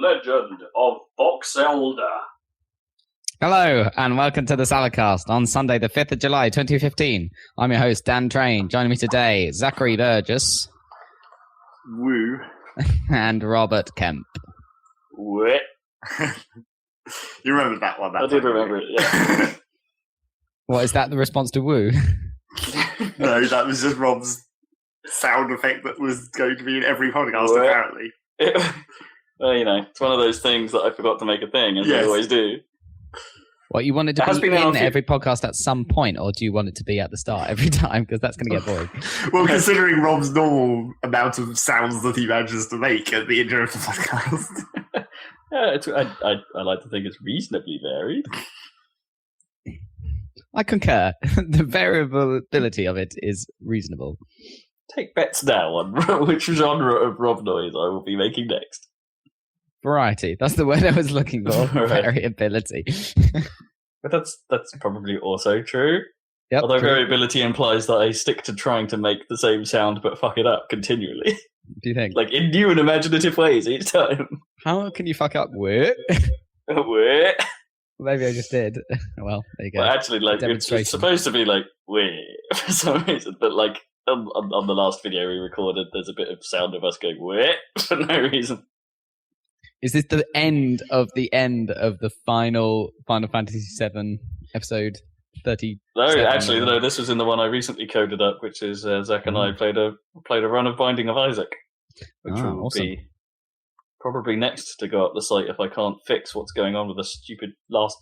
legend of Boxelder. Hello, and welcome to the Saladcast on Sunday, the 5th of July, 2015. I'm your host, Dan Train. Joining me today, Zachary Burgess. Woo. And Robert Kemp. What? You remember that one? I did remember it, yeah. What, is that the response to woo? No, that was just Rob's sound effect that was going to be in every podcast, What? apparently. Well, you know, it's one of those things that I forgot to make a thing, as I Yes. always do. What, you want it It to has be been in on- every podcast at some point, or do you want it to be at the start every time? Because that's going to get boring. Well, considering Rob's normal amount of sounds that he manages to make at the intro of the podcast. Yeah, I like to think it's reasonably varied. I concur. The variability of it is reasonable. Take bets now on which genre of Rob noise I will be making next. Variety. That's the word I was looking for. Right. Variability. But that's probably also true. Yep, Although true. variability implies that I stick to trying to make the same sound but fuck it up continually. Do you think? Like in new and imaginative ways each time. How can you fuck up word? Wait. Maybe I just did. Well, there you go. Well, actually, like it's Demonstration. supposed to be like wait for some reason, but like on the last video we recorded, there's a bit of sound of us going wait for no reason. Is this the end of the final Final Fantasy VII episode 30? No, actually, no. This was in the one I recently coded up, which is Zach and I played a run of Binding of Isaac, which will awesome. be probably next to go up the site if I can't fix what's going on with the stupid last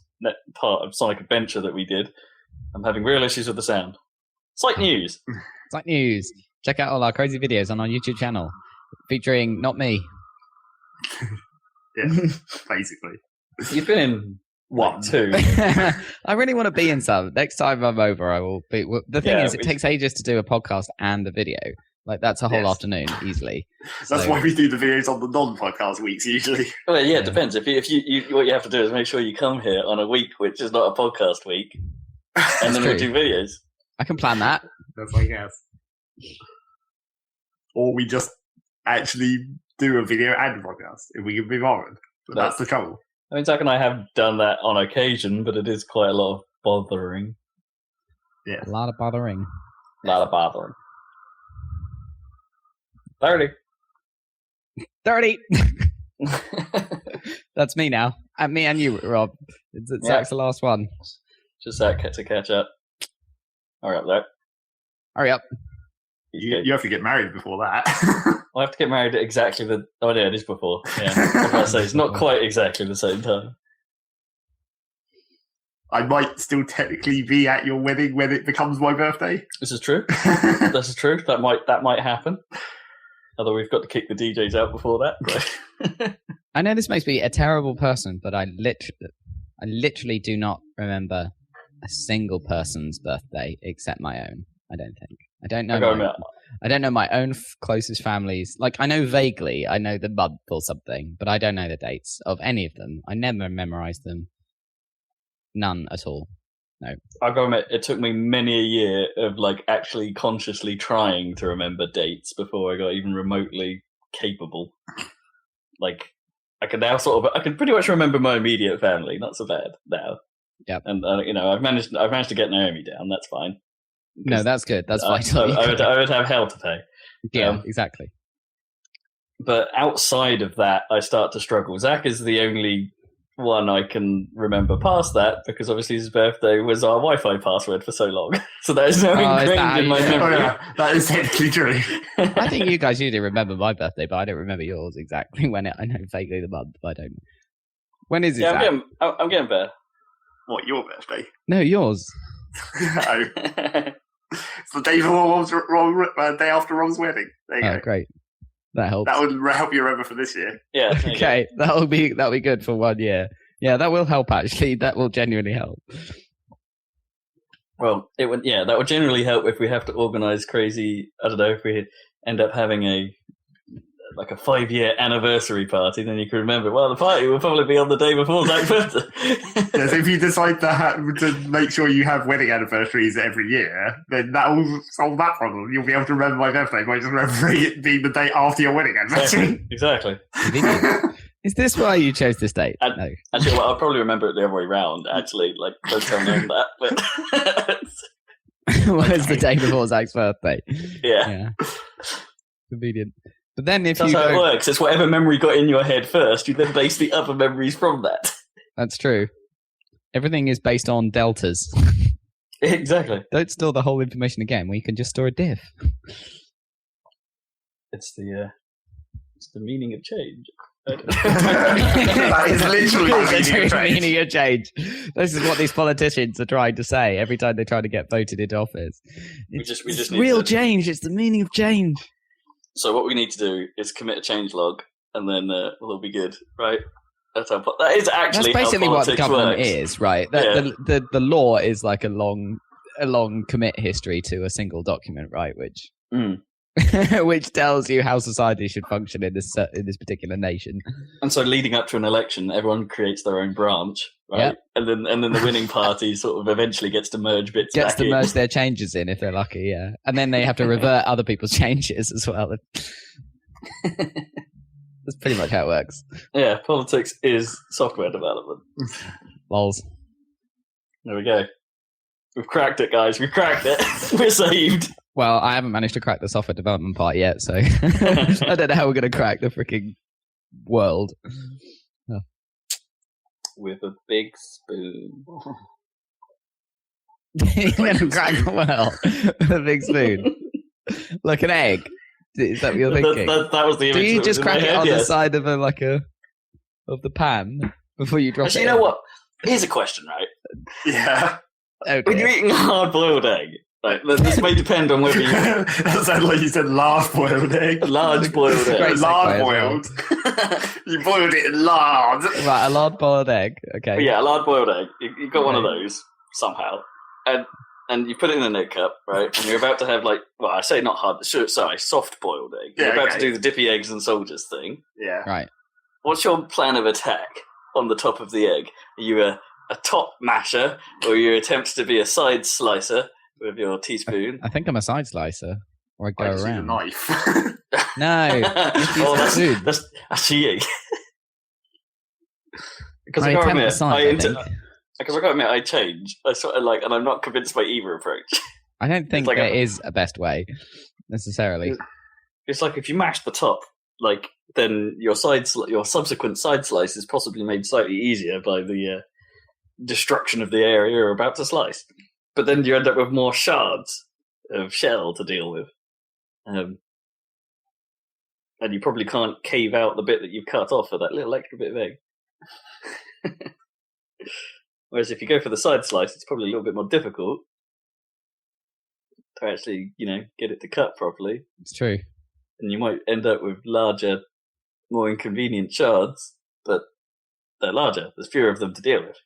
part of Sonic Adventure that we did. I'm having real issues with the sound. Site news. It's like news. Check out all our crazy videos on our YouTube channel, featuring not me. Yeah, basically. You've been in what, two? I really want to be in some. Next time I'm over, I will be. The thing Yeah, is, it takes ages to do a podcast and a video. Like, that's a whole Yes. afternoon, easily. That's So- why we do the videos on the non-podcast weeks, usually. Well, yeah, Yeah. it depends. If you what you have to do is make sure you come here on a week which is not a podcast week, and then we true. do videos. I can plan that. That's I guess. Or we just actually do a video and a podcast, if we can be bothered. But that's the trouble. I mean, Zach and I have done that on occasion, but it is quite a lot of bothering. Yeah. A lot of bothering. A lot of bothering. 30. 30. That's me now. And me and you, Rob. Zach's the last one. Just Zach to catch up. All right, there. Hurry up. You have to get married before that. I have to get married at exactly the. Oh, yeah, it is before. Yeah, I was about to say it's not quite exactly the same time. I might still technically be at your wedding when it becomes my birthday. This is true. This is true. That might happen. Although we've got to kick the DJs out before that. So. I know this makes me a terrible person, but I literally do not remember a single person's birthday except my own. I don't think. I don't know. I don't know my own closest families. Like, I know vaguely. I know the month or something, but I don't know the dates of any of them. I never memorized them. None at all. No. I've got to admit, it took me many a year of like actually consciously trying to remember dates before I got even remotely capable. Like, I can now I can pretty much remember my immediate family. Not so bad now. Yep. And you know, I've managed to get Naomi down. That's fine. No, that's good. That's I vital. I would have hell to pay. Yeah, exactly. But outside of that, I start to struggle. Zach is the only one I can remember past that because obviously his birthday was our Wi-Fi password for so long. So that is now is ingrained that in my how you- Oh, memory. yeah, that is technically true. I think you guys usually remember my birthday, but I don't remember yours exactly when I know vaguely the month, but I don't. When is it? Yeah, Zach? I'm getting there. What, your birthday? No, yours. No. It's the day before day after Rob's wedding. There you Oh, go. great. That helps. That would help you remember for this year. Yeah. there you go. Okay, that'll be good for 1 year. Yeah, that will help actually. That will genuinely help. Well, that would generally help if we have to organise crazy. I don't know if we end up having a 5-year anniversary party. Then you can remember. Well, the party will probably be on the day before Zach's birthday. Yes, if you decide to make sure you have wedding anniversaries every year, then that will solve that problem. You'll be able to remember my birthday by just remembering it being the day after your wedding anniversary. Exactly. Convenient. Is this why you chose this date? No. Actually, I'll probably remember it the other way round. Actually, like don't tell me that. But was the day before Zach's birthday? Yeah. Convenient. But then if that's how it works. It's whatever memory got in your head first. You then base the other memories from that. That's true. Everything is based on deltas. Exactly. Don't store the whole information again. We can just store a diff. It's the meaning of change. That is literally the meaning of change. This is what these politicians are trying to say every time they try to get voted into office. We just need real change. It's the meaning of change. So what we need to do is commit a change log, and then we'll be good, right? That's basically how what the government works. Is, right? The law is like a long commit history to a single document, right? Which which tells you how society should function in this particular nation. And so, leading up to an election, everyone creates their own branch, right? Yep. And then the winning party sort of eventually gets to merge bits. Merge their changes in if they're lucky, yeah. And then they have to revert other people's changes as well. That's pretty much how it works. Yeah, politics is software development. Lols. There we go. We've cracked it, guys. We've cracked it. We're saved. Well, I haven't managed to crack the software development part yet, so I don't know how we're going to crack the freaking world. Oh. With a big spoon. You're going to crack the world with a big spoon? Like an egg? Is that what you're thinking? That was the image. Do you just crack it on the side of of the pan before you drop it? You know what? Here's a question, right? Yeah. Okay. When you're eating a hard-boiled egg, right, this may depend on whether you... That sounded like you said large-boiled egg. Large-boiled egg. Lard-boiled. You boiled it in lard. Right, a lard-boiled egg. Okay. But yeah, a lard-boiled egg. You got one of those somehow, and you put it in an egg cup, right? And you're about to have I say not hard, sorry, soft-boiled egg. You're about to do the dippy eggs and soldiers thing. Yeah. Right. What's your plan of attack on the top of the egg? Are you a top masher, or you attempt to be a side slicer with your teaspoon? I think I'm a side slicer, or I go around. A knife. No, that's cheating. Because I gotta admit, I change. I sort of and I'm not convinced by either approach. I don't think there is a best way necessarily. It's like if you mash the top, then your subsequent side slice is possibly made slightly easier by the destruction of the area you're about to slice. But then you end up with more shards of shell to deal with. And you probably can't cave out the bit that you've cut off for that little extra bit of egg. Whereas if you go for the side slice, it's probably a little bit more difficult to actually, get it to cut properly. It's true. And you might end up with larger, more inconvenient shards, but they're larger. There's fewer of them to deal with.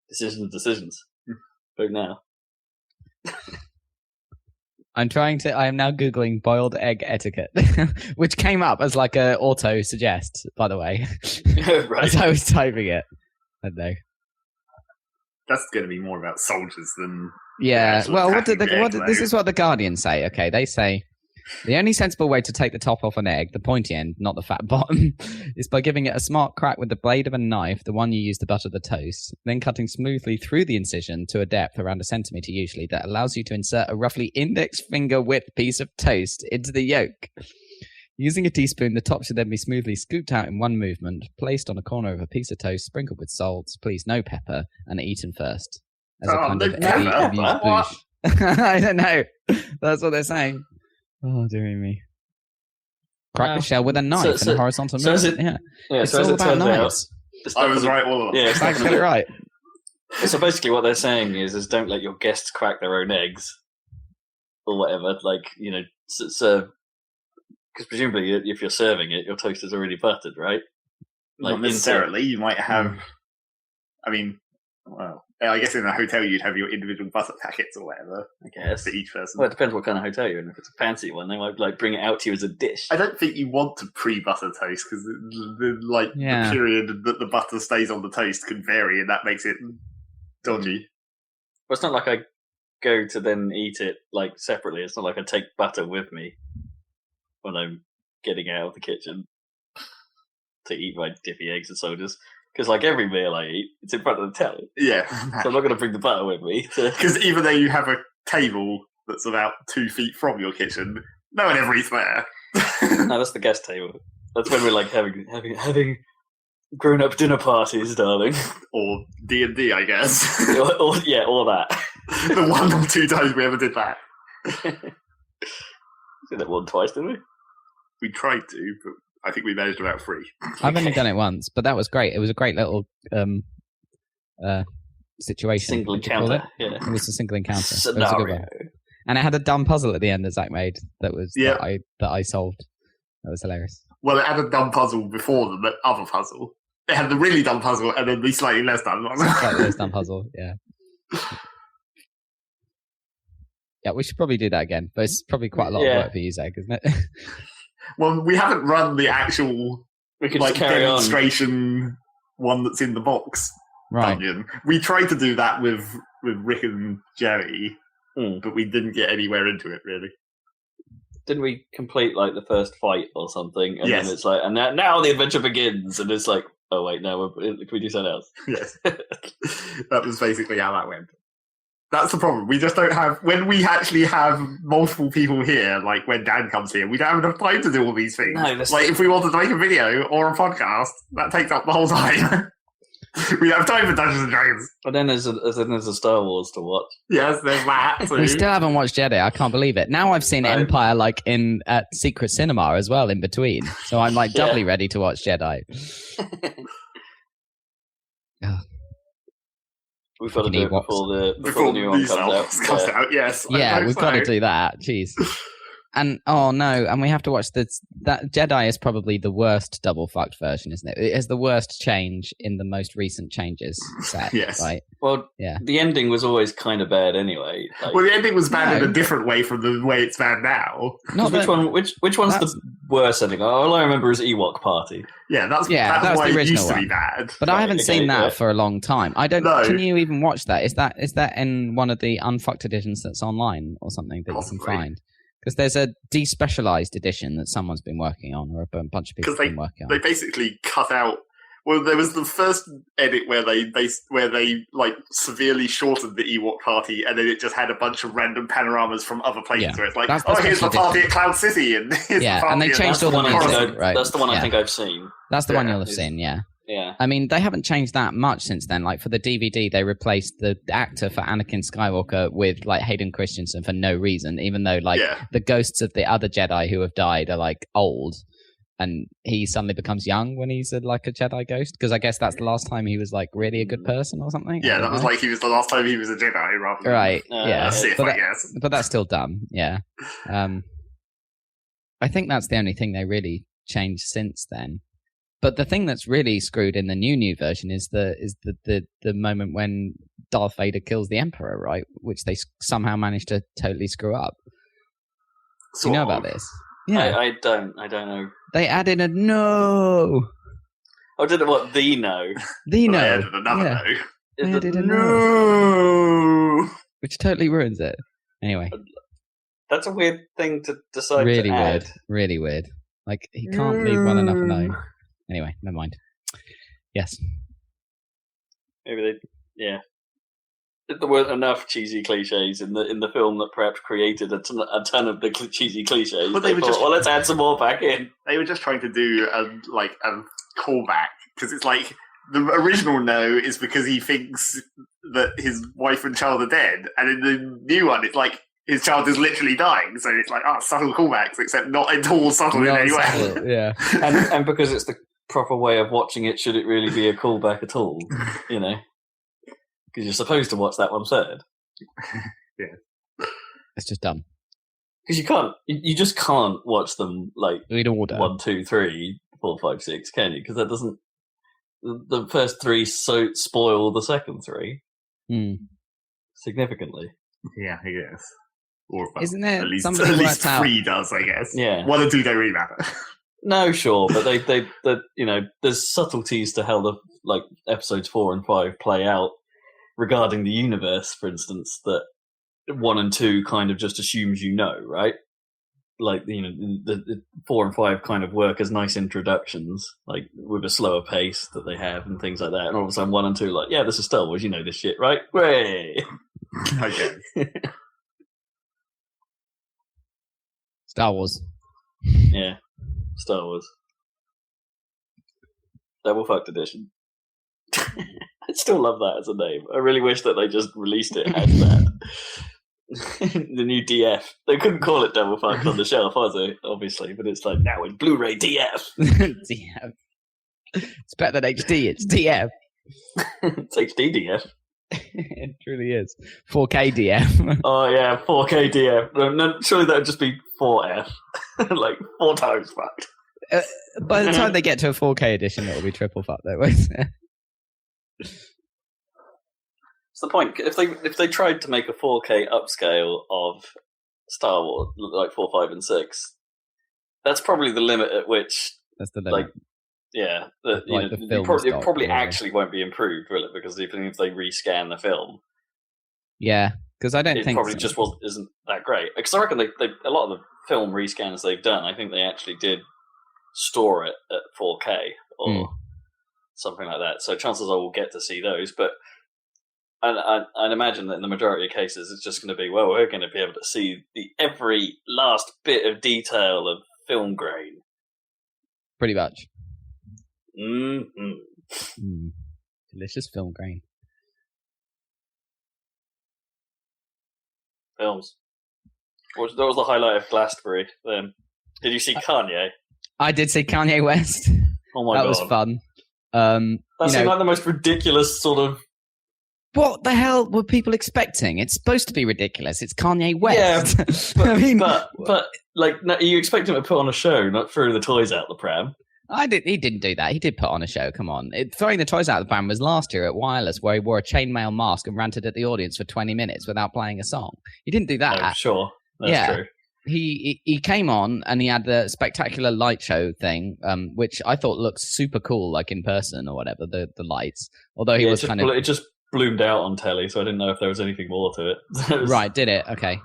Decisions. Vote now. I am now Googling boiled egg etiquette, which came up as a auto suggest, by the way. Right. As I was typing it. I don't know. That's going to be more about soldiers than... Yeah, well, this is what the Guardian say, okay? They say, the only sensible way to take the top off an egg, the pointy end, not the fat bottom, is by giving it a smart crack with the blade of a knife, the one you use to butter the toast, then cutting smoothly through the incision to a depth around 1 centimeter usually that allows you to insert a roughly index finger width piece of toast into the yolk. Using a teaspoon, the top should then be smoothly scooped out in one movement, placed on a corner of a piece of toast, sprinkled with salt, please no pepper, and eaten first. As a kind of bouche. I don't know. That's what they're saying. Oh, dear me. Crack the shell with a knife in a horizontal movement. It's all about knives. I was right all along. Yeah, exactly right. So basically what they're saying is don't let your guests crack their own eggs. Or whatever. Serve... Because presumably if you're serving it, your toast is already buttered, right? Not necessarily. You might have... I guess in a hotel you'd have your individual butter packets or whatever. I guess. For each person. Well, it depends what kind of hotel you're in. If it's a fancy one, they might bring it out to you as a dish. I don't think you want to pre-butter toast because the period that the butter stays on the toast can vary, and that makes it dodgy. Well, it's not like I go to then eat it separately. It's not like I take butter with me when I'm getting out of the kitchen. to eat my dippy eggs and sodas. Because, like, every meal I eat, it's in front of the telly. Yeah. So I'm not going to bring the butter with me. Because even though you have a table that's about 2 feet from your kitchen, no one ever eats there. No, that's the guest table. That's when we're, like, having grown-up dinner parties, darling. Or D&D, I guess. or that. The 1 or 2 times we ever did that. Did it once, twice, didn't we? We tried to, but I think we managed about 3. I've only done it once, but that was great. It was a great little situation. Single encounter. It was a single encounter. Scenario. It was a good one. And it had a dumb puzzle at the end that Zach made that I solved. That was hilarious. Well, it had a dumb puzzle before the other puzzle. It had the really dumb puzzle and then the slightly less dumb puzzle. Slightly less dumb puzzle, yeah. Yeah, we should probably do that again, but it's probably quite a lot of work for you, Zach, isn't it? Well, we haven't run the actual demonstration one that's in the box dungeon. We tried to do that with Rick and Jerry, but we didn't get anywhere into it, really. Didn't we complete, like, the first fight or something? And then it's like, and now the adventure begins, and it's like, oh, wait, no, can we do something else? Yes. That was basically how that went. That's the problem. We just don't have... When we actually have multiple people here, like when Dan comes here, we don't have enough time to do all these things. No, like, if we wanted to make a video or a podcast, that takes up the whole time. We don't have time for Dungeons & Dragons. But then there's a Star Wars to watch. Yes, there's that too. We still haven't watched Jedi. I can't believe it. Now I've seen Empire, like, at Secret Cinema as well in between. So I'm, like, doubly ready to watch Jedi. We've got to do it before the new one comes out. Yes. Yeah, we've got to do that. Jeez. And and we have to watch that Jedi is probably the worst double fucked version, isn't it? It has the worst change in the most recent changes set. Yes. Right? Well, the ending was always kind of bad anyway. Well, the ending was bad in a different way from the way it's bad now. Which one's the worst ending? All I remember is Ewok Party. Yeah, that's why it used to be bad. But I haven't seen that for a long time. I don't. No. Can you even watch that? Is that in one of the unfucked editions that's online or something that Possibly. You can find? Because there's a despecialized edition that someone's been working on, or a bunch of people have been working on. They basically cut out. Well, there was the first edit where they like severely shortened the Ewok party, and then it just had a bunch of random panoramas from other places where it's like, here's the party at Cloud City, and here's the party. And they changed all the music, right? That's the one I think I've seen. That's the one you'll have seen, yeah. Yeah. I mean, they haven't changed that much since then. Like, for the DVD, they replaced the actor for Anakin Skywalker with, like, Hayden Christensen for no reason, even though, like, the ghosts of the other Jedi who have died are, like, old, and he suddenly becomes young when he's, like, a Jedi ghost, because I guess that's the last time he was, like, really a good person or something. Yeah, that was like he was the last time he was a Jedi, rather than... Right, That's it, I guess. But that's still dumb, yeah. I think that's the only thing they really changed since then. But the thing that's really screwed in the new version is the moment when Darth Vader kills the Emperor, right? Which they somehow managed to totally screw up. Do you know about this? Yeah, I don't know. They added a no. Oh, did it? What, the no? The no. They added another no. They added a no. Which totally ruins it. Anyway, that's a weird thing to decide. Really to weird. Add. Really weird. Like, he can't leave well enough alone. Anyway, never mind. Yes. Maybe there weren't enough cheesy cliches in the film that perhaps created a ton of the cheesy cliches. But they were thought, let's add some more back in. They were just trying to do a callback, because it's like the original no is because he thinks that his wife and child are dead, and in the new one it's like his child is literally dying, so it's like subtle callbacks, except not at all subtle in any way. Yeah, and because it's the proper way of watching it, should it really be a callback at all? You know, because you're supposed to watch that one third. Yeah, it's just dumb. Because you just can't watch them like in order 1, 2, 3, 4, 5, 6, can you? Because that doesn't. The first 3 spoil the second 3 significantly. Yeah, I guess. Or isn't it? At least 3 does, I guess. Yeah, 1 and 2 don't really matter. No, sure, but they there's subtleties to how the episodes 4 and 5 play out regarding the universe, for instance, that 1 and 2 kind of just assumes right? like the 4 and 5 kind of work as nice introductions, like with a slower pace that they have and things like that. And all of a sudden, 1 and 2, like, yeah, this is Star Wars. You know this shit, right? Way. Okay. Star Wars. Yeah, Star Wars. Double fucked edition. I still love that as a name. I really wish that they just released it as that. The new DF. They couldn't call it Double Fucked on the shelf, was it? Obviously, but it's like now in Blu-ray DF. DF. It's better than HD. It's DF. It's HD DF. It truly is. 4K DF. Oh yeah, 4K DF. No, surely that would just be 4F. Like 4 times fucked. By the time they get to a 4K edition, it'll be triple fucked, though, won't it? What's the point? If they tried to make a 4K upscale of Star Wars, like 4, 5, and 6, that's probably the limit at which. That's the limit. Like, yeah, it probably actually won't be improved, will it? Because even if they rescan the film, yeah, because I don't think it probably just isn't that great. Because I reckon they a lot of the film rescans they've done, I think they actually did store it at 4K or something like that. So chances are we'll get to see those, but. I'd imagine that in the majority of cases, it's just going to be, well, we're going to be able to see every last bit of detail of film grain. Pretty much. Mm-hmm. Delicious film grain. Films. That was the highlight of Glastonbury. Did you see Kanye? I did see Kanye West. Oh my God. That was fun. That seemed like the most ridiculous sort of... What the hell were people expecting? It's supposed to be ridiculous. It's Kanye West. Yeah, I mean, but like, no, you expect him to put on a show, not throw the toys out the pram. He didn't do that. He did put on a show. Come on. Throwing the toys out the pram was last year at Wireless, where he wore a chainmail mask and ranted at the audience for 20 minutes without playing a song. He didn't do that. Oh, sure. That's true. He came on and he had the spectacular light show thing, which I thought looked super cool, like in person or whatever, the lights. Although he was it just bloomed out on telly, so I didn't know if there was anything more to it. Right, did it? Okay.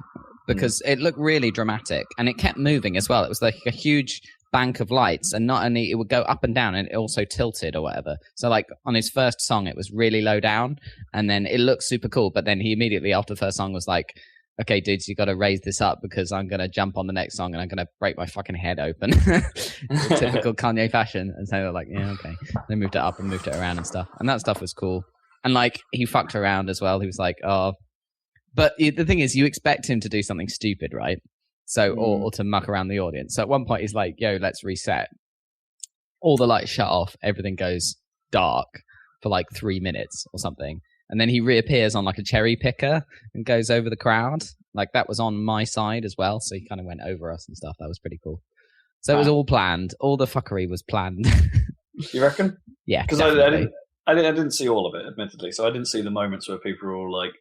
Because it looked really dramatic and it kept moving as well. It was like a huge bank of lights, and not only it would go up and down, and it also tilted or whatever. So like on his first song, it was really low down, and then it looked super cool. But then he immediately after the first song was like, okay, dudes, you got to raise this up because I'm going to jump on the next song and I'm going to break my fucking head open. Typical Kanye fashion. And so they're like, yeah, okay. They moved it up and moved it around and stuff. And that stuff was cool. And like, he fucked around as well. He was like, oh. But the thing is, you expect him to do something stupid, right? So, or to muck around the audience. So at one point, he's like, yo, let's reset. All the lights shut off. Everything goes dark for like 3 minutes or something. And then he reappears on like a cherry picker and goes over the crowd. Like that was on my side as well. So he kind of went over us and stuff. That was pretty cool. So it was all planned. All the fuckery was planned. You reckon? Yeah. Because I didn't see all of it, admittedly. So I didn't see the moments where people were all like,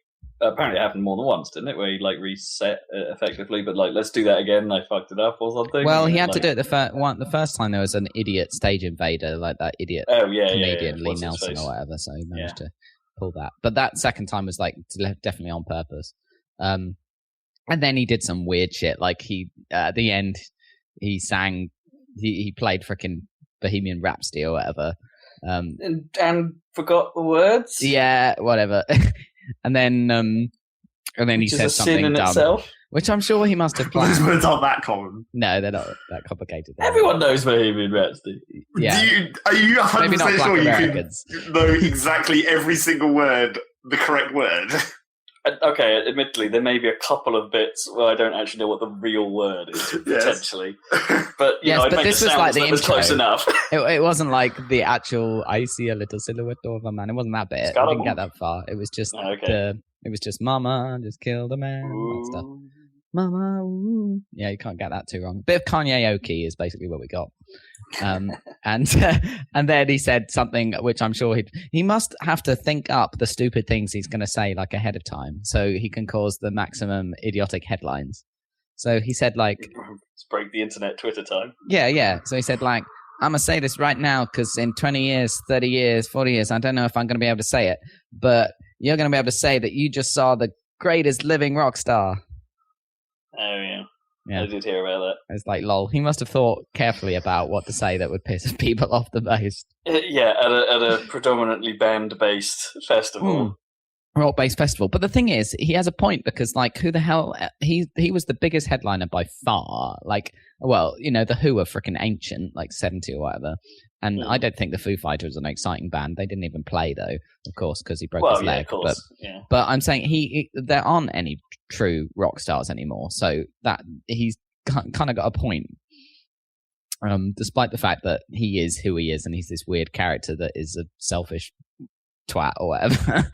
apparently it happened more than once, didn't it? Where he like reset it effectively, but like, let's do that again. I fucked it up or something. Well, he had to do it the first time. There was an idiot stage invader, like that idiot comedian Lee Nelson or whatever. So he managed to pull that. But that second time was like definitely on purpose. And then he did some weird shit. Like he at the end he sang, he played freaking Bohemian Rhapsody or whatever. And forgot the words. Yeah, whatever. and then he says something dumb, itself. Which I'm sure he must have planned. Those words aren't that common. No, they're not that complicated. Everyone knows Bohemian Rhapsody. Yeah. Are you 100% sure Americans. You can know exactly every single word, the correct word? Okay, admittedly, there may be a couple of bits where I don't actually know what the real word is, potentially. But, you know, but this was like the intro. Close enough. It wasn't like the actual, I see a little silhouette of a man. It wasn't that bit. I didn't get that far. It was just it was just Mama just killed a man. That stuff. Mama, ooh. Yeah, you can't get that too wrong. A bit of Kanye-oki is basically what we got. And then he said something which I'm sure he must have to think up the stupid things he's going to say like ahead of time so he can cause the maximum idiotic headlines. So he said like, let's break the internet Twitter time. Yeah. So he said like, I'm going to say this right now because in 20 years, 30 years, 40 years, I don't know if I'm going to be able to say it, but you're going to be able to say that you just saw the greatest living rock star. Oh, yeah. Yeah. I did hear about that. It's like, lol. He must have thought carefully about what to say that would piss people off the most. Yeah, at a predominantly band-based festival. Rock-based festival. But the thing is, he has a point because, like, who the hell... He was the biggest headliner by far. Like, well, the Who are freaking ancient, like 70 or whatever. And I don't think the Foo Fighters are an exciting band. They didn't even play, though, of course, because he broke his leg. Of course. But I'm saying there aren't any true rock stars anymore. So that he's kind of got a point. Despite the fact that he is who he is and he's this weird character that is a selfish twat or whatever.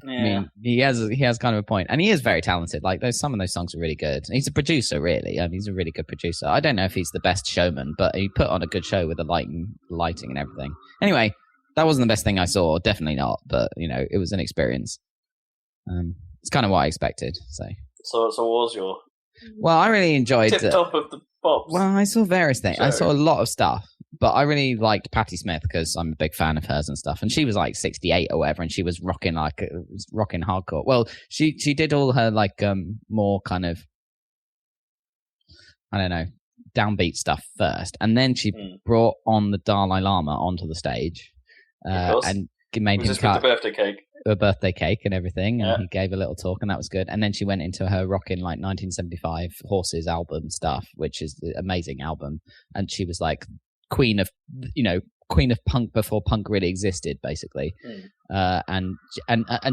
Yeah. I mean, he has kind of a point, and he is very talented. Like some of those songs are really good. He's a producer, really. I mean, he's a really good producer. I don't know if he's the best showman, but he put on a good show with the lighting and everything. Anyway, that wasn't the best thing I saw, definitely not. But it was an experience. It's kind of what I expected. So what was your? Well, I really enjoyed tip top of the pops. Well, I saw various things. Sure. I saw a lot of stuff. But I really liked Patti Smith because I'm a big fan of hers and stuff. And she was like 68 or whatever, and she was rocking hardcore. Well, she did all her like more kind of, I don't know, downbeat stuff first, and then she brought on the Dalai Lama onto the stage, and made him cut a birthday cake and everything, and he gave a little talk, and that was good. And then she went into her rocking like 1975 Horses album stuff, which is the amazing album, and she was like queen of punk before punk really existed, basically. And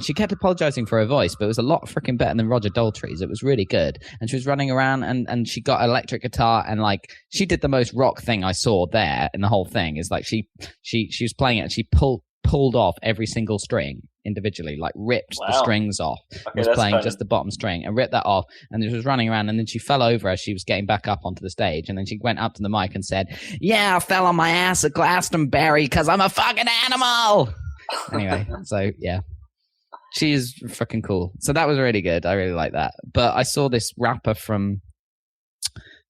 she kept apologizing for her voice, but it was a lot freaking better than Roger Daltrey's. It was really good. And she was running around and she got an electric guitar, and like she did the most rock thing I saw there in the whole thing. Is like she was playing it and she pulled off every single string individually, like ripped the strings off. Was playing just the bottom string and ripped that off, and she was running around, and then she fell over as she was getting back up onto the stage, and then she went up to the mic and said, "Yeah, I fell on my ass at Glastonbury because I'm a fucking animal." Anyway, so yeah, she is fucking cool. So that was really good. I really like that. But I saw this rapper from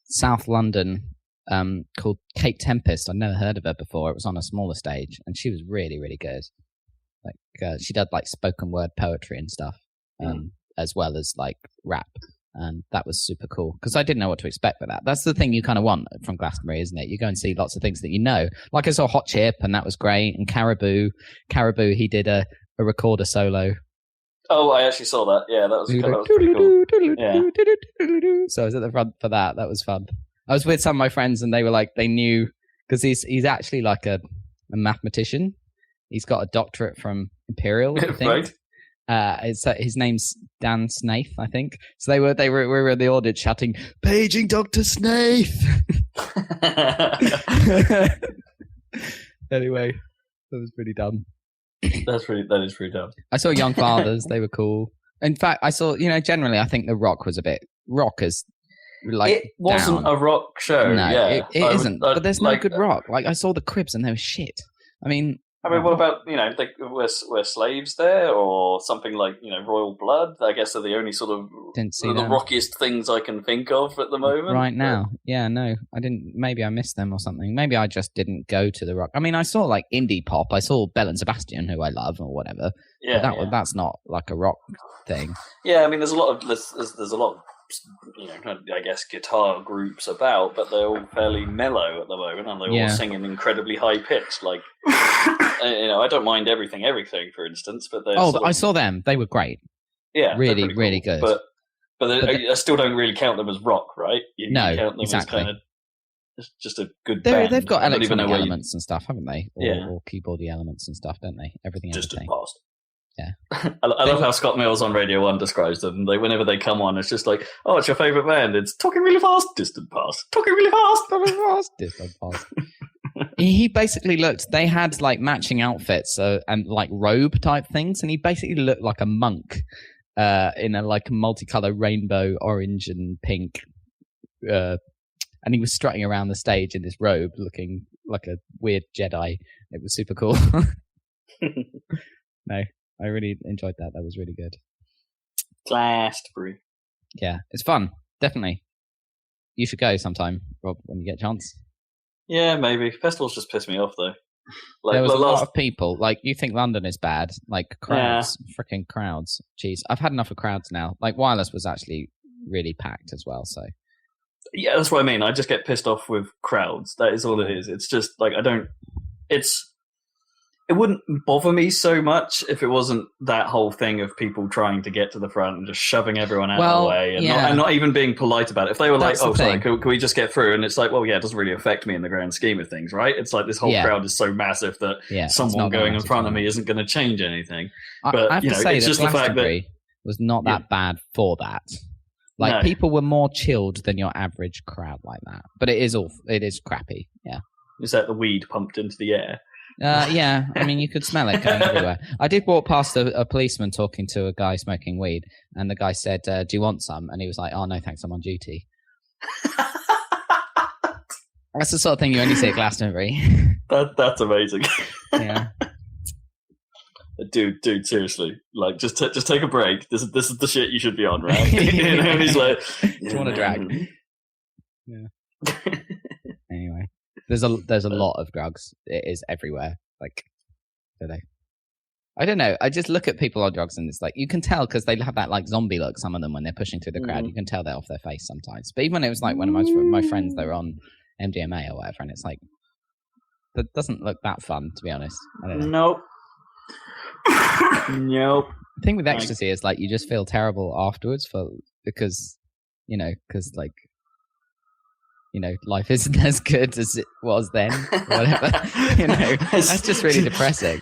South London called Kate Tempest. I'd never heard of her before. It was on a smaller stage, and she was really, really good. Like she did like spoken word poetry and stuff, as well as like rap, and that was super cool because I didn't know what to expect with that. That's the thing you kind of want from Glastonbury, isn't it? You go and see lots of things that you know. Like I saw Hot Chip, and that was great. And Caribou, he did a recorder solo. Oh, I actually saw that. Yeah, that was pretty cool. Yeah. So I was at the front for that. That was fun. I was with some of my friends, and they were like, they knew because he's actually like a mathematician. He's got a doctorate from Imperial, I think. Right. His name's Dan Snaith, I think. So we were in the audience shouting, "Paging Dr. Snaith!" Anyway, that was pretty dumb. That is pretty dumb. I saw Young Fathers; they were cool. In fact, I saw. Generally, I think the rock was a bit rockers. Like it wasn't a rock show. No, yeah, it isn't. But there's no good rock. Like I saw the Cribs, and they were shit. I mean, what about were slaves there or something like Royal Blood? I guess are the only sort of the rockiest things I can think of at the moment. Right now, yeah, no, I didn't. Maybe I missed them or something. Maybe I just didn't go to the rock. I mean, I saw like indie pop. I saw Belle and Sebastian, who I love, or whatever. Yeah, that's not like a rock thing. Yeah, I mean, there's a lot of I guess guitar groups about, but they're all fairly mellow at the moment, and they're all singing incredibly high pitched. Like, I don't mind everything, for instance, but I saw them; they were great. Yeah, really, really good. But I still don't really count them as rock, right? You count them exactly. as kind of just a good band. They've got electronic elements and stuff, haven't they? Or keyboardy elements and stuff, don't they? Everything. Distant past. Yeah, I love how Scott Mills on Radio 1 describes them. Whenever they come on, it's just like, "Oh, it's your favourite band. It's talking really fast, distant past. Talking really fast, distant past." He basically looked. They had like matching outfits and like robe type things, and he basically looked like a monk in a like multicolour rainbow, orange and pink. And he was strutting around the stage in this robe, looking like a weird Jedi. It was super cool. No. I really enjoyed that. That was really good. Glastonbury. Yeah, it's fun. Definitely. You should go sometime, Rob, when you get a chance. Yeah, maybe. Festivals just piss me off, though. There was a lot of people. Like, you think London is bad. Like, crowds. Freaking crowds. Jeez. I've had enough of crowds now. Like, Wireless was actually really packed as well, so. Yeah, that's what I mean. I just get pissed off with crowds. That is all it is. It's just like it wouldn't bother me so much if it wasn't that whole thing of people trying to get to the front and just shoving everyone out of the way and not even being polite about it. If they were like, "Oh, sorry, can we just get through?" And it's like, well, yeah, it doesn't really affect me in the grand scheme of things, right? It's like this whole crowd is so massive that someone going in front of me isn't going to change anything. But I have to say it's just the fact that was not that bad for that. Like people were more chilled than your average crowd like that. But it is crappy. Yeah. Is that the weed pumped into the air? Yeah, I mean, you could smell it going everywhere. I did walk past a policeman talking to a guy smoking weed, and the guy said, "Do you want some?" And he was like, "Oh, no, thanks, I'm on duty." That's the sort of thing you only see at Glastonbury. That's amazing. Yeah. Dude, seriously, like, just take a break. This is the shit you should be on, right? And he's like, "Do you want a drag?" Yeah. Anyway. There's a lot of drugs. It is everywhere. Like, I don't know. I just look at people on drugs and it's like, you can tell because they have that like zombie look. Some of them when they're pushing through the crowd, you can tell they're off their face sometimes. But even when it was like one of my friends, they were on MDMA or whatever, and it's like, that doesn't look that fun, to be honest. I don't know. Nope. The thing with ecstasy is like you just feel terrible afterwards because like. Life isn't as good as it was then. Whatever, that's just really depressing.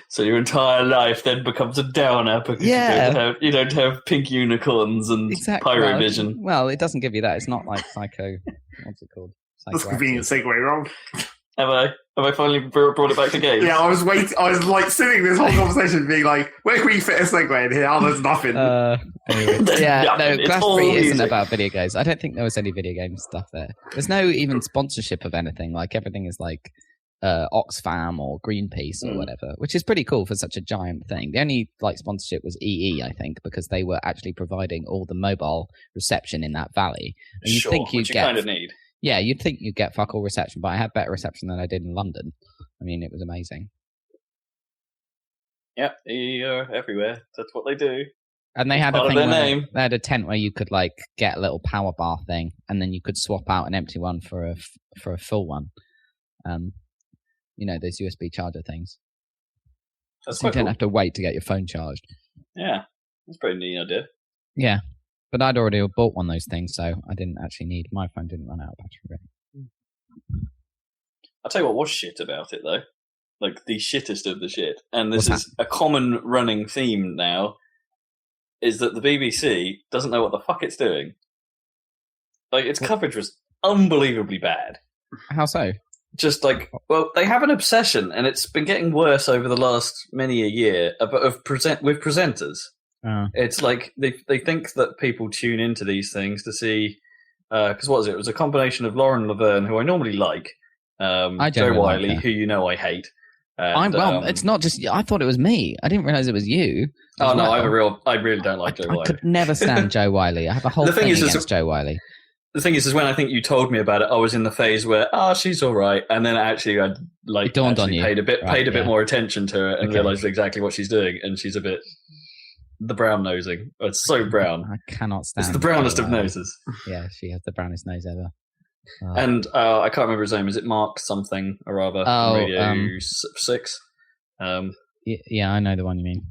So your entire life then becomes a downer because you don't have pink unicorns and pyrovision. Well, it doesn't give you that. It's not like psycho. What's it called? That's a convenient segue, Ron. Have I finally brought it back to games? Yeah, I was like sitting this whole conversation being like, where can we fit a segue in here? Oh, there's nothing. Anyway. Glastonbury isn't about video games. I don't think there was any video game stuff there. There's no even sponsorship of anything. Like everything is like Oxfam or Greenpeace or whatever, which is pretty cool for such a giant thing. The only like sponsorship was EE, I think, because they were actually providing all the mobile reception in that valley. And you think you kind of need. Yeah, you'd think you'd get fuck all reception, but I had better reception than I did in London. I mean, it was amazing. Yeah, you're everywhere. That's what they do. And they had a thing they had a tent where you could like get a little power bar thing, and then you could swap out an empty one for a full one. Those USB charger things. That's so you don't have to wait to get your phone charged. Yeah, that's a pretty neat idea. Yeah. But I'd already bought one of those things, so I didn't actually need. My phone didn't run out of battery. I'll tell you what was shit about it, though. Like, the shittest of the shit. And this is a common running theme now, is that the BBC doesn't know what the fuck it's doing. Like, its coverage was unbelievably bad. How so? Just like, well, they have an obsession, and it's been getting worse over the last many a year, with presenters. It's like they think that people tune into these things to see because what was it? It was a combination of Lauren Laverne, who I normally like, Joe Wiley, who I hate. And, it's not just. I thought it was me. I didn't realize it was you. Oh no, I really don't like Joe Wiley. I could never stand Joe Wiley. I have a whole thing against Joe Wiley. The thing is when I think you told me about it, I was in the phase where she's all right, and then actually I'd like paid a bit more attention to her and realized exactly what she's doing, and she's a bit. The brown nosing. It's so brown. I cannot stand It's the brownest of noses. Yeah, she has the brownest nose ever. And I can't remember his name. Is it Mark something or other? Radio 6? Yeah, I know the one you mean.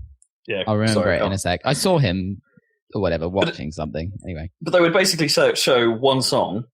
Yeah, I'll remember it in a sec. I saw him or whatever watching something. Anyway. But they would basically show one song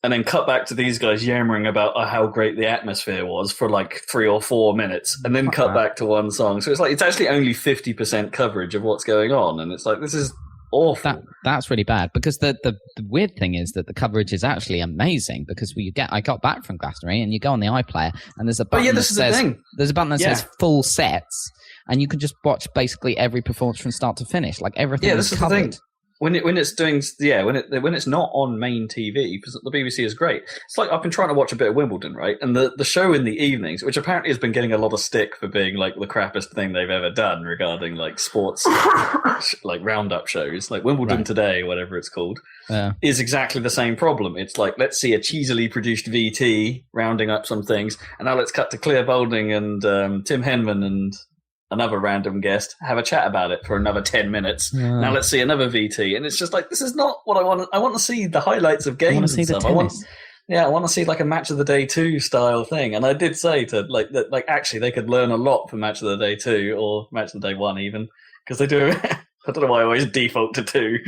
and then cut back to these guys yammering about how great the atmosphere was for like 3 or 4 minutes, and then cut back to one song. So it's actually only 50% coverage of what's going on, and it's like, this is awful. That's really bad, because the weird thing is that the coverage is actually amazing, because I got back from Glastonbury and you go on the iPlayer and there's a button that says full sets, and you can just watch basically every performance from start to finish, like everything is covered. The thing. When it's not on main TV, because the BBC is great. It's like I've been trying to watch a bit of Wimbledon, right? And the show in the evenings, which apparently has been getting a lot of stick for being like the crappiest thing they've ever done regarding like sports, like roundup shows, like Wimbledon Today, whatever it's called, is exactly the same problem. It's like, let's see a cheesily produced VT rounding up some things, and now let's cut to Claire Balding and Tim Henman and another random guest, have a chat about it for another 10 minutes. Now let's see another VT. And it's just like, this is not what I want. I want to see the highlights of games. I want to see the tennis. I want to see like a Match of the Day 2 style thing. And I did say to like that, like actually they could learn a lot from Match of the Day 2 or Match of the Day 1 even, because they do. I don't know why I always default to 2,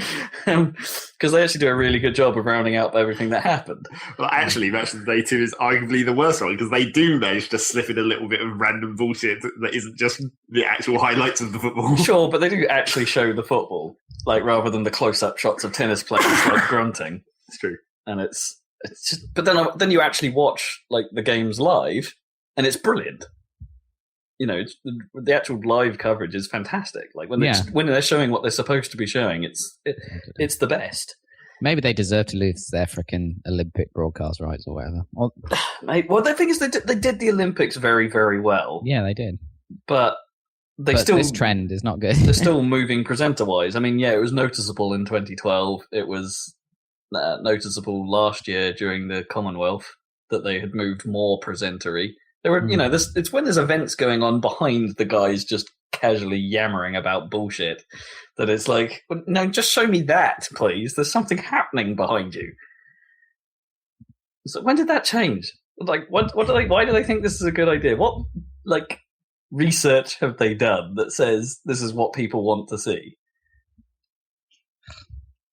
because they actually do a really good job of rounding out everything that happened. Well, actually, Match of the Day 2 is arguably the worst one, because they do manage to slip in a little bit of random bullshit that isn't just the actual highlights of the football. Sure, but they do actually show the football, like rather than the close-up shots of tennis players like grunting. It's true, and it's just, but then you actually watch like the games live, and it's brilliant. You know, the actual live coverage is fantastic. Like when they're showing what they're supposed to be showing, it's the best. Maybe they deserve to lose their freaking Olympic broadcast rights or whatever. Well, the thing is, they did the Olympics very, very well. Yeah, they did. But this trend is not good. They're still moving presenter-wise. I mean, yeah, it was noticeable in 2012. It was noticeable last year during the Commonwealth that they had moved more presenter-y. There were, it's when there's events going on behind the guys just casually yammering about bullshit that it's like, no, just show me that, please. There's something happening behind you. So when did that change? Like, why do they think this is a good idea? What, like, research have they done that says this is what people want to see?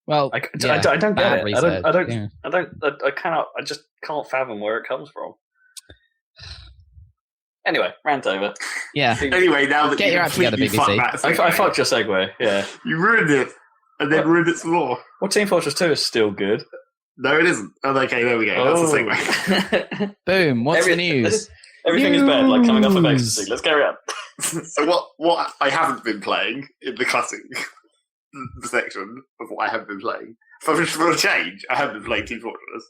Well, I don't get it. Research, I just can't fathom where it comes from. Anyway, rant over. Yeah. Anyway, now that get your act together, BBC. I fucked your segue. Yeah. You ruined it, and then ruined it some more. Well, Team Fortress 2 is still good. No, it isn't. Oh, okay, there we go. That's the segue. Boom. What's the news? Everything is bad, like coming off of ecstasy. Let's carry on. So what I haven't been playing in the classic section of what I haven't been playing. For a change, I haven't been playing Team Fortress.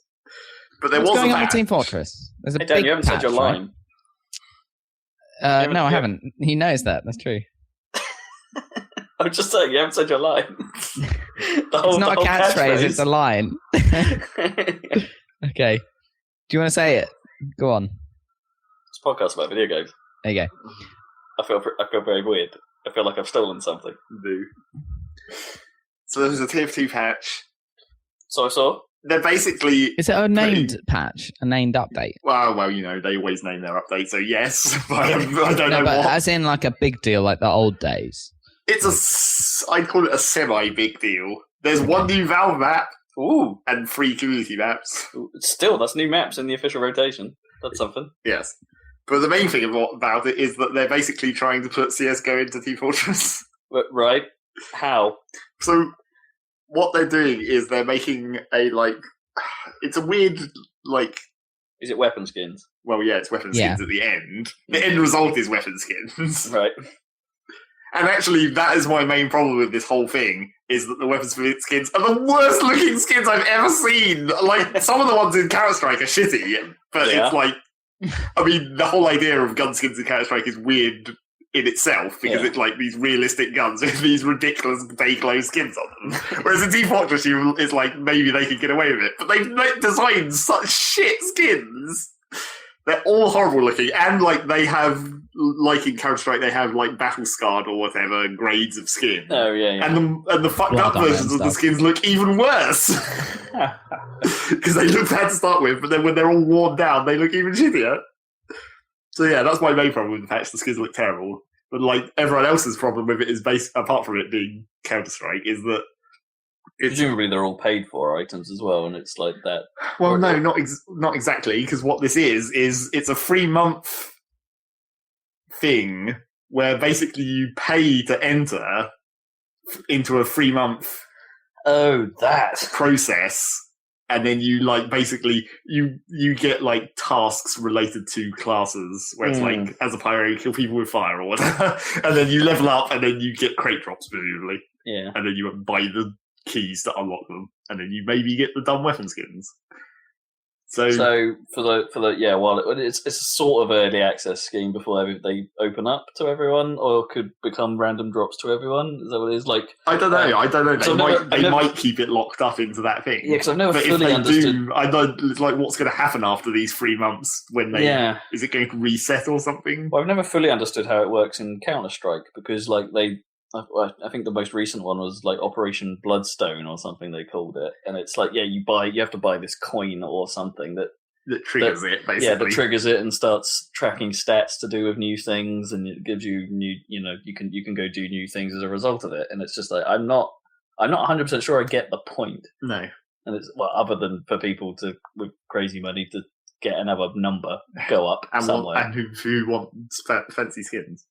But there was going on with Team Fortress? There's a big Dan, you haven't said your line. Right? No, I haven't. He knows that. That's true. I'm just saying, you haven't said your line. It's not a catchphrase, it's a line. Okay. Do you want to say it? Go on. It's a podcast about video games. There you go. I feel very weird. I feel like I've stolen something. So there was a TF2 patch. So I saw. They're basically... Is it a named patch? A named update? Well, they always name their updates, so yes. But I don't know what. As in like a big deal, like the old days. I'd call it a semi-big deal. There's one new Valve map. Ooh. And 3 community maps. Still, that's new maps in the official rotation. That's something. Yes. But the main thing about it is that they're basically trying to put CSGO into Team Fortress. Right. How? So... what they're doing is they're making it's a weird, Is it weapon skins? Well, yeah, it's weapon skins at the end. The end result is weapon skins. Right. And actually, that is my main problem with this whole thing, is that the weapon skins are the worst looking skins I've ever seen. Like, some of the ones in Counter-Strike are shitty, but it's like, I mean, the whole idea of gun skins in Counter-Strike is weird in itself, because it's like these realistic guns with these ridiculous Dayglow skins on them. Whereas in Team Fortress, it's like maybe they could get away with it, but they've designed such shit skins. They're all horrible looking, and they have, in Counter-Strike, they have Battle Scarred or whatever grades of skin. Oh yeah. And the fucked up versions of the skins look even worse because they look bad to start with, but then when they're all worn down, they look even shittier. So yeah, that's my main problem with the patch. The skins look terrible. But everyone else's problem with it is apart from it being Counter-Strike, is that presumably they're all paid for items as well, and it's like that. Well, no, not exactly, because what this is it's a 3-month thing where basically you pay to enter into a 3-month process. And then you basically you get tasks related to classes where it's as a pyro you kill people with fire or whatever, and then you level up and then you get crate drops presumably. Yeah. And then you buy the keys to unlock them, and then you maybe get the dumb weapon skins. So for the well, it's a sort of early access scheme before they open up to everyone, or could become random drops to everyone. Is that what it is? Like, I don't know. They so might keep it locked up into that thing. Yeah, because I've never but fully understood. I know it's like what's going to happen after these 3 months when they. Yeah. Is it going to reset or something? Well, I've never fully understood how it works in Counter-Strike because like I think the most recent one was like Operation Bloodstone or something they called it, and it's like you have to buy this coin or something that triggers it basically. Yeah, that triggers it and starts tracking stats to do with new things, and it gives you new. You can go do new things as a result of it, and it's just like I'm not 100% sure I get the point. No, and it's other than for people with crazy money to get another number go up somewhere, and who wants fancy skins.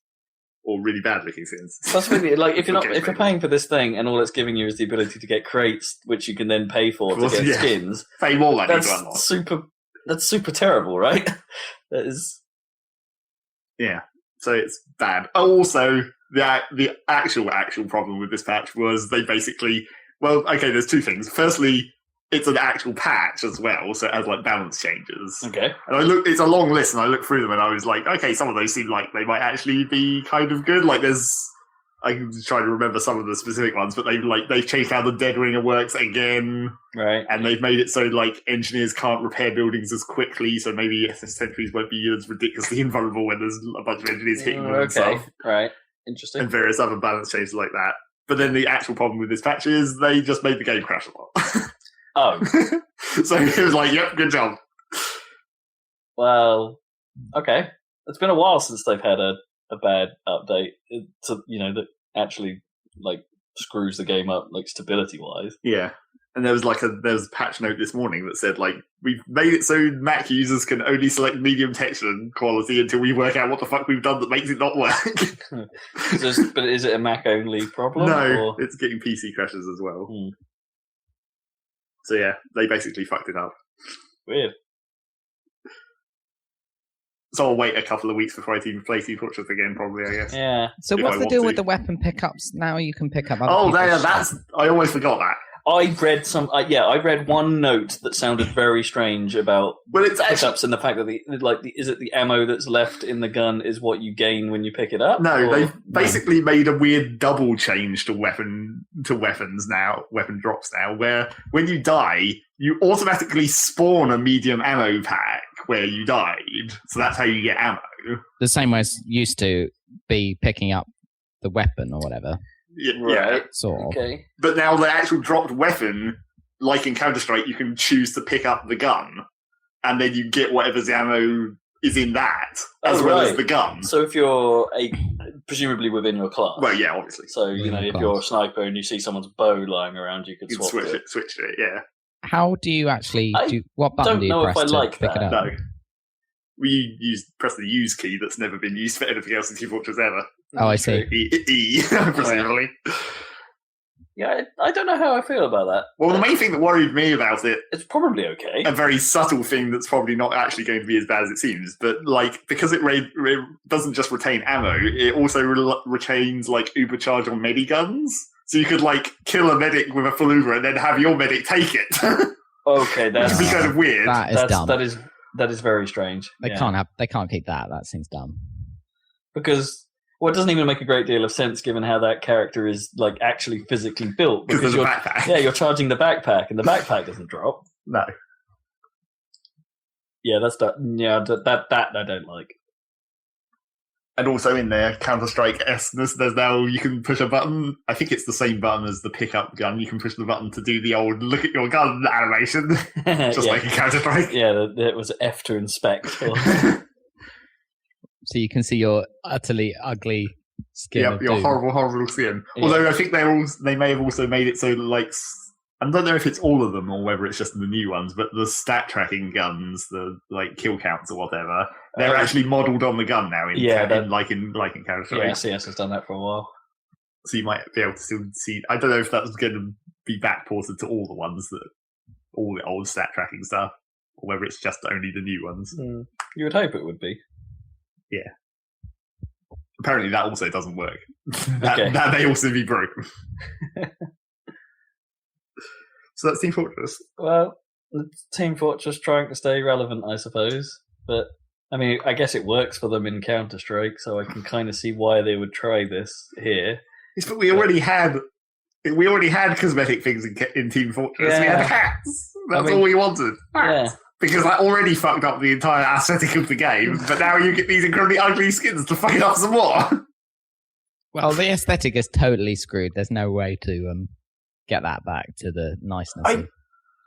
Or really bad looking skins. That's really like if you're paying for this thing and all it's giving you is the ability to get crates, which you can then pay for to get skins. Pay more money. That's super terrible, right? That is. Yeah, so it's bad. Also, the actual problem with this patch was they basically. Well, okay, there's two things. Firstly, it's an actual patch as well, so it has like balance changes. Okay. And it's a long list, and I looked through them, and I was like, okay, some of those seem like they might actually be kind of good. Like I can try to remember some of the specific ones, but they've changed how the Dead Ringer works again, right? And they've made it so like engineers can't repair buildings as quickly, so maybe sentries won't be as ridiculously invulnerable when there's a bunch of engineers hitting them and stuff. Right, interesting. And various other balance changes like that. But then the actual problem with this patch is they just made the game crash a lot. Oh. So it was like, yep, good job. Well, okay. It's been a while since they've had a bad update that actually like screws the game up like stability wise. Yeah. And there was a patch note this morning that said like we've made it so Mac users can only select medium texture quality until we work out what the fuck we've done that makes it not work. But is it a Mac only problem? No, it's getting PC crashes as well. So yeah, they basically fucked it up. Weird. So I'll wait a couple of weeks before I even play Team Fortress again, probably, I guess. Yeah. So what's the deal with the weapon pickups? Now you can pick up other I almost forgot that. I read one note that sounded very strange about pickups and the fact that the ammo that's left in the gun is what you gain when you pick it up? No, they've basically made a weird double change to weapon drops now, where when you die, you automatically spawn a medium ammo pack where you died. So that's how you get ammo. The same way as used to be picking up the weapon or whatever. Yeah, sort of. Okay. But now the actual dropped weapon, like in Counter-Strike, you can choose to pick up the gun, and then you get whatever's ammo is in that, as well as the gun. So if you're presumably within your class. Well, yeah, obviously. So, if you're a sniper and you see someone's bow lying around, you can switch to it, yeah. How do you actually what button do you press to pick it up? No. We press the use key that's never been used for anything else in Team Fortress ever. Oh, I see. E, presumably. Yeah, I don't know how I feel about that. Well, the main thing that worried me about it... It's probably okay. A very subtle thing that's probably not actually going to be as bad as it seems, but, because it doesn't just retain ammo, it also retains, Ubercharge on mediguns. So you could, kill a medic with a full Uber and then have your medic take it. Okay, that would be kind of weird. That is dumb. That is very strange. They can't keep that. That seems dumb. Because... Well, it doesn't even make a great deal of sense given how that character is actually physically built. Because of the backpack. Yeah, you're charging the backpack, and the backpack doesn't drop. No. Yeah, that I don't like. And also in there, Counter-Strike S-ness, there's now you can push a button. I think it's the same button as the pickup gun. You can push the button to do the old look at your gun animation, just like in Counter-Strike. Yeah, it was F to inspect. So you can see your utterly ugly skin. Yep, your horrible, horrible skin. Yeah. Although I think they may have also made it so I don't know if it's all of them or whether it's just the new ones, but the stat tracking guns, the kill counts or whatever, they're actually modelled on the gun now. In Counter-Strike. Yeah, CS has done that for a while. So you might be able to still see. I don't know if that's going to be backported to all the ones all the old stat tracking stuff, or whether it's just only the new ones. You would hope it would be. Yeah. Apparently that also doesn't work. that may also be broken. So that's Team Fortress. Well, Team Fortress trying to stay relevant, I suppose. But I mean, I guess it works for them in Counter-Strike, so I can kind of see why they would try this here. Yes, but we already had cosmetic things in Team Fortress. Yeah. We had hats. That's all we wanted. Hats. Yeah. Because that already fucked up the entire aesthetic of the game, but now you get these incredibly ugly skins to fuck it up some more. Well, the aesthetic is totally screwed. There's no way to get that back to the niceness.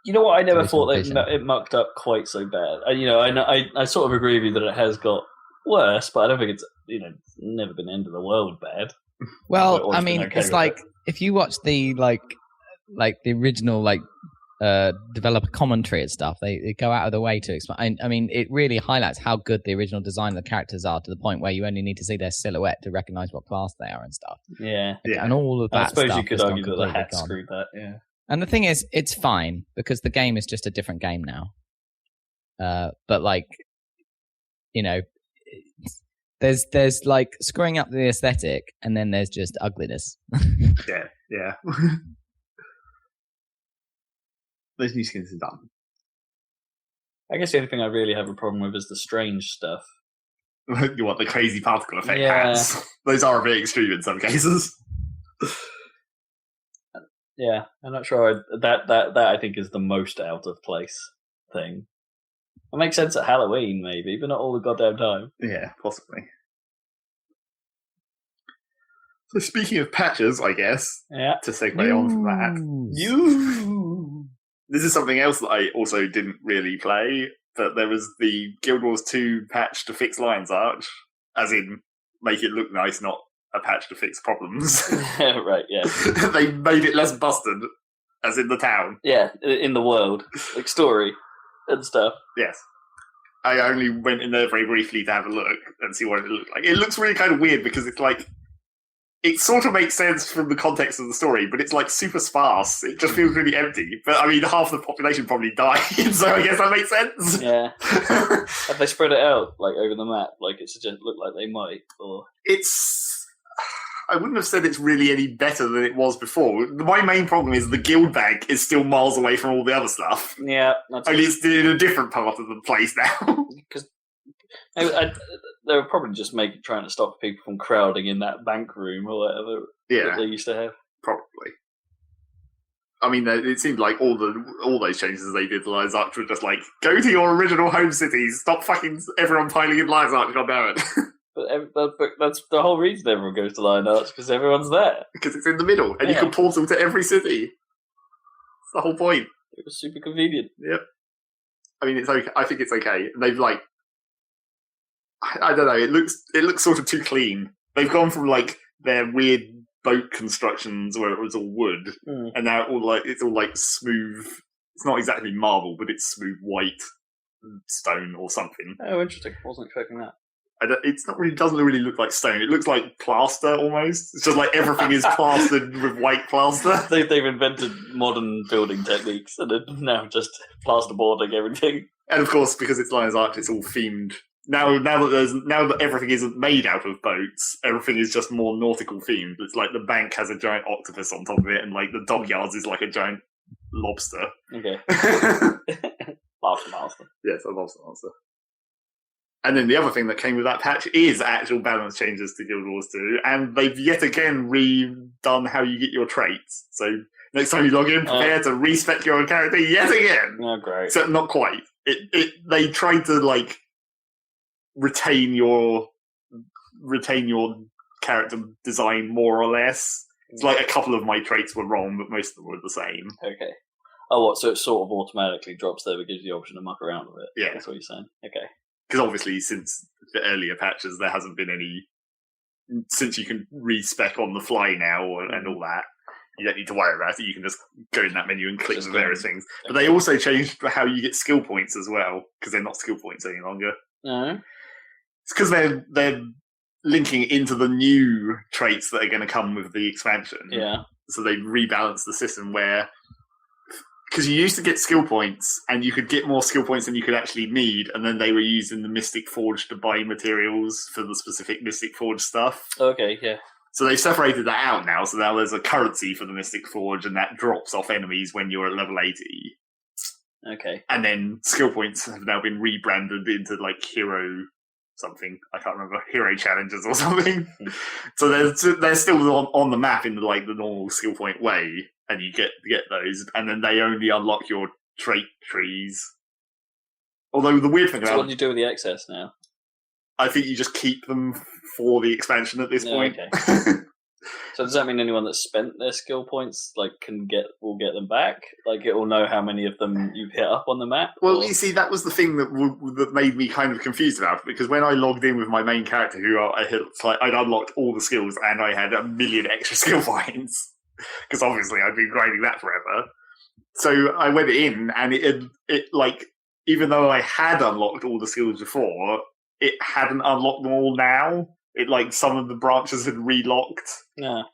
You know what? I never thought that it mucked up quite so bad. I sort of agree with you that it has got worse, but I don't think it's never been end of the world bad. Well, I mean, it's like if you watch the like the original developer commentary and stuff, they go out of the way to explain. I mean, it really highlights how good the original design of the characters are, to the point where you only need to see their silhouette to recognize what class they are and stuff. Yeah. And all of that. I suppose you could argue that the hat screwed that. Yeah. And the thing is, it's fine because the game is just a different game now. But there's like screwing up the aesthetic, and then there's just ugliness. Yeah. Those new skins are done. I guess the only thing I really have a problem with is the strange stuff. You want the crazy particle effect hats? Those are a bit extreme in some cases. Yeah, I'm not sure that I think is the most out of place thing. It makes sense at Halloween, maybe, but not all the goddamn time. Yeah, possibly. So speaking of patches, I guess, to segue on from that, this is something else that I also didn't really play, but there was the Guild Wars 2 patch to fix Lion's Arch, as in make it look nice, not a patch to fix problems. Right, yeah. They made it less busted, as in the town. Yeah, in the world. Like story and stuff. Yes. I only went in there very briefly to have a look and see what it looked like. It looks really kind of weird because it's like, it sort of makes sense from the context of the story, but it's like super sparse. It just feels really empty. But I mean, half the population probably died, so I guess that makes sense. Yeah. Have they spread it out like over the map? Like it suggests look like they might, or I wouldn't have said it's really any better than it was before. My main problem is the guild bank is still miles away from all the other stuff. Yeah. Only it's in a different part of the place now. Because they were probably just trying to stop people from crowding in that bank room or whatever that they used to have. Probably. I mean, it seemed like all those changes they did to Lion's Arch were just like, go to your original home cities, stop fucking everyone piling in Lion's Arch, God damn it. But that's the whole reason everyone goes to Lion's Arch, because everyone's there. Because it's in the middle, and you can portal to every city. That's the whole point. It was super convenient. Yep. I mean, it's okay. I think it's okay. They've I don't know. It looks sort of too clean. They've gone from like their weird boat constructions where it was all wood, and now it's all like smooth. It's not exactly marble, but it's smooth white stone or something. Oh, interesting. I wasn't expecting that. Doesn't really look like stone. It looks like plaster almost. It's just like everything is plastered with white plaster. They've invented modern building techniques and are now just plasterboarding everything. And of course, because it's Lion's Arch, it's all themed. Now that everything isn't made out of boats, everything is just more nautical themed. It's like the bank has a giant octopus on top of it, and like the dockyards is like a giant lobster. Okay. Lobster monster. Yes, a lobster monster. And then the other thing that came with that patch is actual balance changes to Guild Wars 2, and they've yet again redone how you get your traits. So next time you log in, prepare to respec your character yet again. Oh, great. Except not quite. They tried to like retain your character design more or less. It's like a couple of my traits were wrong, but most of them were the same. Okay. Oh, what? So it sort of automatically drops there, but gives you the option to muck around with it. Yeah, that's what you're saying. Okay. Because obviously, since the earlier patches, there hasn't been any. Since you can respec on the fly now and all that, you don't need to worry about it. You can just go in that menu and click the various things. But they also changed how you get skill points as well, because they're not skill points any longer. No. It's because they're linking into the new traits that are going to come with the expansion. Yeah. So they rebalanced the system where. Because you used to get skill points, and you could get more skill points than you could actually need, and then they were using the Mystic Forge to buy materials for the specific Mystic Forge stuff. Okay, yeah. So they've separated that out now, so now there's a currency for the Mystic Forge, and that drops off enemies when you're at level 80. Okay. And then skill points have now been rebranded into like hero something. I can't remember, hero challenges or something. So they're still on the map in like the normal skill point way, and you get those, and then they only unlock your trait trees. Although the weird thing about what do you do with the excess now? I think you just keep them for the expansion at this point. Okay. So does that mean anyone that's spent their skill points will get them back? Like it will know how many of them you've hit up on the map? Well, you see, that was the thing that made me kind of confused about it, because when I logged in with my main character, I'd unlocked all the skills and I had 1 million extra skill points, because obviously I'd been grinding that forever. So I went in and it like, even though I had unlocked all the skills before, it hadn't unlocked them all now. It like some of the branches had relocked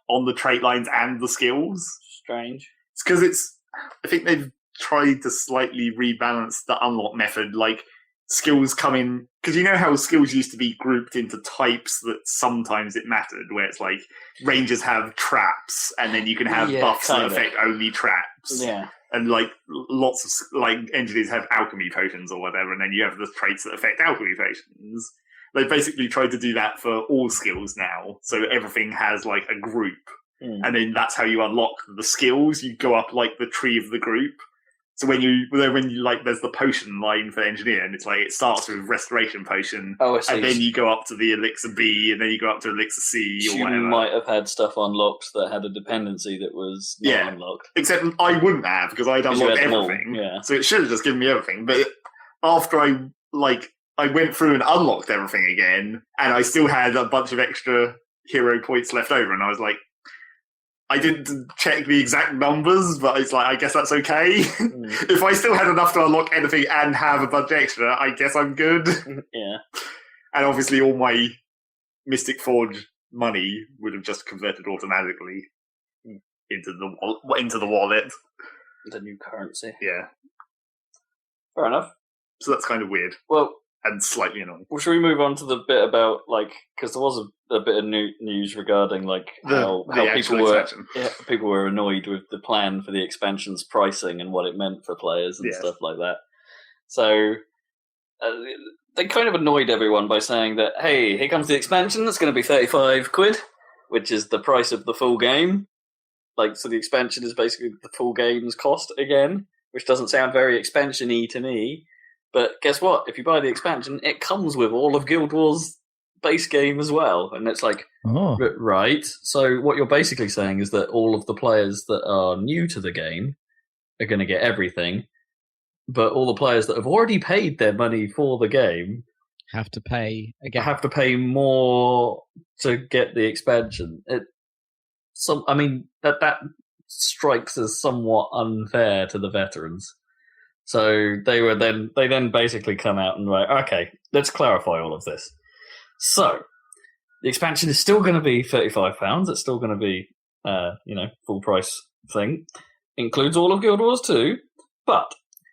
on the trait lines and the skills. Strange. It's because I think they've tried to slightly rebalance the unlock method. Like skills come in, because you know how skills used to be grouped into types that sometimes it mattered, where it's like rangers have traps, and then you can have buffs that affect only traps. Yeah. And like lots of like engineers have alchemy potions or whatever, and then you have the traits that affect alchemy potions. They basically tried to do that for all skills now, so everything has like a group, and then that's how you unlock the skills. You go up like the tree of the group. So when you like, there's the potion line for engineer, and it's like it starts with restoration potion, and then you go up to the elixir B, and then you go up to elixir C, or whatever. You might have had stuff unlocked that had a dependency that was not unlocked. Except I wouldn't have, because I'd unlocked everything. So it should have just given me everything. But after I went through and unlocked everything again, and I still had a bunch of extra hero points left over, and I was like, I didn't check the exact numbers, but it's like, I guess that's okay. If I still had enough to unlock anything and have a bunch extra, I guess I'm good. Yeah. And obviously all my Mystic Forge money would have just converted automatically into the wallet. The new currency. Yeah. Fair enough. So that's kind of weird. Well, and slightly annoying. Well, should we move on to the bit about, like, because there was a bit of news regarding, like, how people were annoyed with the plan for the expansion's pricing and what it meant for players and stuff like that. So they kind of annoyed everyone by saying that, hey, here comes the expansion, that's going to be 35 quid, which is the price of the full game. Like, so the expansion is basically the full game's cost again, which doesn't sound very expansion-y to me. But guess what? If you buy the expansion, it comes with all of Guild Wars' base game as well. And it's like, right. So what you're basically saying is that all of the players that are new to the game are going to get everything, but all the players that have already paid their money for the game have to pay again. Have to pay more to get the expansion. That strikes as somewhat unfair to the veterans. So they then basically come out and like, okay, let's clarify all of this. So the expansion is still going to be £35. It's still going to be, full price thing. Includes all of Guild Wars 2, but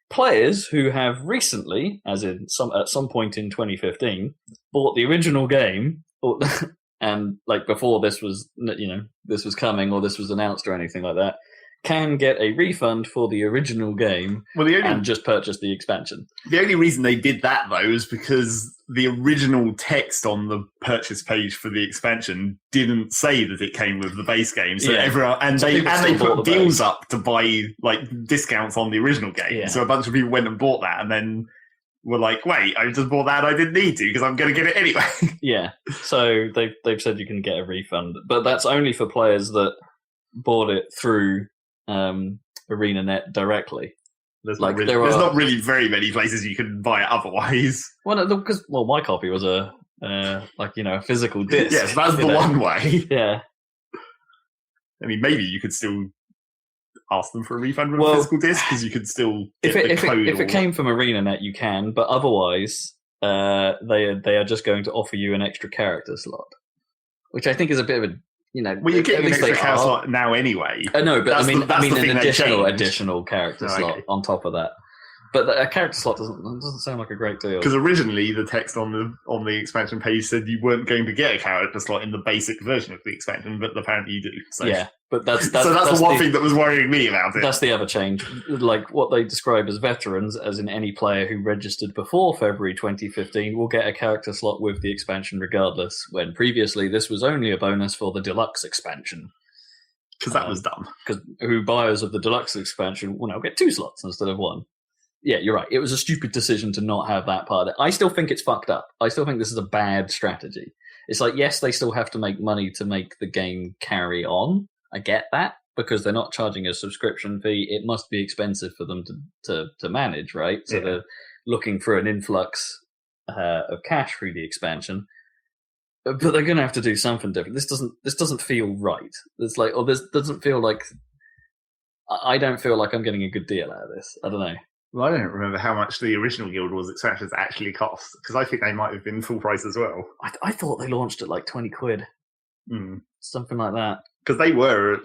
players who have recently, as in at some point in 2015, bought the original game, and like before this was coming or this was announced or anything like that, can get a refund for the original game and just purchase the expansion. The only reason they did that, though, is because the original text on the purchase page for the expansion didn't say that it came with the base game. So everyone they put deals up to buy like discounts on the original game. Yeah. So a bunch of people went and bought that, and then were like, "Wait, I just bought that. I didn't need to because I'm going to get it anyway." Yeah. So they've said you can get a refund, but that's only for players that bought it through ArenaNet directly. There's not really very many places you can buy it otherwise. Well, because my copy was a physical disc. Yes, that's the one way. Yeah. I mean, maybe you could still ask them for a refund with a physical disc because you could still get the code. If it came from ArenaNet, you can, but otherwise, they are just going to offer you an extra character slot, which I think is a bit of a you're getting an extra character slot now anyway. No, but I mean an additional character slot on top of that. But a character slot doesn't sound like a great deal. Because originally the text on the expansion page said you weren't going to get a character slot in the basic version of the expansion, but apparently you do. So. Yeah, but that's the one thing that was worrying me about it. That's the other change. Like what they describe as veterans, as in any player who registered before February 2015 will get a character slot with the expansion regardless, when previously this was only a bonus for the deluxe expansion. Because that was dumb. Because who buyers of the deluxe expansion will now get 2 slots instead of 1. Yeah, you're right. It was a stupid decision to not have that part of it. I still think it's fucked up. I still think this is a bad strategy. It's like, yes, they still have to make money to make the game carry on. I get that, because they're not charging a subscription fee. It must be expensive for them to manage, right? So they're looking for an influx of cash through the expansion. But they're going to have to do something different. This doesn't feel right. It's like, this doesn't feel like... I don't feel like I'm getting a good deal out of this. I don't know. Well, I don't remember how much the original Guild Wars expansions actually cost, because I think they might have been full price as well. I thought they launched at like 20 quid. Something like that. Because they were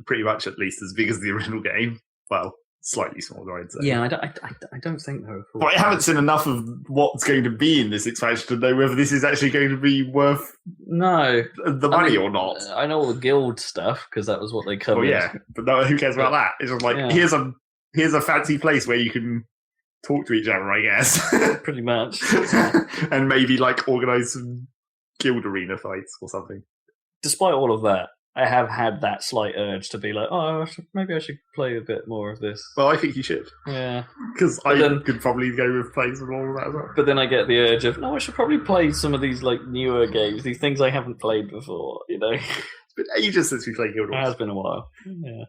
pretty much at least as big as the original game. Well, slightly smaller, I'd say. Yeah, I don't think they were full price. But I haven't seen enough of what's going to be in this expansion to know whether this is actually going to be worth the money or not. I know all the guild stuff, because that was what they covered. Well, yeah, but no, who cares about that? It's just like, here's a fancy place where you can talk to each other, I guess. Pretty much. And maybe like organise some guild arena fights or something. Despite all of that, I have had that slight urge to be like, maybe I should play a bit more of this. Well, I think you should. Yeah. Because I could probably go with plays and all of that as well. But then I get the urge of, no, I should probably play some of these like newer games, these things I haven't played before, you know? It's been ages since we played Guild Wars. It has been a while. Yeah.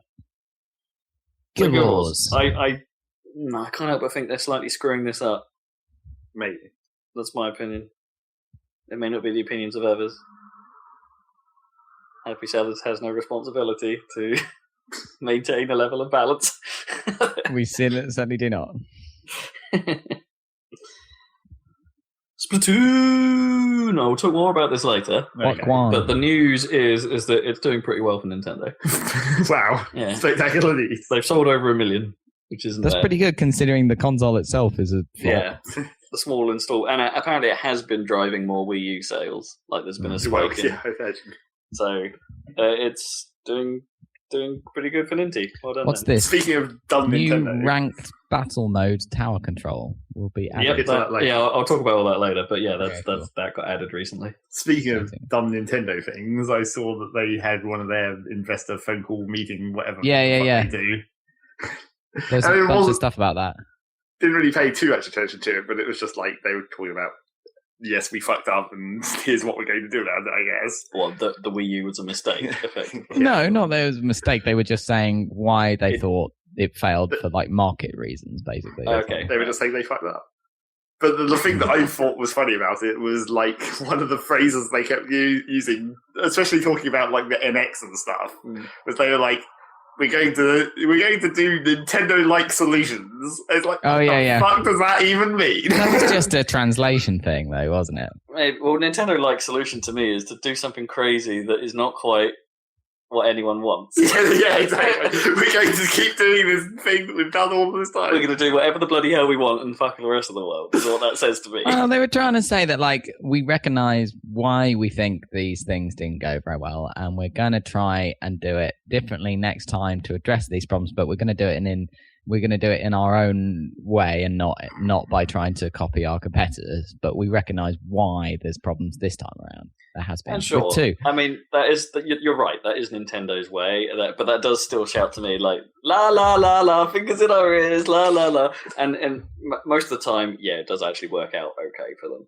Guild Wars. I can't help but think they're slightly screwing this up. Maybe. That's my opinion. It may not be the opinions of others. Happy Sellers has no responsibility to maintain a level of balance. We certainly do not. Splatoon! We'll talk more about this later. Okay. But the news is that it's doing pretty well for Nintendo. Wow. Yeah. Spectacular news. They've sold over 1 million, which isn't That's pretty good considering the console itself is a flop. Yeah. The small install. And apparently it has been driving more Wii U sales. Like there's been a spike in. Yeah, I imagine. So it's doing pretty good for Ninty. Well done. What's this? Speaking of dumb New Nintendo, ranked battle mode tower control will be added. Yep, I'll talk about all that later. But yeah, cool. that got added recently. Speaking of dumb Nintendo things, I saw that they had one of their investor phone call meeting, whatever. Yeah. They do. There's a bunch of stuff about that. Didn't really pay too much attention to it, but it was just like they were talking about, yes, we fucked up, and here's what we're going to do about it, I guess. Well, the Wii U was a mistake, effectively. No, not that it was a mistake. They were just saying why they thought it failed for like market reasons, basically. Okay. They were just saying they fucked up. But the thing that I thought was funny about it was like one of the phrases they kept using, especially talking about like the NX and stuff, was they were like, we're going to do Nintendo-like solutions. It's like, what the fuck does that even mean? That was just a translation thing, though, wasn't it? Well, Nintendo-like solution to me is to do something crazy that is not quite what anyone wants. Yeah, exactly. We're going to keep doing this thing that we've done all this time. We're going to do whatever the bloody hell we want and fuck the rest of the world, is what that says to me. Well, they were trying to say that, like, we recognise why we think these things didn't go very well, and we're going to try and do it differently next time to address these problems, but we're going to do it in our own way and not by trying to copy our competitors, but we recognise why there's problems this time around. There has been. And sure. Too. I mean, you're right. That is Nintendo's way. But that does still shout to me like, la, la, la, la, fingers in our ears, la, la, la. And most of the time, yeah, it does actually work out okay for them.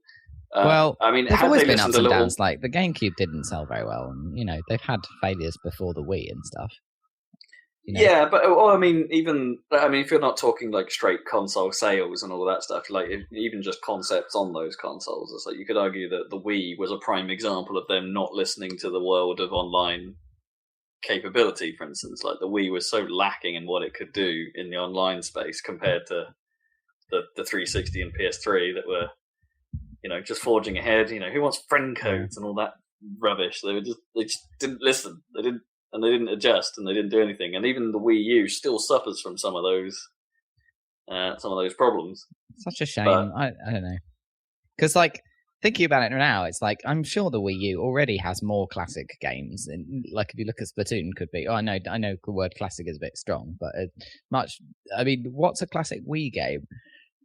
Well, I mean, there's always been ups and downs. Like, the GameCube didn't sell very well. And, they've had failures before the Wii and stuff. Yeah, but I mean, if you're not talking like straight console sales and all of that stuff, like even just concepts on those consoles, it's like you could argue that the Wii was a prime example of them not listening to the world of online capability. For instance, like the Wii was so lacking in what it could do in the online space compared to the 360 and PS3 that were, just forging ahead. Who wants friend codes and all that rubbish? They just didn't listen. They didn't adjust, and they didn't do anything. And even the Wii U still suffers from some of those some of those problems. Such a shame. I don't know. Because, like, thinking about it now, it's like, I'm sure the Wii U already has more classic games. And, like, if you look at Splatoon, could be... Oh, I know the word classic is a bit strong, but I mean, what's a classic Wii game?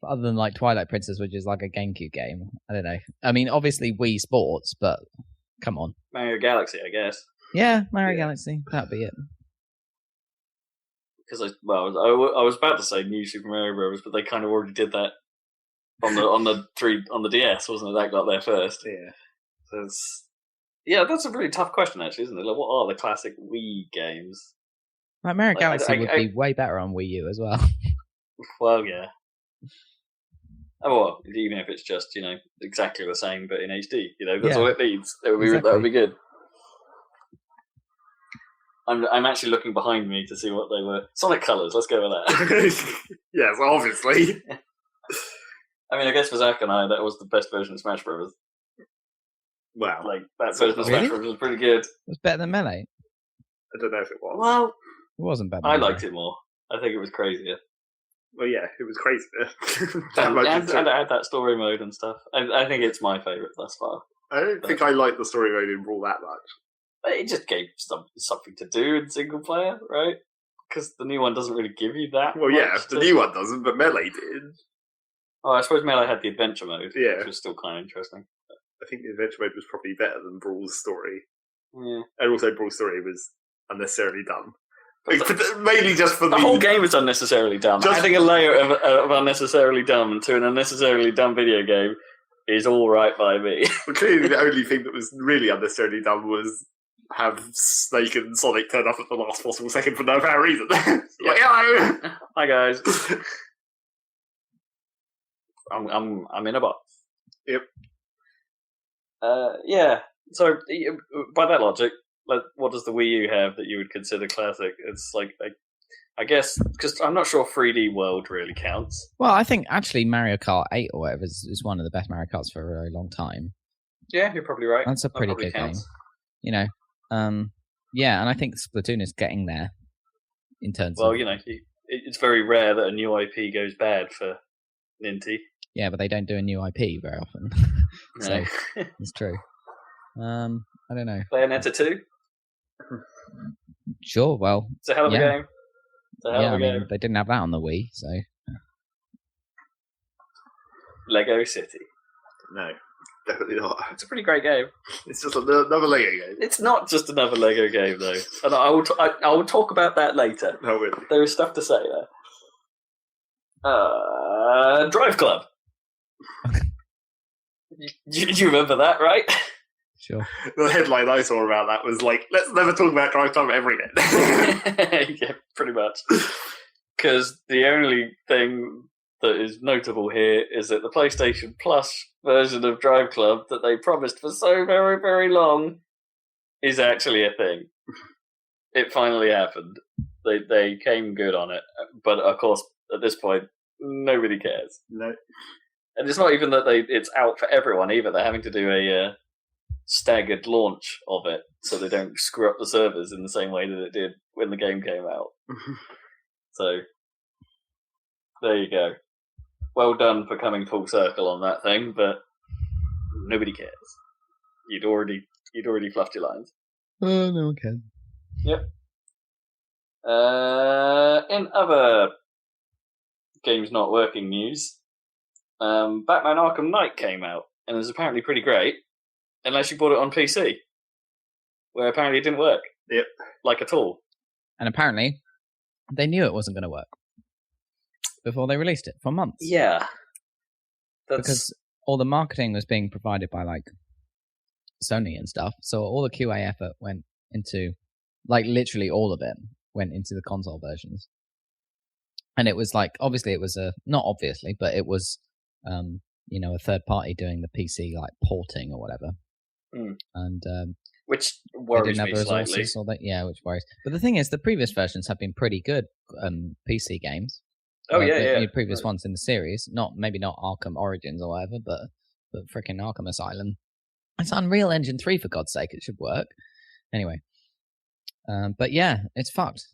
Other than, like, Twilight Princess, which is like a GameCube game. I don't know. I mean, obviously Wii Sports, but come on. Mario Galaxy, I guess. Yeah, Mario Galaxy. That'd be it. Because I was about to say New Super Mario Bros., but they kind of already did that on the DS, wasn't it? That got there first. Yeah. So that's a really tough question, actually, isn't it? Like, what are the classic Wii games? Like, Mario Galaxy would be way better on Wii U as well. Well, yeah. Oh, well, even if it's just, exactly the same but in HD, that's all it needs. That would be good. I'm actually looking behind me to see what they were. Sonic Colors, let's go with that. Yes, obviously. I mean, I guess for Zach and I, that was the best version of Smash Bros. Wow. Like, that version of Smash Bros. Was pretty good. It was better than Melee. I don't know if it was. Well, it wasn't better. I liked it more. I think it was crazier. Well, yeah, it was crazier. and it had that story mode and stuff. I think it's my favourite thus far. I don't think I liked the story mode in Brawl that much. It just gave something to do in single player, right? Because the new one doesn't really give you that. Well, yeah, the new one doesn't, but Melee did. Oh, I suppose Melee had the adventure mode, which was still kind of interesting. I think the adventure mode was probably better than Brawl's story. Yeah. And also Brawl's story was unnecessarily dumb. Mainly just for the whole game is unnecessarily dumb. Adding a layer of unnecessarily dumb to an unnecessarily dumb video game is all right by me. Well, clearly the only thing that was really unnecessarily dumb was have Snake and Sonic turn up at the last possible second for no apparent reason. Like, hello! Hi guys. I'm in a box. Yep. Yeah. So by that logic, what does the Wii U have that you would consider classic? It's like I guess because I'm not sure 3D World really counts. Well, I think actually Mario Kart 8 or whatever is one of the best Mario Karts for a very long time. Yeah, you're probably right. That's a pretty good counts. Game. Yeah, and I think Splatoon is getting there in terms of... Well, it's very rare that a new IP goes bad for Ninty. Yeah, but they don't do a new IP very often. So, it's true. I don't know. Bayonetta 2? Sure, well... It's a hell of a game. It's a hell of a game. They didn't have that on the Wii, so... Lego City. No. Definitely not. It's a pretty great game. It's just another Lego game. It's not just another Lego game, though. And I will talk about that later. No, really. There is stuff to say there. Drive Club. you remember that, right? Sure. The headline I saw about that was like, let's never talk about Drive Club ever again. Yeah, pretty much. Because the only thing that is notable here is that the PlayStation Plus version of Drive Club that they promised for so very, very long is actually a thing. It finally happened. They came good on it. But, of course, at this point, nobody cares. No. And it's not even that it's out for everyone either. They're having to do a staggered launch of it so they don't screw up the servers in the same way that it did when the game came out. So, there you go. Well done for coming full circle on that thing, but nobody cares. You'd already fluffed your lines. No one cares. Yep. In other games not working news, Batman Arkham Knight came out and is apparently pretty great, unless you bought it on PC, where apparently it didn't work. Yep. Like at all. And apparently, they knew it wasn't going to work before they released it for months. Yeah. Because all the marketing was being provided by, like, Sony and stuff, so all the QA effort went into, like, literally all of it went into the console versions. And it was, like, obviously it was not obviously, but it was, a third party doing the PC, like, porting or whatever. Mm. And, which worries me slightly. Which worries. But the thing is, the previous versions have been pretty good PC games. Oh, yeah. The previous ones in the series. Maybe not Arkham Origins or whatever, but freaking Arkham Asylum. It's Unreal Engine 3, for God's sake. It should work. Anyway. But yeah, it's fucked.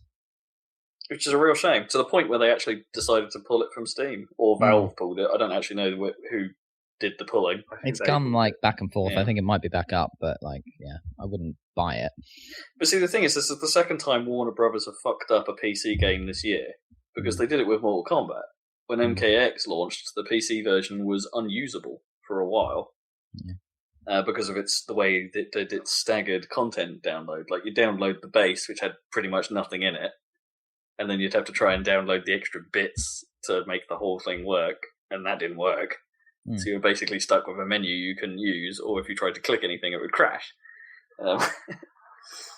which is a real shame, to the point where they actually decided to pull it from Steam, or Valve pulled it. I don't actually know who did the pulling. It's gone like back and forth. I think it might be back up, but like, yeah, I wouldn't buy it. But see, the thing is, this is the second time Warner Brothers have fucked up a PC game this year, because they did it with Mortal Kombat. When MKX launched, the PC version was unusable for a while. Because of the way that it staggered content download. Like, you download the base, which had pretty much nothing in it, and then you'd have to try and download the extra bits to make the whole thing work, and that didn't work. So you were basically stuck with a menu you couldn't use, or if you tried to click anything, it would crash.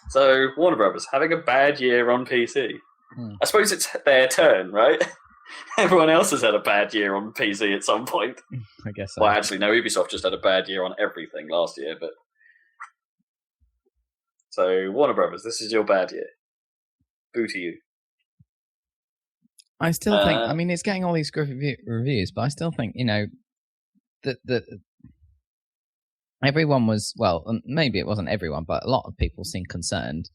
So, Warner Brothers, having a bad year on PC. I suppose it's their turn, right? Everyone else has had a bad year on PC at some point. I guess so. Well, actually, no, Ubisoft just had a bad year on everything last year, but... So, Warner Brothers, this is your bad year. Boo to you. I still think, I mean, it's getting all these good reviews, but I still think, that everyone was, well, maybe it wasn't everyone, but a lot of people seemed concerned,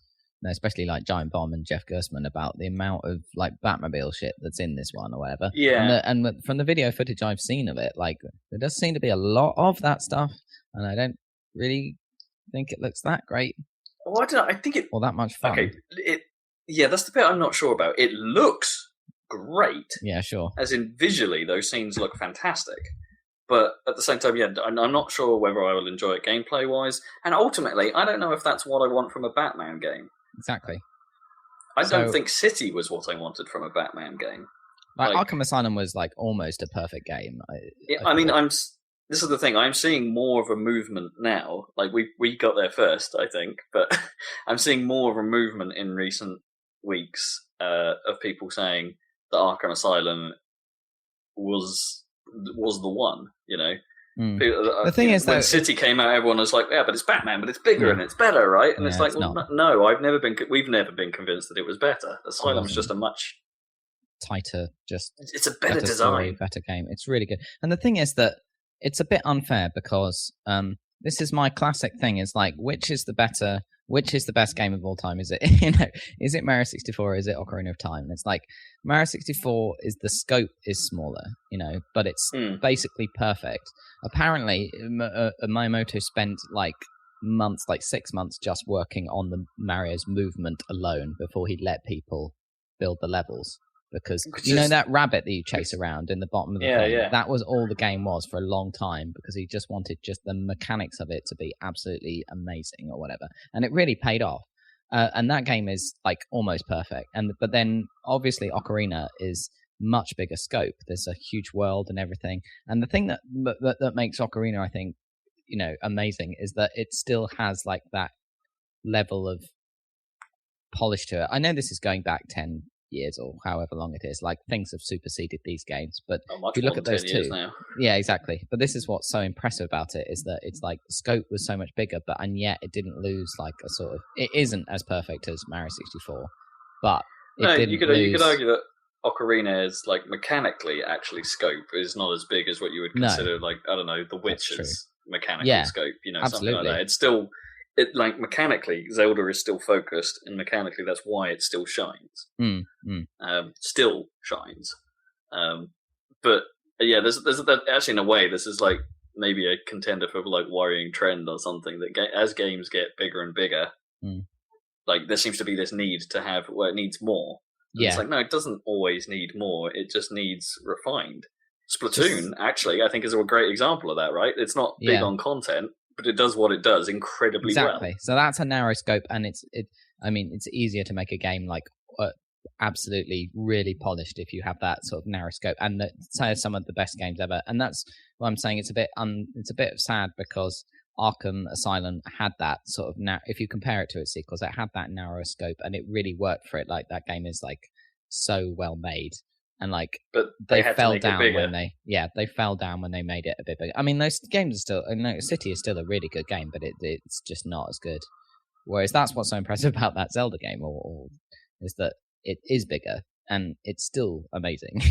especially like Giant Bomb and Jeff Gerstmann, about the amount of like Batmobile shit that's in this one or whatever. Yeah. And from the video footage I've seen of it, like, there does seem to be a lot of that stuff, and I don't really think it looks that great. Well, I don't know. I think it... Or that much fun. Okay, yeah, that's the bit I'm not sure about. It looks great. Yeah, sure. As in, visually, those scenes look fantastic. But at the same time, yeah, I'm not sure whether I will enjoy it gameplay-wise. And ultimately, I don't know if that's what I want from a Batman game. Exactly. I don't think City was what I wanted from a Batman game. Like Arkham Asylum was like almost a perfect game. This is the thing. I'm seeing more of a movement now. Like, we got there first, I think. But I'm seeing more of a movement in recent weeks of people saying that Arkham Asylum was the one, The thing is, when City came out, everyone was like, "Yeah, but it's Batman, but it's bigger and it's better, right?" And it's like, well, no, we've never been convinced that it was better. Asylum's just a much tighter, it's a better design, story, better game. It's really good. And the thing is that it's a bit unfair because this is my classic thing: is like, which is the best game of all time? Is it is it Mario 64 or is it Ocarina of Time? And it's like Mario 64 is the scope is smaller, but it's basically perfect. Apparently, Miyamoto spent like months, like 6 months, just working on the Mario's movement alone before he let people build the levels. Because that rabbit that you chase around in the bottom of the thing, that was all the game was for a long time, because he just wanted just the mechanics of it to be absolutely amazing or whatever. And it really paid off. And that game is like almost perfect. But then obviously Ocarina is much bigger scope. There's a huge world and everything. And the thing that makes Ocarina, I think, amazing is that it still has like that level of polish to it. I know this is going back 10 years or however long it is, like things have superseded these games, but if you look at those two now. Yeah, exactly. But this is what's so impressive about it, is that it's like the scope was so much bigger, and yet it didn't lose like a sort of, it isn't as perfect as Mario 64, but you could argue that Ocarina is like mechanically actually scope is not as big as what you would consider like, I don't know, The Witcher's mechanical scope, something like that. It's still mechanically, Zelda is still focused, and mechanically that's why it still shines. Still shines. But yeah, there's actually, in a way, this is like maybe a contender for like worrying trend or something, that as games get bigger and bigger, like there seems to be this need to have where it needs more. And it's like, no, it doesn't always need more. It just needs refined. Splatoon, actually, I think is a great example of that, right? It's not big on content, but it does what it does incredibly well. Exactly. So that's a narrow scope, and it's easier to make a game like absolutely really polished if you have that sort of narrow scope, and some of the best games ever. And that's what I'm saying. It's a bit sad because Arkham Asylum had that sort of if you compare it to its sequels, it had that narrow scope, and it really worked for it. Like, that game is like so well made. And like, but they fell down when they fell down when they made it a bit bigger. I mean, those games are still, City is still a really good game, but it's just not as good. Whereas that's what's so impressive about that Zelda game, or is that it is bigger, and it's still amazing.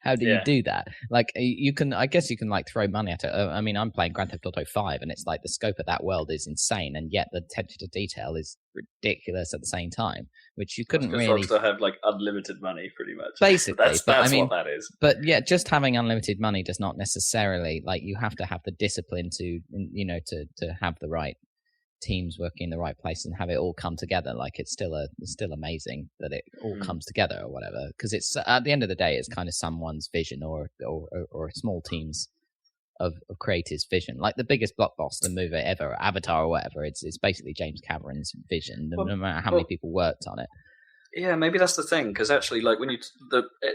How do you do that? Like you can, I guess you can like throw money at it. I mean, I'm playing Grand Theft Auto 5, and it's like the scope of that world is insane, and yet the attention to detail is ridiculous at the same time, which you couldn't really. Rockstar have like unlimited money, pretty much. Basically, that's what that is. But yeah, just having unlimited money does not necessarily like you have to have the discipline to have the right teams working in the right place and have it all come together. Like it's still amazing that it all comes together or whatever, because it's at the end of the day it's kind of someone's vision or a small team's of creators' vision. Like the biggest blockbuster movie ever, Avatar or whatever, it's basically James Cameron's vision, no matter how many people worked on it. Yeah, maybe that's the thing, because actually, like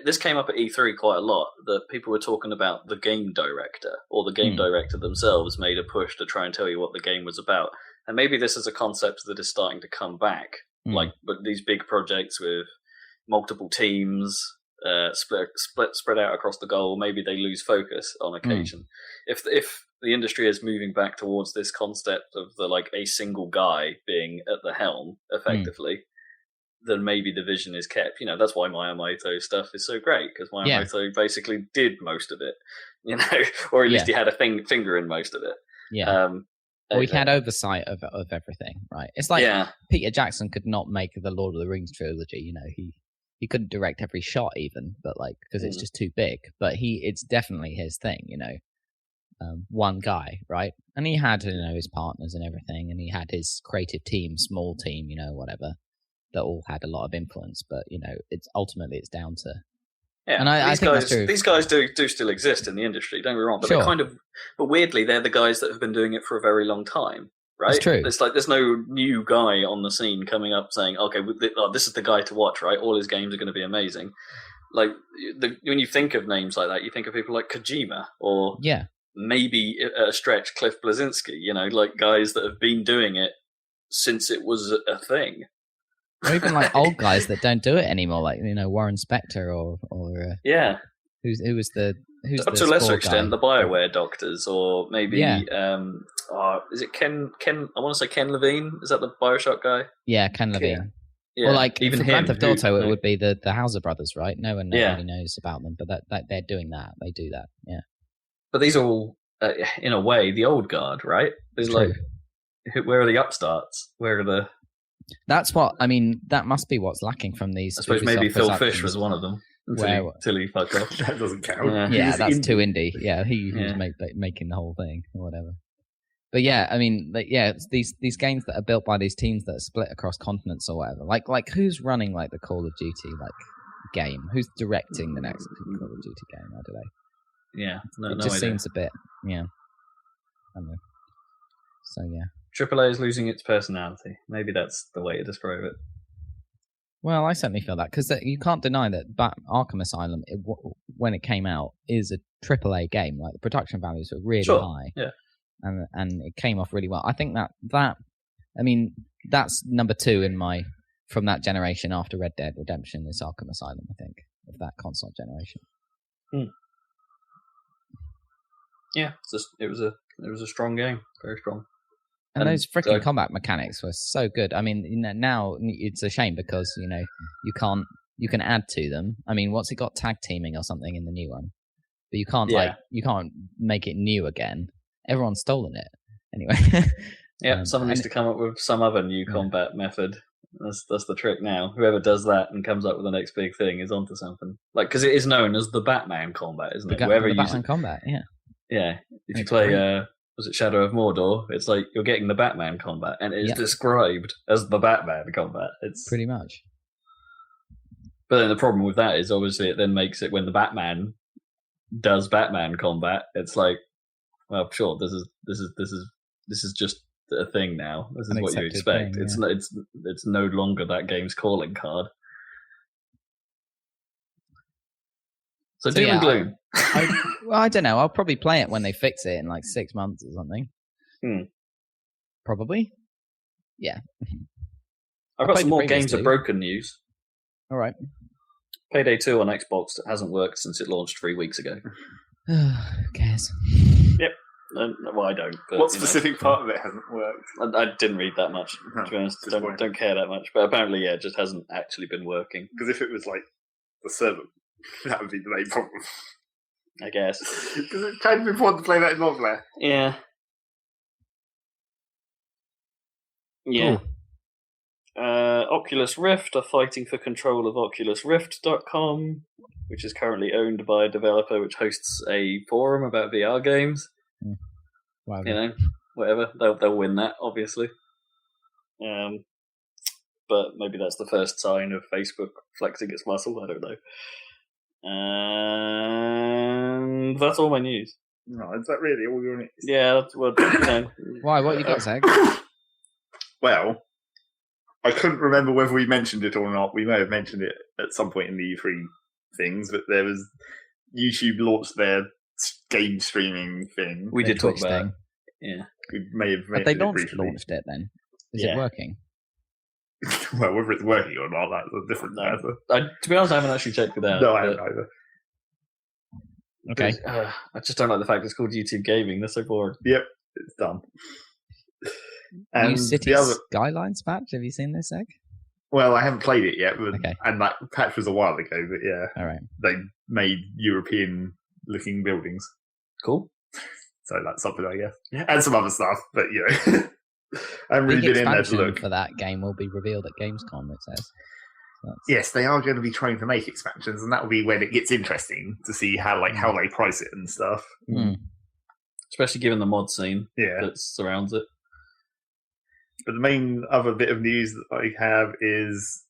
this came up at E3 quite a lot. That people were talking about the game director, or the game director themselves made a push to try and tell you what the game was about. And maybe this is a concept that is starting to come back, but these big projects with multiple teams spread out across the goal. Maybe they lose focus on occasion. If the industry is moving back towards this concept of a single guy being at the helm, effectively. Then maybe the vision is kept. That's why Miyamoto stuff is so great, because Miyamoto basically did most of it, or at least he had a finger in most of it. Yeah. We had oversight of everything, right? It's like Peter Jackson could not make the Lord of the Rings trilogy. He couldn't direct every shot even, but because it's just too big. But it's definitely his thing, one guy, right? And he had his partners and everything, and he had his creative team, small team, whatever. That all had a lot of influence, but it's down to and I think that's true. These guys do still exist in the industry. Don't get me wrong, but they're but weirdly they're the guys that have been doing it for a very long time, right? It's true. It's like there's no new guy on the scene coming up saying, "Okay, this is the guy to watch." Right? All his games are going to be amazing. Like when you think of names like that, you think of people like Kojima or maybe at a stretch Cliff Bleszinski. Like guys that have been doing it since it was a thing. Or even like old guys that don't do it anymore, like Warren Spector or who's to a lesser extent the BioWare doctors, or maybe is it Ken? I want to say Ken Levine. Is that the BioShock guy? Yeah, Ken Levine. Yeah. Or like even for Grand Theft Auto, it would be the Hauser brothers, right? No one really knows about them, but that they're doing that. They do that, yeah. But these are all, in a way, the old guard, right? There's where are the upstarts? Where are the? That's what I mean. That must be what's lacking from these. I suppose maybe Phil Fish was one of them. Until he fucked off. That doesn't count. Yeah, that's too indie. Yeah, he was making the whole thing or whatever. But yeah, I mean, it's these games that are built by these teams that are split across continents or whatever. Like who's running the Call of Duty game? Who's directing the next Call of Duty game? I don't know. Yeah, it just seems a bit. Yeah, I don't know. So yeah. AAA is losing its personality. Maybe that's the way to describe it. Well, I certainly feel that, because you can't deny that Arkham Asylum, when it came out, is a AAA game. Like the production values were really high, and it came off really well. I think that I mean, that's number 2 from that generation after Red Dead Redemption is Arkham Asylum. I think of that console generation. Yeah, it was a strong game, very strong. And those freaking combat mechanics were so good. I mean, now it's a shame because you can add to them. I mean, what's it got, tag teaming or something in the new one? But you can't you can't make it new again. Everyone's stolen it anyway. Someone needs to come up with some other new combat method. That's the trick now. Whoever does that and comes up with the next big thing is onto something. Because it is known as the Batman combat, isn't it? The Batman combat, yeah. If you play. Was it Shadow of Mordor? It's like you're getting the Batman combat, and it is described as the Batman combat. It's pretty much. But then the problem with that is obviously it then makes it when the Batman does Batman combat, it's like, well, sure, this is just a thing now. This is what you expect. Thing, it's no longer that game's calling card. So doom and gloom. I don't know. I'll probably play it when they fix it in 6 months or something. Probably. Yeah. I've got some more Games Are Broken news. All right. Payday 2 on Xbox hasn't worked since it launched 3 weeks ago. Who cares? Yep. Well, I don't. But, what specific part of it hasn't worked? I didn't read that much, to be honest. Don't care that much. But apparently, it just hasn't actually been working. Because if it was the server. That would be the main problem. I guess. Because it's kind of important to play that in multiplayer. Yeah. Yeah. Oculus Rift are fighting for control of OculusRift.com, which is currently owned by a developer which hosts a forum about VR games. Wow. You know, whatever. They'll win that, obviously. But maybe that's the first sign of Facebook flexing its muscle. I don't know. And that's all my news. No, is that really all your news? Yeah, that's what. Why? What you got, Zach? Well, I couldn't remember whether we mentioned it or not. We may have mentioned it at some point in the E3 things, but there was YouTube launched their game streaming thing. We did talk about it. Yeah. We may have But they launched it then. Is it working? Well, whether it's working or not, that's a different matter. To be honest, I haven't actually checked it out. No, I haven't either. Okay. I just don't like the fact it's called YouTube Gaming. They're so boring. Yep, it's done. And New City Skylines patch. Have you seen this, Egg? Well, I haven't played it yet, but, okay. And that patch was a while ago. But yeah, all right. They made European-looking buildings. Cool. So that's something, I guess, and some other stuff. But you know, I haven't really been in there to look. For that game will be revealed at Gamescom. It says. Yes, they are going to be trying to make expansions, and that will be when it gets interesting to see how they price it and stuff. Mm. Especially given the mod scene that surrounds it. But the main other bit of news that I have is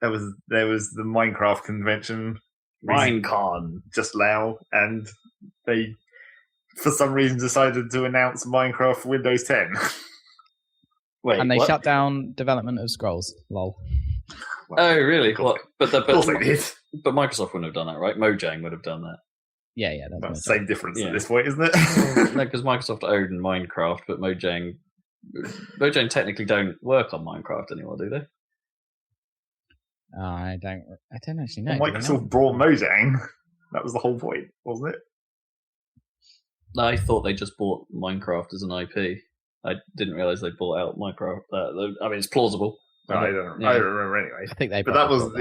there was the Minecraft convention, Minecon, just now, and they for some reason decided to announce Minecraft for Windows 10. Wait, and they shut down development of Scrolls. Lol. Oh, really? What? But they did. But Microsoft wouldn't have done that, right? Mojang would have done that. Yeah, that's the same difference at this point, isn't it? No, because Microsoft owned Minecraft, but Mojang technically don't work on Minecraft anymore, do they? I don't actually know. Well, Microsoft brought Mojang. That was the whole point, wasn't it? I thought they just bought Minecraft as an IP. I didn't realize they bought out Minecraft. I mean, it's plausible. I don't remember anyway. I think they. But that was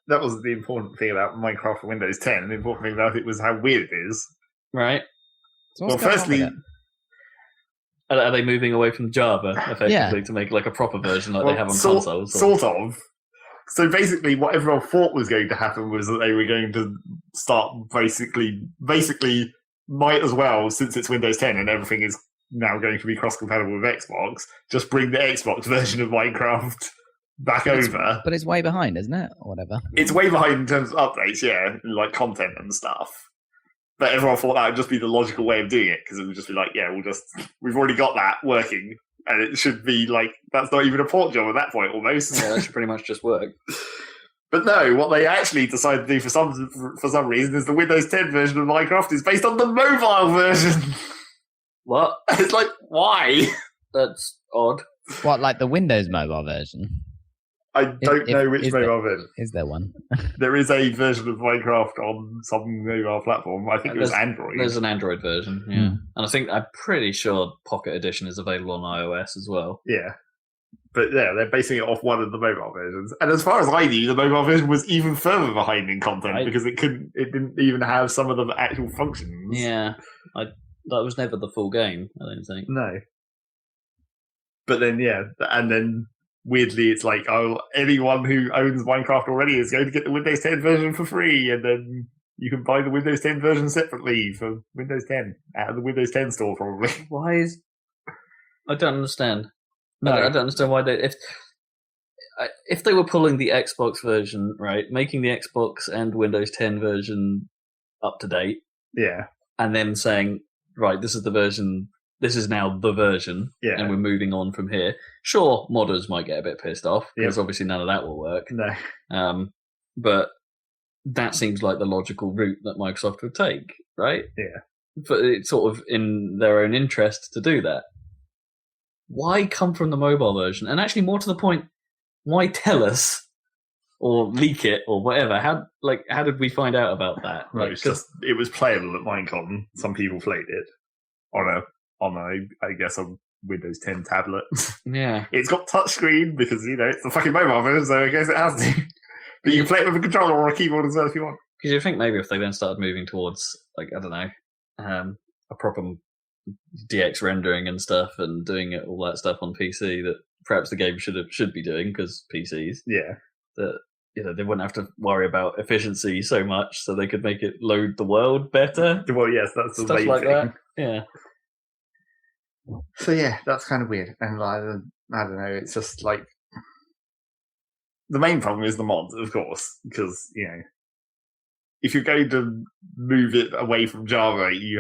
that was the important thing about Minecraft for Windows 10. The important thing about it was how weird it is. Right. So well, firstly, are they moving away from Java effectively to make like a proper version like they have on consoles? Sort of. So basically, what everyone thought was going to happen was that they were going to start basically might as well, since it's Windows 10 and everything is now going to be cross-compatible with Xbox, just bring the Xbox version of Minecraft back over. But it's way behind, isn't it? Or whatever. It's way behind in terms of updates, like content and stuff. But everyone thought that would just be the logical way of doing it, because it would just be like, we've already got that working, and it should be like, that's not even a port job at that point, almost. Yeah, that should pretty much just work. But no, what they actually decided to do for some reason is the Windows 10 version of Minecraft is based on the mobile version. What? It's like, why? That's odd. What, like the Windows mobile version? I don't know which mobile version. Is there one? There is a version of Minecraft on some mobile platform. I think it was Android. There's an Android version, yeah. And I'm pretty sure Pocket Edition is available on iOS as well. Yeah. But yeah, they're basing it off one of the mobile versions. And as far as I knew, the mobile version was even further behind in content because it didn't even have some of the actual functions. Yeah. That was never the full game, I don't think. No. But then, and then weirdly, it's like, anyone who owns Minecraft already is going to get the Windows 10 version for free, and then you can buy the Windows 10 version separately for Windows 10 out of the Windows 10 store, probably. Why is... I don't understand. No. I don't understand why they... If they were pulling the Xbox version, right, making the Xbox and Windows 10 version up to date, and then saying, right, this is the version... This is now the version, and we're moving on from here. Sure, modders might get a bit pissed off, because obviously none of that will work. No. But that seems like the logical route that Microsoft would take, right? Yeah. But it's sort of in their own interest to do that. Why come from the mobile version? And actually, more to the point, why tell us? Or leak it, or whatever. How did we find out about that? Right, it was playable at Minecon. Some people played it on I guess a Windows 10 tablet. Yeah. It's got touchscreen because, it's the fucking mobile version, so I guess it has to. But you can play it with a controller or a keyboard as well if you want. Because you think maybe if they then started moving towards, like, I don't know, a proper DX rendering and stuff and doing all that stuff on PC that perhaps the game should be doing because PCs. Yeah. That they wouldn't have to worry about efficiency so much, so they could make it load the world better. Well, yes, that's the Stuff main like thing. that. Yeah. So yeah, that's kind of weird, and like, I don't know. It's just like the main problem is the mods, of course, because if you're going to move it away from Java, you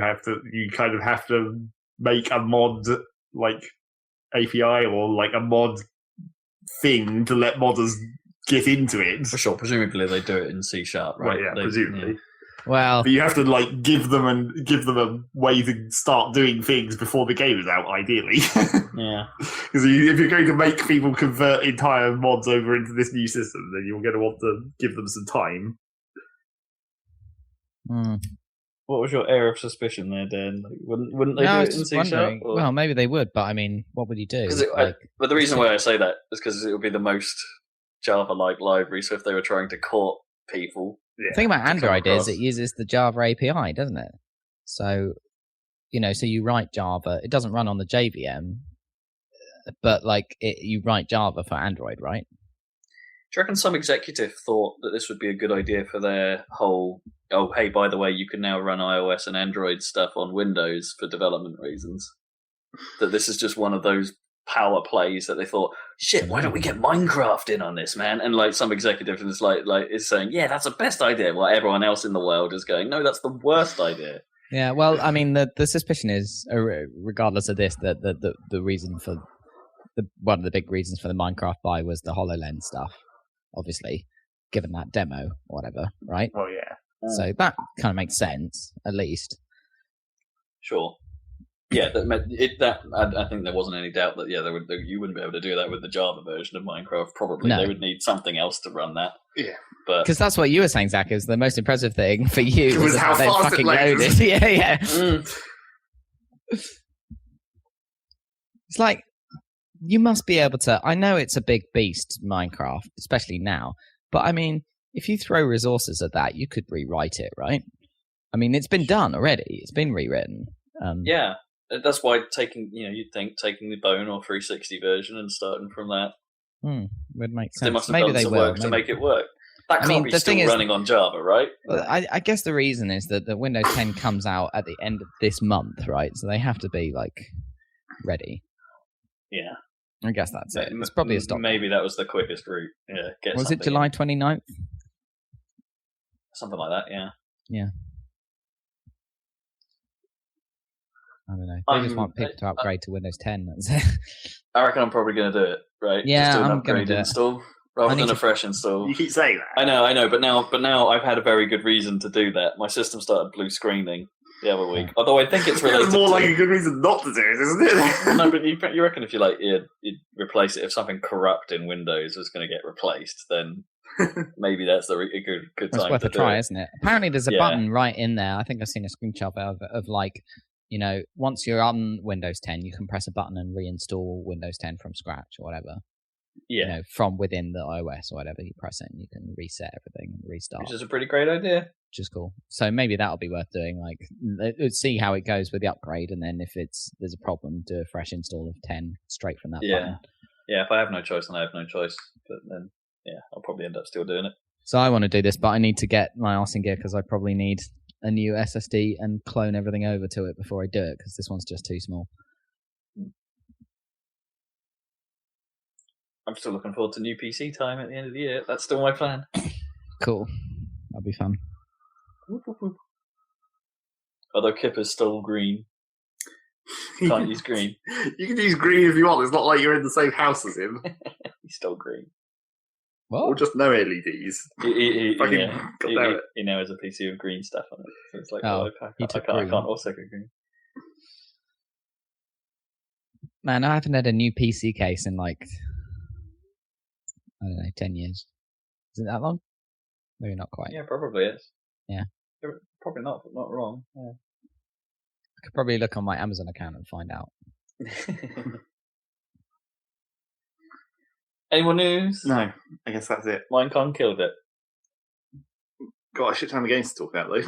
kind of have to make a mod like API or like a mod thing to let modders get into it. For sure. Presumably they do it in C#, right? Well, yeah, presumably. Yeah. Well, but you have to like give them a way to start doing things before the game is out, ideally. Yeah. Because if you're going to make people convert entire mods over into this new system, then you're going to want to give them some time. What was your air of suspicion there, Dan? Like, wouldn't they do it in C#? Well, maybe they would, but I mean, what would you do? But the reason why I say that is because it would be the most Java-like library. So if they were trying to court people, the thing about Android is it uses the Java API, doesn't it? So, so you write Java. It doesn't run on the JVM, but you write Java for Android, right? Do you reckon some executive thought that this would be a good idea for their whole, oh, hey, by the way, you can now run iOS and Android stuff on Windows for development reasons? That this is just one of those power plays that they thought, shit, why don't we get Minecraft in on this, man? And like some executive is is saying, yeah, that's the best idea, while everyone else in the world is going, no, that's the worst idea. Yeah, well, I mean, the suspicion is, regardless of this, that the reason for one of the big reasons for the Minecraft buy was the HoloLens stuff. Obviously, given that demo or whatever, right? Oh yeah. So that kind of makes sense, at least. Sure. Yeah, I think there wasn't any doubt that you wouldn't be able to do that with the Java version of Minecraft. Probably they would need something else to run that. Yeah, but because that's what you were saying, Zach. Is the most impressive thing for you was how they fast fucking it loaded. Yeah. It's like you must be able to. I know it's a big beast, Minecraft, especially now. But I mean, if you throw resources at that, you could rewrite it, right? I mean, it's been done already. It's been rewritten. Yeah. That's why you'd think taking the Bone or 360 version and starting from that would make sense. They must have Maybe done they some will work to make it work. That can't be still running on Java, right? Well, I guess the reason is that the Windows 10 comes out at the end of this month, right? So they have to be ready. Yeah. I guess that's it. It's probably a stop. Maybe that was the quickest route. Yeah. Was it July 29th? Something like that, yeah. Yeah. I don't know. They just want people to upgrade to Windows 10. That's it. I reckon I'm probably going to do it, right? Yeah, just do an I'm upgrade install rather than a fresh install. You keep saying that. I know, but now I've had a very good reason to do that. My system started blue screening the other week. Although I think it's related. It's more like a good reason not to do it, isn't it? No, but you reckon if you'd replace it, if something corrupt in Windows was going to get replaced, then maybe that's a good time. It's worth to a try, do it. Isn't it? Apparently, there's a button right in there. I think I've seen a screenshot of once you're on Windows 10, you can press a button and reinstall Windows 10 from scratch or whatever. Yeah. From within the OS or whatever, you press it and you can reset everything and restart. Which is a pretty great idea. Which is cool. So maybe that'll be worth doing. Let's see how it goes with the upgrade, and then if there's a problem, do a fresh install of 10 straight from that button. Yeah, if I have no choice, then I have no choice. But then, I'll probably end up still doing it. So I want to do this, but I need to get my arse in gear because I probably need a new SSD and clone everything over to it before I do it, because this one's just too small. I'm still looking forward to new PC time at the end of the year. That's still my plan. Cool. That'll be fun. Although Kipper's still green. Can't use green. You can use green if you want. It's not like you're in the same house as him. He's still green. What? Or just no LEDs. He now has a PC with green stuff on it. So it's like, I can't also go green. Man, I haven't had a new PC case in 10 years. Is it that long? Maybe not quite. Yeah, probably is. Yeah. Probably not wrong. Yeah. I could probably look on my Amazon account and find out. Any more news? No, I guess that's it. Minecon killed it. got a shit ton of games to talk about, though.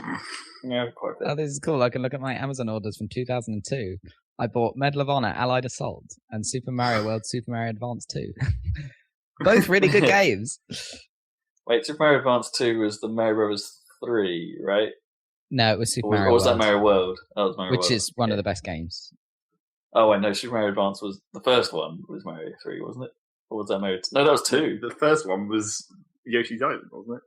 Yeah, quite a bit. Oh, this is cool. I can look at my Amazon orders from 2002. I bought Medal of Honor, Allied Assault, and Super Mario World, Super Mario Advance 2. Both really good games. Wait, Super Mario Advance 2 was the Mario Bros. 3, right? No, it was Super Mario Or was World. that Mario World? That was Mario Which World. is one of the best games. Oh, wait, no, Super Mario Advance was... The first one was Mario 3, wasn't it? Or was that Mario... No, that was 2. The first one was Yoshi's Island, wasn't it?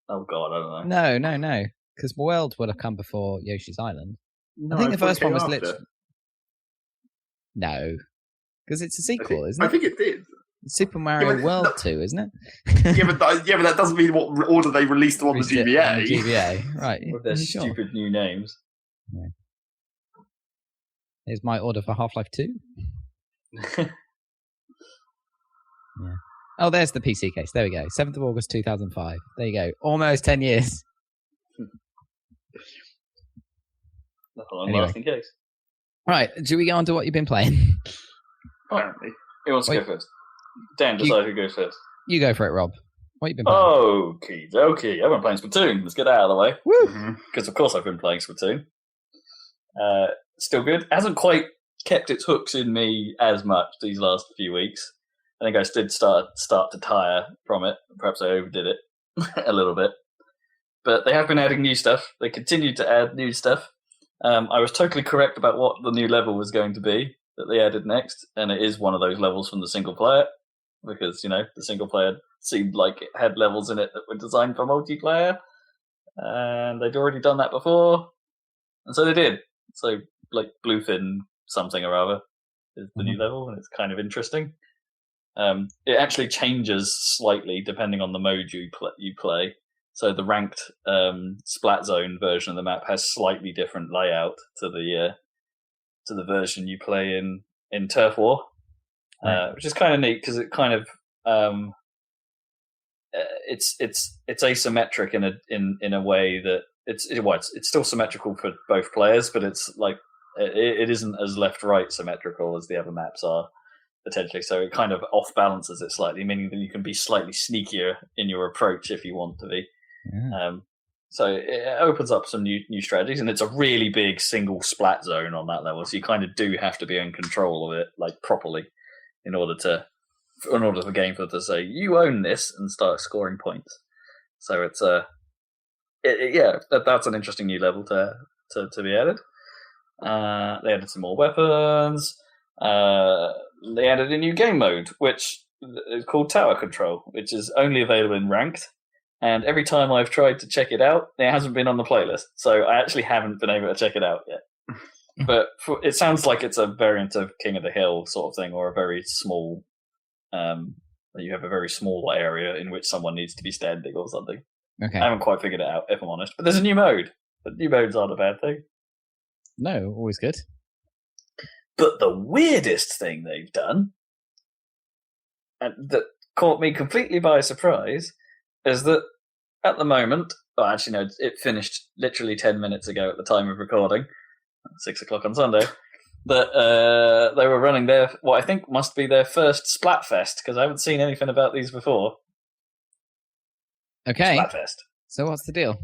Oh, God, I don't know. No. Because World would have come before Yoshi's Island. No, I think the thought it first one came was after. literally... No. Because it's a sequel, isn't I it? think it did. Super Mario but World that- 2, isn't it? yeah, but that doesn't mean what order they released them on the Released it GBA. on the GBA. Right. With their Are you sure? stupid new names. Here's my order for Half-Life 2. Oh, there's the PC case. There we go. 7th of August 2005. There you go. Almost 10 years. That's a long Anyway. lasting case. Right. Should we go on to what you've been playing? Apparently. Who wants to Wait. go first? Dan, decide who goes first. You go for it, Rob. What have you been playing? Okie dokie. I've been playing Splatoon. Let's get that out of the way. Woo! Mhm. Because, of course, I've been playing Splatoon. Still good. Hasn't quite kept its hooks in me as much these last few weeks. I think I did start to tire from it. Perhaps I overdid it a little bit. But they have been adding new stuff. They continue to add new stuff. I was totally correct about what the new level was going to be that they added next. And it is one of those levels from the single player. Because, the single player seemed like it had levels in it that were designed for multiplayer. And they'd already done that before. And so they did. So, like, Bluefin something or other is the new level, and it's kind of interesting. It actually changes slightly depending on the mode you play. So the ranked Splat Zone version of the map has slightly different layout to the version you play in Turf War, which is kind of neat because it kind of it's asymmetric in a way that it's still symmetrical for both players, but it's like it isn't as left-right symmetrical as the other maps are potentially. So it kind of off balances it slightly, meaning that you can be slightly sneakier in your approach if you want to be. Yeah. So it opens up some new strategies, and it's a really big single splat zone on that level. So you kind of do have to be in control of it, like properly, in order for Gameplay to say you own this and start scoring points. So it's that's an interesting new level to be added. They added some more weapons. They added a new game mode, which is called Tower Control, which is only available in Ranked. And every time I've tried to check it out, it hasn't been on the playlist. So I actually haven't been able to check it out yet. But it sounds like it's a variant of King of the Hill sort of thing, or a very small... you have a very small area in which someone needs to be standing or something. Okay. I haven't quite figured it out, if I'm honest. But there's a new mode. But new modes aren't a bad thing. No, always good. But the weirdest thing they've done, and that caught me completely by surprise, is that at the moment, it finished literally 10 minutes ago at the time of recording, 6 o'clock on Sunday, that they were running what I think must be their first Splatfest, because I haven't seen anything about these before. Okay. Splatfest. So what's the deal?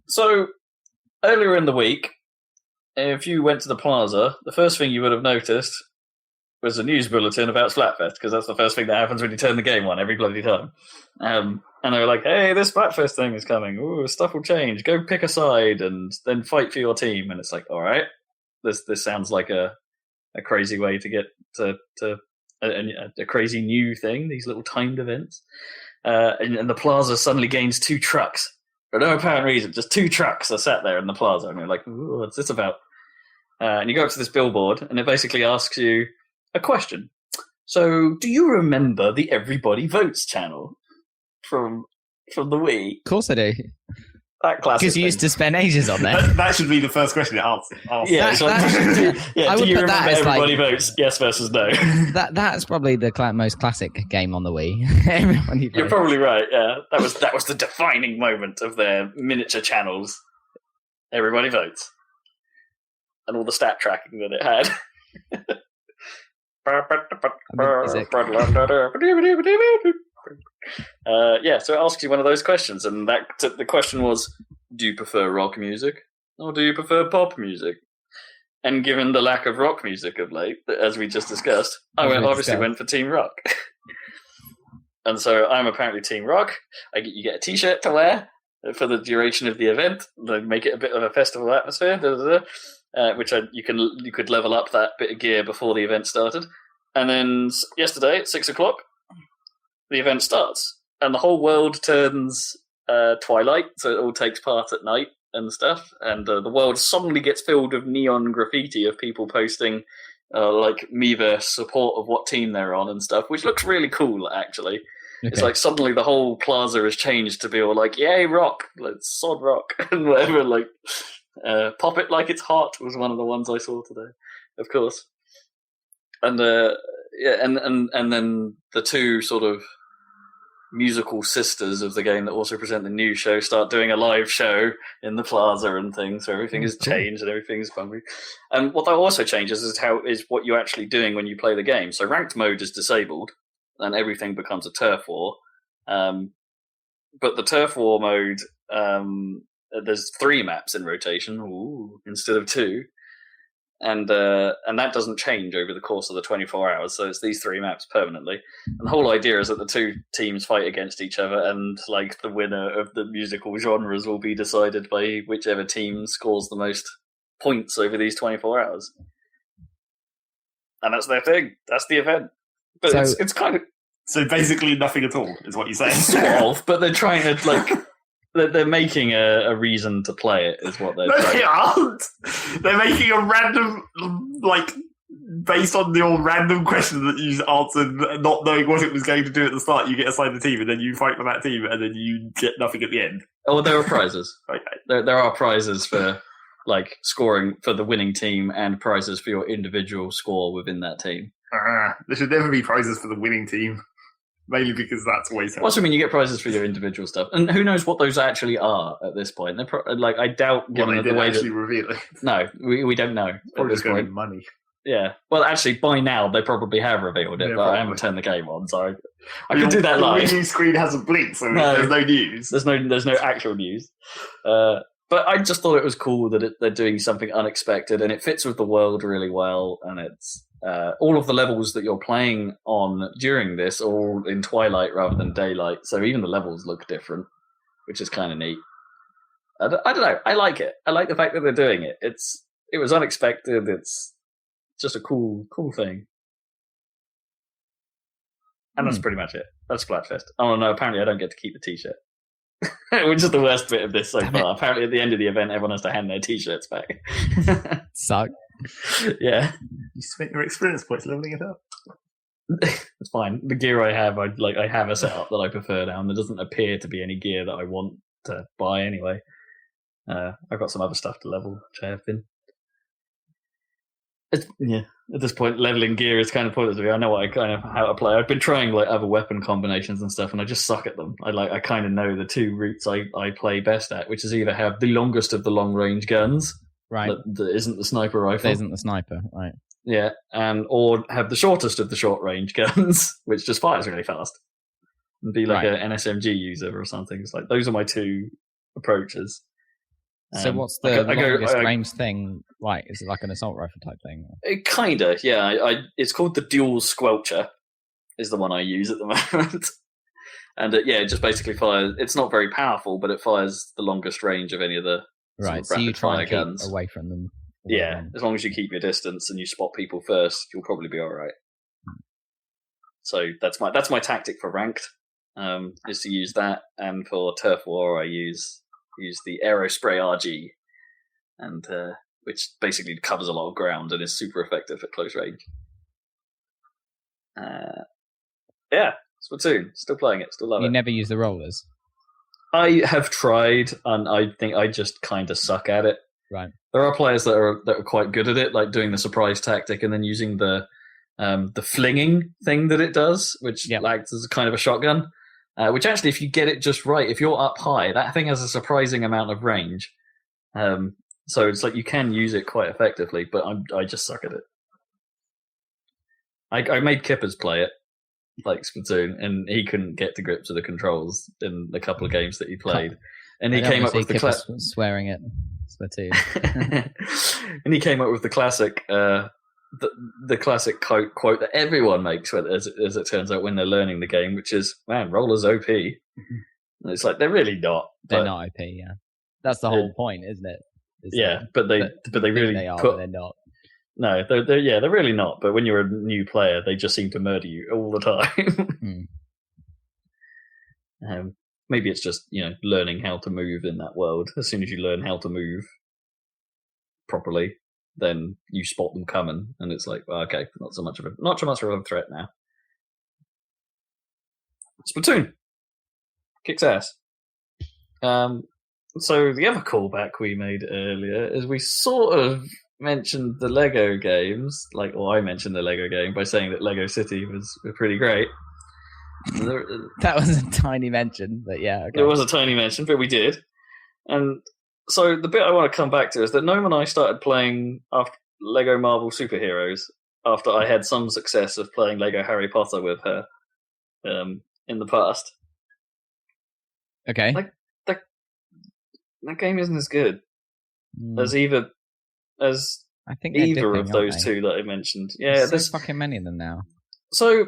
So, earlier in the week, if you went to the plaza, the first thing you would have noticed was a news bulletin about Splatfest, because that's the first thing that happens when you turn the game on every bloody time. And they were like, hey, this Splatfest thing is coming. Ooh, stuff will change. Go pick a side and then fight for your team. And it's like, all right, this sounds like a crazy way to get to a crazy new thing, these little timed events. And the plaza suddenly gains 2 trucks. For no apparent reason, just 2 trucks are sat there in the plaza. And you're like, ooh, what's this about? And you go up to this billboard, and it basically asks you a question. So, do you remember the Everybody Votes channel from the Wii? Of course I do. That classic. Because you used to spend ages on there. That should be the first question it asks. Yeah, That- so I do would you put that remember as, Everybody like- Votes? Yes versus no. That's probably the most classic game on the Wii. Everyone you You're play. probably right. Yeah, that was the defining moment of their miniature channels. Everybody Votes, and all the stat tracking that it had. So it asks you one of those questions, and the question was, do you prefer rock music or do you prefer pop music? And given the lack of rock music of late, as we just discussed, I obviously went for Team Rock. And so I'm apparently Team Rock. You get a T-shirt to wear for the duration of the event, make it a bit of a festival atmosphere, which you could level up that bit of gear before the event started. And then yesterday at 6:00, the event starts, and the whole world turns twilight, so it all takes part at night and stuff, and the world suddenly gets filled with neon graffiti of people posting like Miiverse support of what team they're on and stuff, which looks really cool, actually. Okay. It's like suddenly the whole plaza has changed to be all like, yay, rock, let's sod rock, and whatever, like, pop it like it's hot was one of the ones I saw today, of course. And and then the two sort of musical sisters of the game that also present the new show start doing a live show in the plaza and things, so everything has changed and everything's fun. And what that also changes is what you're actually doing when you play the game. So ranked mode is disabled and everything becomes a turf war. But the turf war mode, there's 3 maps in rotation instead of 2. And that doesn't change over the course of the 24 hours, so it's these 3 maps permanently. And the whole idea is that the 2 teams fight against each other, and like the winner of the musical genres will be decided by whichever team scores the most points over these 24 hours. And that's their thing. That's the event. But so, it's kind of... So basically nothing at all, is what you're saying. Sort of, but they're trying to, like... They're making a reason to play it, is what they're trying. They aren't. They're making a random, like, based on your random question that you answered, not knowing what it was going to do at the start. You get assigned a team, and then you fight for that team, and then you get nothing at the end. Oh, there are prizes. Okay. There are prizes for, like, scoring for the winning team, and prizes for your individual score within that team. There should never be prizes for the winning team. Mainly because that's always helpful. Also, I mean, you get prizes for your individual stuff, and who knows what those actually are at this point? They're I doubt, given they the way actually reveal it. No, we don't know. Or just going money. Yeah. Well, actually, by now they probably have revealed it, but I haven't turned the game on, so I can do that live. The news screen hasn't blinked, so there's no news. There's no actual news. But I just thought it was cool that they're doing something unexpected, and it fits with the world really well, and it's. All of the levels that you're playing on during this are all in twilight rather than daylight, so even the levels look different, which is kind of neat. I don't know. I like it. I like the fact that they're doing it. It was unexpected. It's just a cool thing. And that's pretty much it. That's Splatfest. Oh no, apparently I don't get to keep the t-shirt. Which is the worst bit of this so far. Apparently at the end of the event, everyone has to hand their t-shirts back. Suck. Yeah. You spent your experience points leveling it up. It's fine. The gear I have, I have a setup that I prefer now, and there doesn't appear to be any gear that I want to buy anyway. I've got some other stuff to level, which I have been. At this point, leveling gear is kind of pointless to me. I know how to play. I've been trying like other weapon combinations and stuff, and I just suck at them. I kind of know the 2 routes I play best at, which is either have the longest of the long range guns. Right. That isn't the sniper rifle. There isn't the sniper, right. Yeah, or have the shortest of the short range guns, which just fires really fast. And be like an SMG user or something. It's like those are my 2 approaches. So what's the longest range thing like? Is it like an assault rifle type thing? It kinda, yeah. It's called the Dual Squelcher, is the one I use at the moment. And it just basically fires. It's not very powerful, but it fires the longest range of any of the right. So you try and keep away from them. Yeah, as long as you keep your distance and you spot people first, you'll probably be all right. So that's my tactic for ranked, is to use that, and for turf war I use the Aerospray RG, and which basically covers a lot of ground and is super effective at close range. Splatoon, still playing it, still love it. You never use the rollers? I have tried, and I think I just kind of suck at it. Right. There are players that are quite good at it, like doing the surprise tactic and then using the flinging thing that it does, which acts as a kind of a shotgun. Which actually, if you get it just right, if you're up high, that thing has a surprising amount of range. So it's like you can use it quite effectively, but I just suck at it. I made Kippers play it, like Splatoon, and he couldn't get to grips with the controls in the couple of games that he played. And he came up with the swearing at Splatoon. And he came up with the classic, the classic quote that everyone makes, as it turns out, when they're learning the game, which is, "Man, Roller's OP." And it's like they're really not. They're not OP. Yeah, that's the whole point, isn't it? But they really they are, but they're not. No, they're really not. But when you're a new player, they just seem to murder you all the time. Maybe it's just learning how to move in that world. As soon as you learn how to move properly, then you spot them coming, and it's like, well, okay, not so much of a threat now. Splatoon kicks ass. So the other callback we made earlier is we sort of mentioned the Lego games, I mentioned the Lego game by saying that Lego City was pretty great. That was a tiny mention, but yeah. Okay. It was a tiny mention, but we did. And so the bit I want to come back to is that Noam and I started playing after Lego Marvel Superheroes after I had some success of playing Lego Harry Potter with her in the past. Okay. That game isn't as good as I think either of those two that I mentioned. Yeah, there's fucking many of them now. So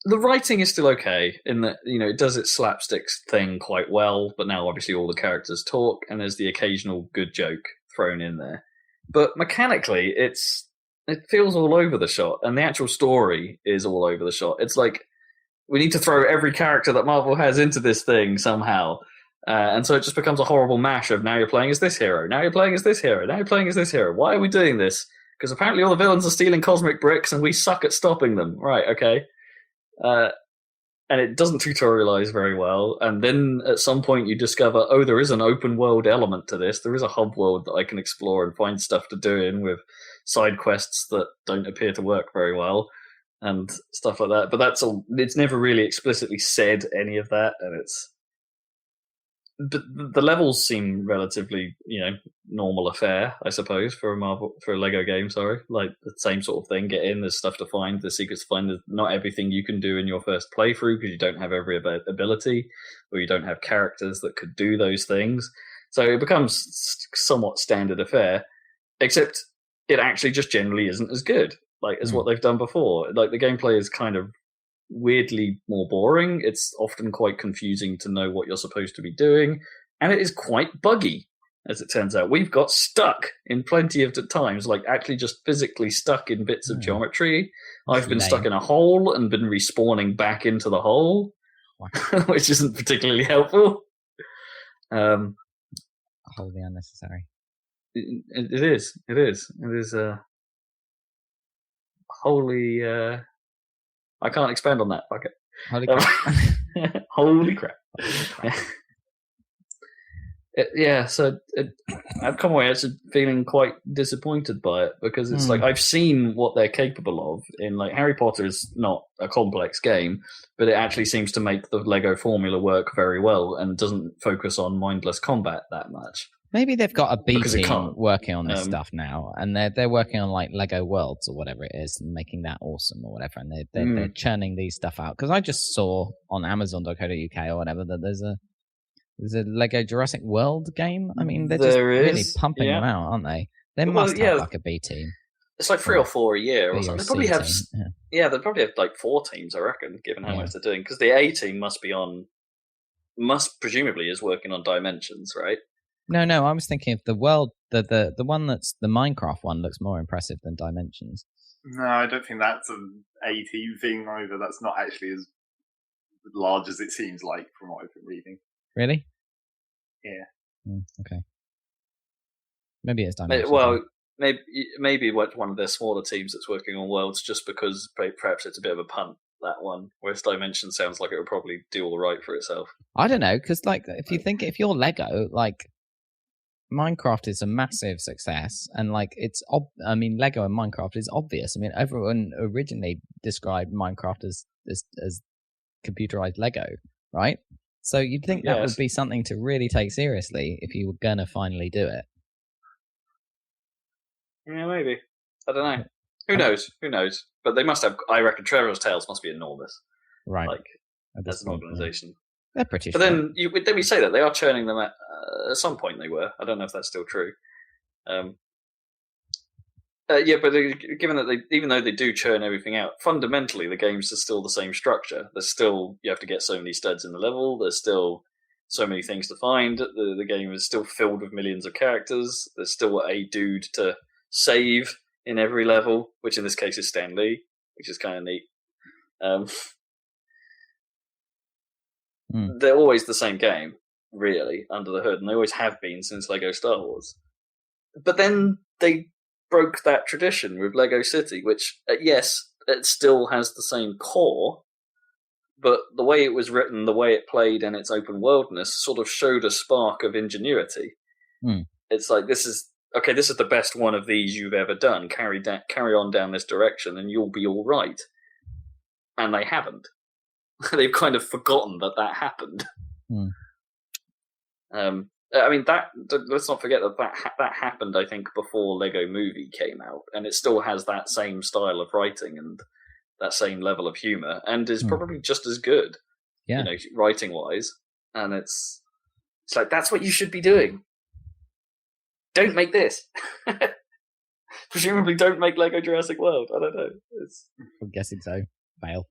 the writing is still okay in that it does its slapsticks thing quite well, but now obviously all the characters talk and there's the occasional good joke thrown in there. But mechanically, it feels all over the shop, and the actual story is all over the shop. It's like we need to throw every character that Marvel has into this thing somehow. And so it just becomes a horrible mash of now you're playing as this hero, now you're playing as this hero, now you're playing as this hero. Why are we doing this? Because apparently all the villains are stealing cosmic bricks and we suck at stopping them. Right, okay. And it doesn't tutorialize very well. And then at some point you discover, there is an open world element to this. There is a hub world that I can explore and find stuff to do in with side quests that don't appear to work very well and stuff like that. But it's never really explicitly said any of that, and but the levels seem relatively, normal affair, I suppose, for a Lego game. Sorry, like the same sort of thing. Get in, there's stuff to find, there's secrets to find. There's not everything you can do in your first playthrough because you don't have every ability, or you don't have characters that could do those things. So it becomes somewhat standard affair, except it actually just generally isn't as good as what they've done before. Like the gameplay is kind of weirdly more boring. It's often quite confusing to know what you're supposed to be doing, and it is quite buggy, as it turns out. We've got stuck in plenty of times, actually just physically stuck in bits of geometry. I've been stuck in a hole and been respawning back into the hole, which isn't particularly helpful. Wholly unnecessary. It is wholly... I can't expand on that. Okay. Holy crap. Holy crap. So I've come away actually feeling quite disappointed by it because it's I've seen what they're capable of in Harry Potter is not a complex game, but it actually seems to make the Lego formula work very well and doesn't focus on mindless combat that much. Maybe they've got a B team working on this stuff now, and they're working on Lego Worlds or whatever it is, and making that awesome or whatever, and they're churning these stuff out. Because I just saw on Amazon.co.uk or whatever that there's a Lego Jurassic World game. I mean, they're just really pumping them out, aren't they? They must have a B team. It's 3 or 4 a year or something. They probably have, they probably have 4 teams, I reckon, given how much they're doing. Because the A team presumably is working on Dimensions, right? No, I was thinking of the world, the one that's the Minecraft one looks more impressive than Dimensions. No, I don't think that's an A-team thing either. That's not actually as large as it seems like from what I've been reading. Really? Yeah. Okay. Maybe it's Dimensions. Well, maybe one of their smaller teams that's working on Worlds just because perhaps it's a bit of a punt, that one, whereas Dimension sounds like it would probably do all right for itself. I don't know, because if you're Lego, Minecraft is a massive success, and Lego and Minecraft is obvious. I mean, everyone originally described Minecraft as computerized Lego, right? So you'd think that would be something to really take seriously if you were gonna finally do it. Yeah, maybe. I don't know. Who knows? but they must have. I reckon Traveller's Tales must be enormous, right? Like as an organisation. They're British. But then we say that they are churning them at some point. They were. I don't know if that's still true. But given that even though they do churn everything out, fundamentally the games are still the same structure. There's still, you have to get so many studs in the level. There's still so many things to find. The game is still filled with millions of characters. There's still a dude to save in every level, which in this case is Stan Lee, which is kind of neat. They're always the same game, really, under the hood, and they always have been since Lego Star Wars. But then they broke that tradition with Lego City, which, yes, it still has the same core, but the way it was written, the way it played, and its open worldness sort of showed a spark of ingenuity. It's like, this is the best one of these you've ever done. Carry on down this direction, and you'll be all right. And they haven't. They've kind of forgotten that happened. I mean, let's not forget that happened, I think, before Lego Movie came out, and it still has that same style of writing and that same level of humor, and is probably just as good, writing-wise. And it's like, that's what you should be doing. Don't make this. Presumably don't make Lego Jurassic World. I don't know. I'm guessing so. Fail.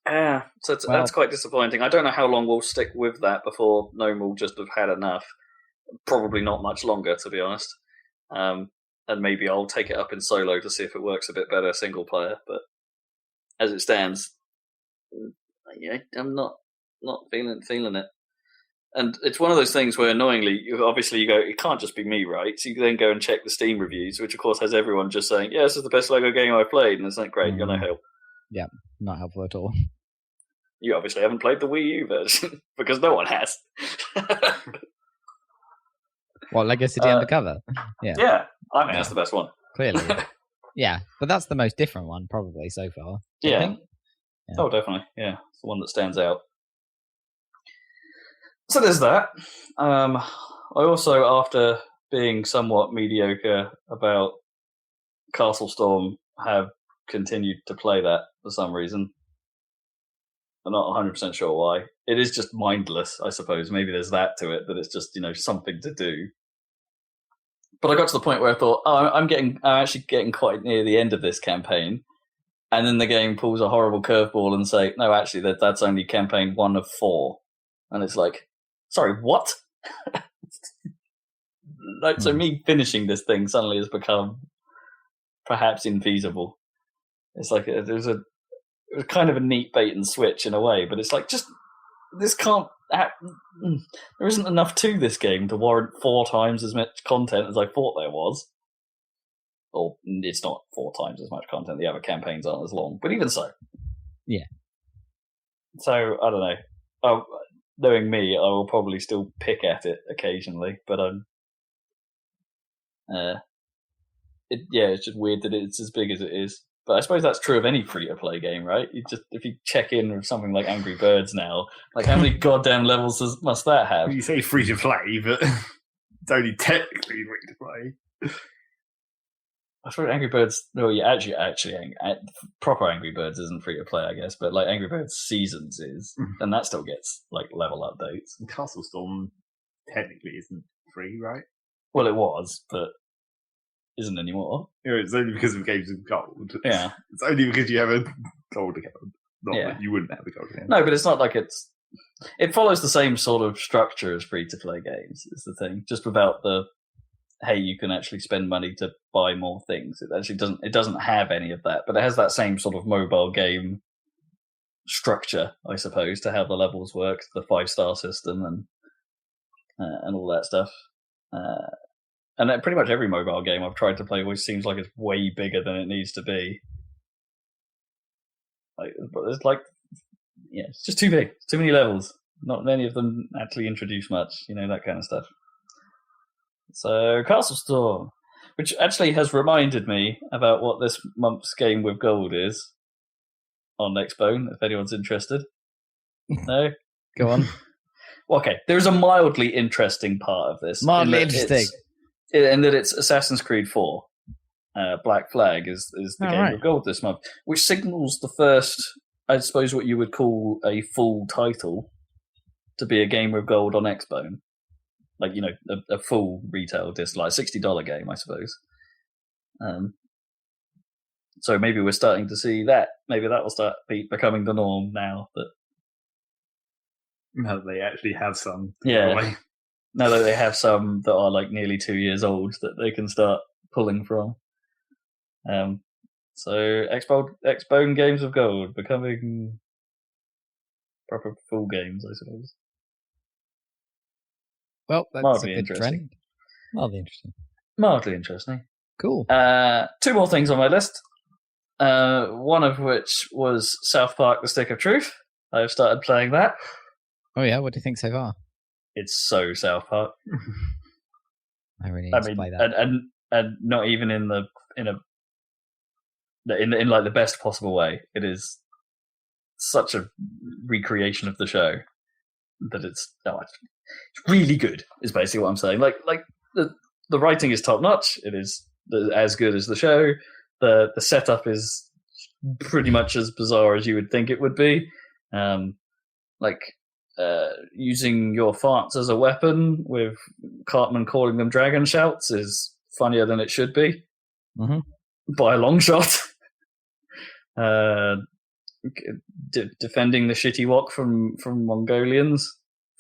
Yeah, so that's quite disappointing. I don't know how long we'll stick with that before Gnome will just have had enough. Probably not much longer, to be honest. And maybe I'll take it up in solo to see if it works a bit better single player. But as it stands, I'm not feeling it. And it's one of those things where, annoyingly, you go, it can't just be me, right? So you then go and check the Steam reviews, which of course has everyone just saying, yeah, this is the best Lego game I've played. And it's like, great, you're no help. Yeah, not helpful at all. You obviously haven't played the Wii U version, because no one has. What, Lego City Undercover? Yeah, I mean, that's the best one. Clearly. Yeah, but that's the most different one, probably, so far. Yeah. Oh, definitely. Yeah, it's the one that stands out. So there's that. I also, after being somewhat mediocre about Castle Storm, have continued to play that for some reason. I'm not 100% sure why. It is just mindless, I suppose. Maybe there's that to it, that it's just, something to do. But I got to the point where I thought, I'm actually getting quite near the end of this campaign. And then the game pulls a horrible curveball and say, no, actually, that's only campaign 1 of 4. And it's like, sorry, what? So me finishing this thing suddenly has become perhaps infeasible. It's like it was kind of a neat bait and switch in a way, but it's like, just this can't. There isn't enough to this game to warrant 4 times as much content as I thought there was. Or it's not 4 times as much content. The other campaigns aren't as long, but even so, yeah. So I don't know. Knowing me, I will probably still pick at it occasionally, but it's just weird that it's as big as it is. But I suppose that's true of any free-to-play game, right? If you check in with something like Angry Birds now, like how many goddamn levels must that have? Well, you say free-to-play, but it's only technically free-to-play. I suppose Angry Birds. No, yeah, actually, proper Angry Birds isn't free-to-play, I guess. But like Angry Birds Seasons is, and that still gets like level updates. And Castle Storm technically isn't free, right? Well, it was, but isn't anymore. It's only because of Games of Gold. Yeah. It's only because you have a gold account. Not that you wouldn't have a gold account. No, but it's not like it follows the same sort of structure as free-to-play games, is the thing. Just without the, hey, you can actually spend money to buy more things. It actually doesn't have any of that, but it has that same sort of mobile game structure, I suppose, to how the levels work, the 5-star system and all that stuff. And pretty much every mobile game I've tried to play always seems like it's way bigger than it needs to be. It's just too big. Too many levels. Not many of them actually introduce much, that kind of stuff. So, Castle Storm, which actually has reminded me about what this month's Game with Gold is on Nextbone, if anyone's interested. No? Go on. Okay, there's a mildly interesting part of this. Mildly interesting. And that it's Assassin's Creed 4. Black Flag is the Game of Gold this month, which signals the first, I suppose, what you would call a full title to be a Game of Gold on Xbone. Like, a full retail disc, like a $60 game, I suppose. So maybe we're starting to see that. Maybe that will start becoming the norm now that they actually have some. Yeah. Now that they have some that are like nearly 2 years old that they can start pulling from. So Xbone Games of Gold becoming proper full games, I suppose. Well, that's mildly a good trend. Mildly interesting. Cool. 2 more things on my list. One of which was South Park: The Stick of Truth. I've started playing that. Oh yeah, what do you think so far? It's so South Park. I really need to play that. And not even in like the best possible way. It is such a recreation of the show that it's really good. Is basically what I'm saying. Like the writing is top notch. It is as good as the show. The setup is pretty much as bizarre as you would think it would be. Using your farts as a weapon with Cartman calling them dragon shouts is funnier than it should be. Mm-hmm. By a long shot. Defending the shitty wok from Mongolians,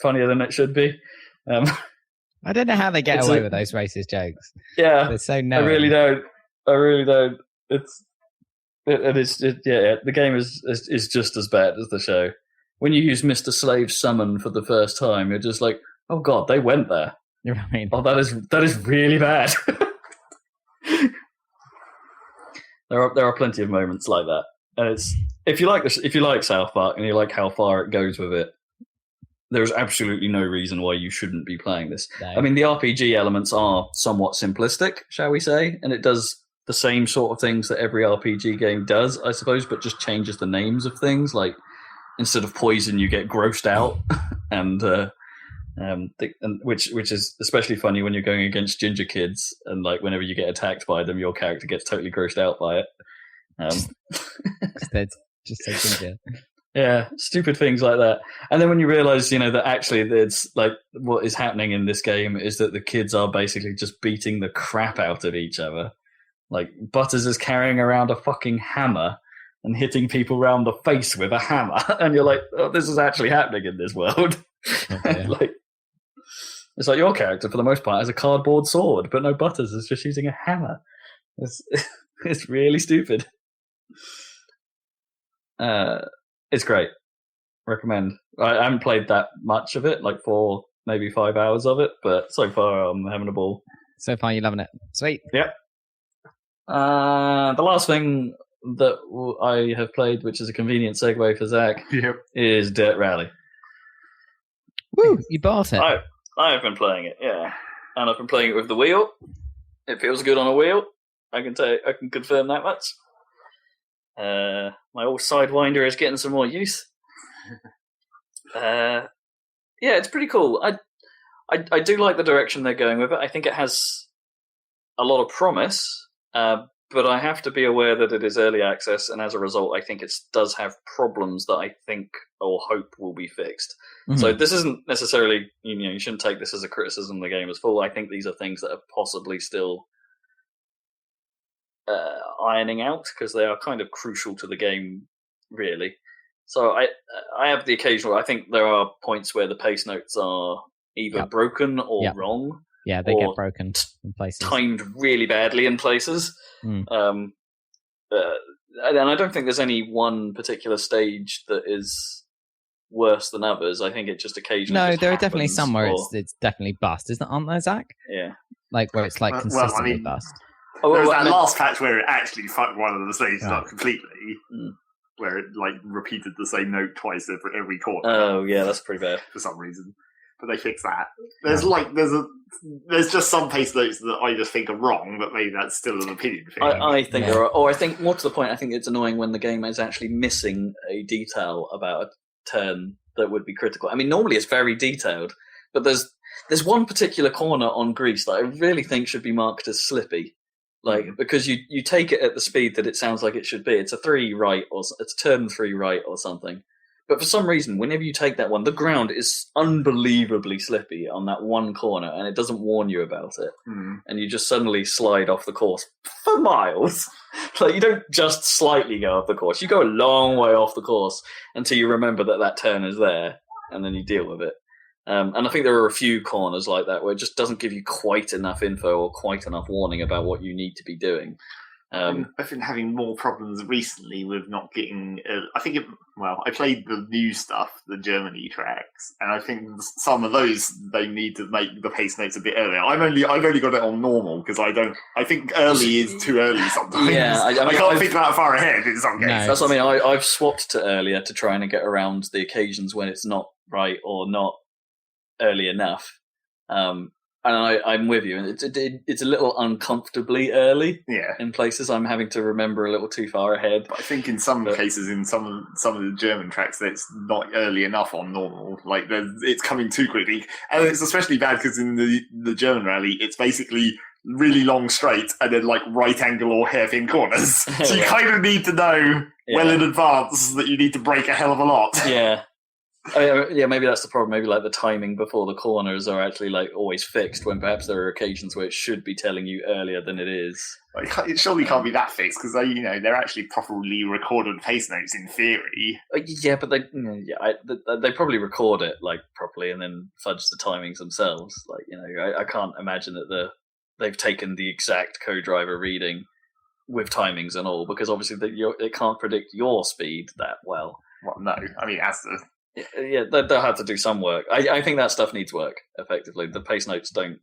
funnier than it should be. I don't know how they get away with those racist jokes. Yeah, they're so knowing. I really don't. The game is just as bad as the show. When you use Mr. Slave Summon for the first time, you're just like, oh god, they went there. You're right. Oh, that is really bad. There are plenty of moments like that, and it's if you like South Park and you like how far it goes with it, there's absolutely no reason why you shouldn't be playing this. No. I mean, the RPG elements are somewhat simplistic, shall we say, and it does the same sort of things that every RPG game does, I suppose, but just changes the names of things. Like instead of poison, you get grossed out, which is especially funny when you're going against ginger kids, and like whenever you get attacked by them, your character gets totally grossed out by it. They're just so ginger. Yeah, stupid things like that. And then when you realise, that actually it's like what is happening in this game is that the kids are basically just beating the crap out of each other. Like Butters is carrying around a fucking hammer and hitting people around the face with a hammer, and you're like, oh, this is actually happening in this world. Okay. It's like your character, for the most part, has a cardboard sword, but no, Butters is just using a hammer. It's really stupid. It's great. Recommend. I haven't played that much of it, like 4, maybe 5 hours of it, but so far I'm having a ball. So far you're loving it. Sweet. Yep. The last thing that I have played, which is a convenient segue for Zach, is Dirt Rally. Woo! You bought it. I've been playing it, yeah, and I've been playing it with the wheel. It feels good on a wheel. I can confirm that much. My old Sidewinder is getting some more use. Yeah, it's pretty cool. I do like the direction they're going with it. I think it has a lot of promise, but I have to be aware that it is early access, and as a result, I think it does have problems that I think or hope will be fixed. Mm-hmm. So this isn't necessarily, you shouldn't take this as a criticism of the game as full. I think these are things that are possibly still ironing out, because they are kind of crucial to the game, really. So I have the occasional. I think there are points where the pace notes are either broken or wrong. Yeah, they get broken in places, timed really badly in places. And I don't think there's any one particular stage that is worse than others. I think it just occasionally. No, there are definitely some where it's definitely bust, aren't there, Zach? Yeah, like where it's like consistently bust. There was that last patch where it actually fucked one of the stages up completely, where it like repeated the same note twice every quarter. Oh yeah, that's pretty bad for some reason. But they fixed that. There's just some pace notes that I just think are wrong, but maybe that's still an opinion thing. I think there are, or I think more to the point, I think it's annoying when the game is actually missing a detail about a turn that would be critical. I mean, normally it's very detailed, but there's one particular corner on Greece that I really think should be marked as slippy. Like, because you take it at the speed that it sounds like it should be. It's a 3 right, or it's a turn 3 right or something. But for some reason, whenever you take that one, the ground is unbelievably slippy on that one corner, and it doesn't warn you about it. And you just suddenly slide off the course for miles. Like, you don't just slightly go off the course. You go a long way off the course until you remember that turn is there, and then you deal with it. And I think there are a few corners like that where it just doesn't give you quite enough info or quite enough warning about what you need to be doing. I've been having more problems recently with not getting. I played the new stuff, the Germany tracks, and I think some of those they need to make the pace notes a bit earlier. I've only got it on normal because I think early is too early sometimes. Yeah, I can't think that far ahead in some cases. That's what I mean. I've swapped to earlier to try and get around the occasions when it's not right or not early enough. And I'm with you. It's a little uncomfortably early. Yeah. In places, I'm having to remember a little too far ahead. But I think in some cases, in some of the German tracks, it's not early enough on normal. Like it's coming too quickly, and it's especially bad because in the German rally, it's basically really long straight and then like right angle or hairpin corners. So you kind of need to know well in advance that you need to brake a hell of a lot. Yeah. Yeah, maybe that's the problem. Maybe like the timing before the corners are actually like always fixed when perhaps there are occasions where it should be telling you earlier than it is. Like, it surely can't be that fixed because they're actually properly recorded pace notes in theory. Yeah, but they probably record it like properly and then fudge the timings themselves. Like I can't imagine that they've taken the exact co-driver reading with timings and all because obviously it can't predict your speed that well. Well, no, I mean as the. Yeah, they'll have to do some work. I think that stuff needs work, effectively. The pace notes don't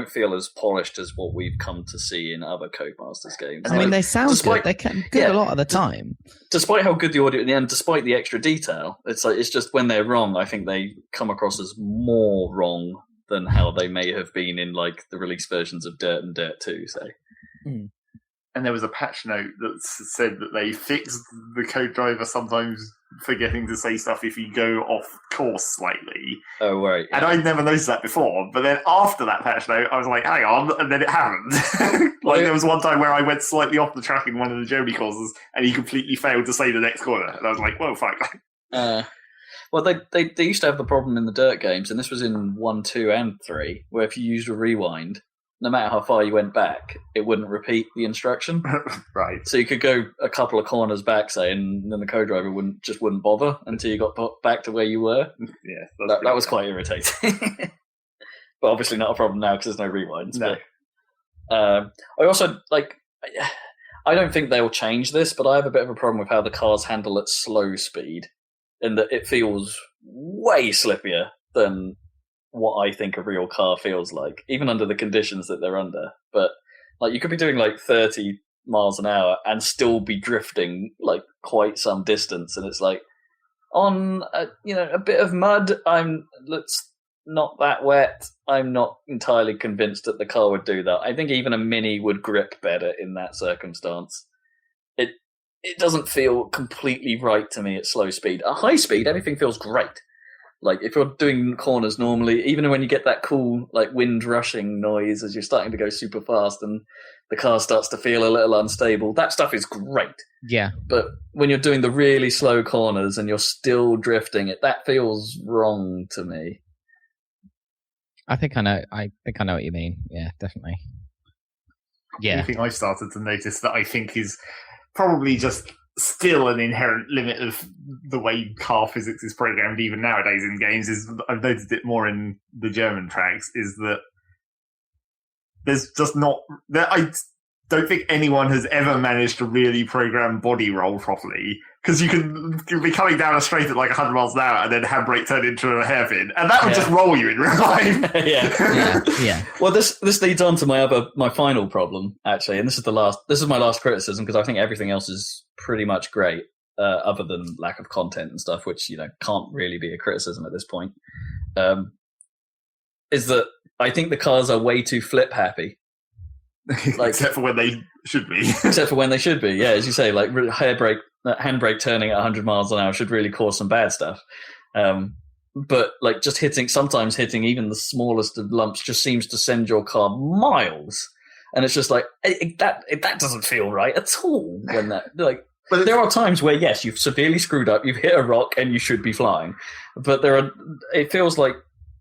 feel as polished as what we've come to see in other Codemasters games. I mean, they sound good. They can good a lot of the time. Despite how good the audio, and despite the extra detail, it's just when they're wrong, I think they come across as more wrong than how they may have been in like the release versions of Dirt and Dirt 2, say. And there was a patch note that said that they fixed the code driver sometimes forgetting to say stuff if you go off course slightly. Oh, right. Yeah. And I'd never noticed that before. But then after that patch note, I was like, hang on. And then it happened. There was one time where I went slightly off the track in one of the Germany courses and he completely failed to say the next corner. And I was like, whoa, fuck. Well, they used to have the problem in the Dirt games, and this was in 1, 2, and 3, where if you used a rewind, no matter how far you went back, it wouldn't repeat the instruction. Right. So you could go a couple of corners back, say, and then the co-driver wouldn't bother until you got back to where you were. Yeah, that was quite irritating. But obviously not a problem now because there's no rewinds. No. But, I also, I don't think they'll change this, but I have a bit of a problem with how the cars handle at slow speed, in that it feels way slippier than what I think a real car feels like, even under the conditions that they're under. But you could be doing 30 miles an hour and still be drifting quite some distance, and it's on a bit of mud. It's not that wet. I'm not entirely convinced that the car would do that. I think even a Mini would grip better in that circumstance. It doesn't feel completely right to me at slow speed. At high speed, everything feels great. If you're doing corners normally, even when you get that cool wind rushing noise as you're starting to go super fast and the car starts to feel a little unstable, that stuff is great. Yeah. But when you're doing the really slow corners and you're still drifting, that feels wrong to me. I think I know what you mean. Yeah, definitely. Yeah. The thing I've started to notice that I think is probably just still an inherent limit of the way car physics is programmed even nowadays in games is, I've noticed it more in the German tracks, is that there's just not... I don't think anyone has ever managed to really program body roll properly, because you can be coming down a straight at 100 miles an hour and then handbrake turn into a hairpin, and that would just roll you in real life. Yeah. Well, this leads on to my final problem, actually, and this is my last criticism, because I think everything else is pretty much great, other than lack of content and stuff, which can't really be a criticism at this point. Is that I think the cars are way too flip happy. Except for when they should be. Except for when they should be, yeah. As you say, handbrake turning at 100 miles an hour should really cause some bad stuff. but like just sometimes hitting even the smallest of lumps just seems to send your car miles, and it's just like that doesn't feel right at all. When that but there are times where yes, you've severely screwed up, you've hit a rock, and you should be flying, but it feels like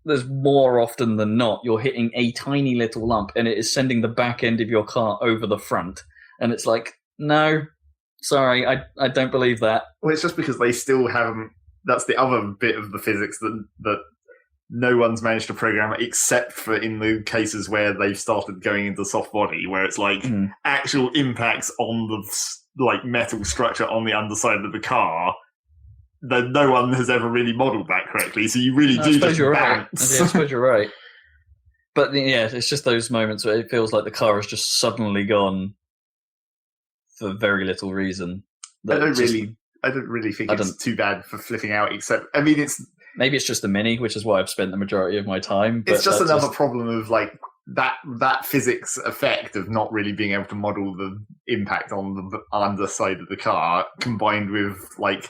there's more often than not you're hitting a tiny little lump, and it is sending the back end of your car over the front, and it's like, no, sorry, I don't believe that. Well, it's just because they still haven't. That's the other bit of the physics that no one's managed to program, except for in the cases where they've started going into soft body, where it's like actual impacts on the like metal structure on the underside of the car. That no one has ever really modelled that correctly, so you really do just bounce. Right. I suppose you're right. But yeah, it's just those moments where it feels like the car has just suddenly gone for very little reason. I don't really think it's too bad for flipping out, except, I mean, maybe it's just the Mini, which is why I've spent the majority of my time. But it's just another problem of like that physics effect of not really being able to model the impact on the underside of the car, combined with like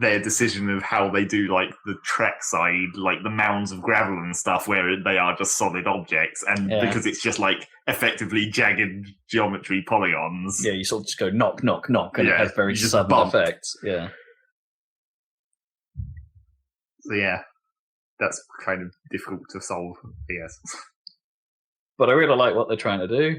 their decision of how they do like the track side, like the mounds of gravel and stuff, where they are just solid objects, and because it's just like effectively jagged geometry polygons. Yeah, you sort of just go knock, knock, knock, and it has very sudden effects. Yeah. So yeah, that's kind of difficult to solve, I guess. But I really like what they're trying to do.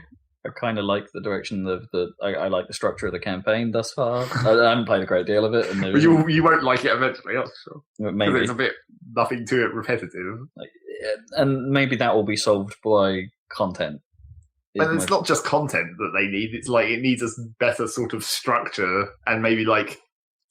I kind of like the direction of I like the structure of the campaign thus far. I haven't played a great deal of it, and but you won't like it eventually, I'm sure. Maybe it's a bit nothing to it, repetitive, and maybe that will be solved by content. And it's not just content that they need; it's like it needs a better sort of structure and maybe like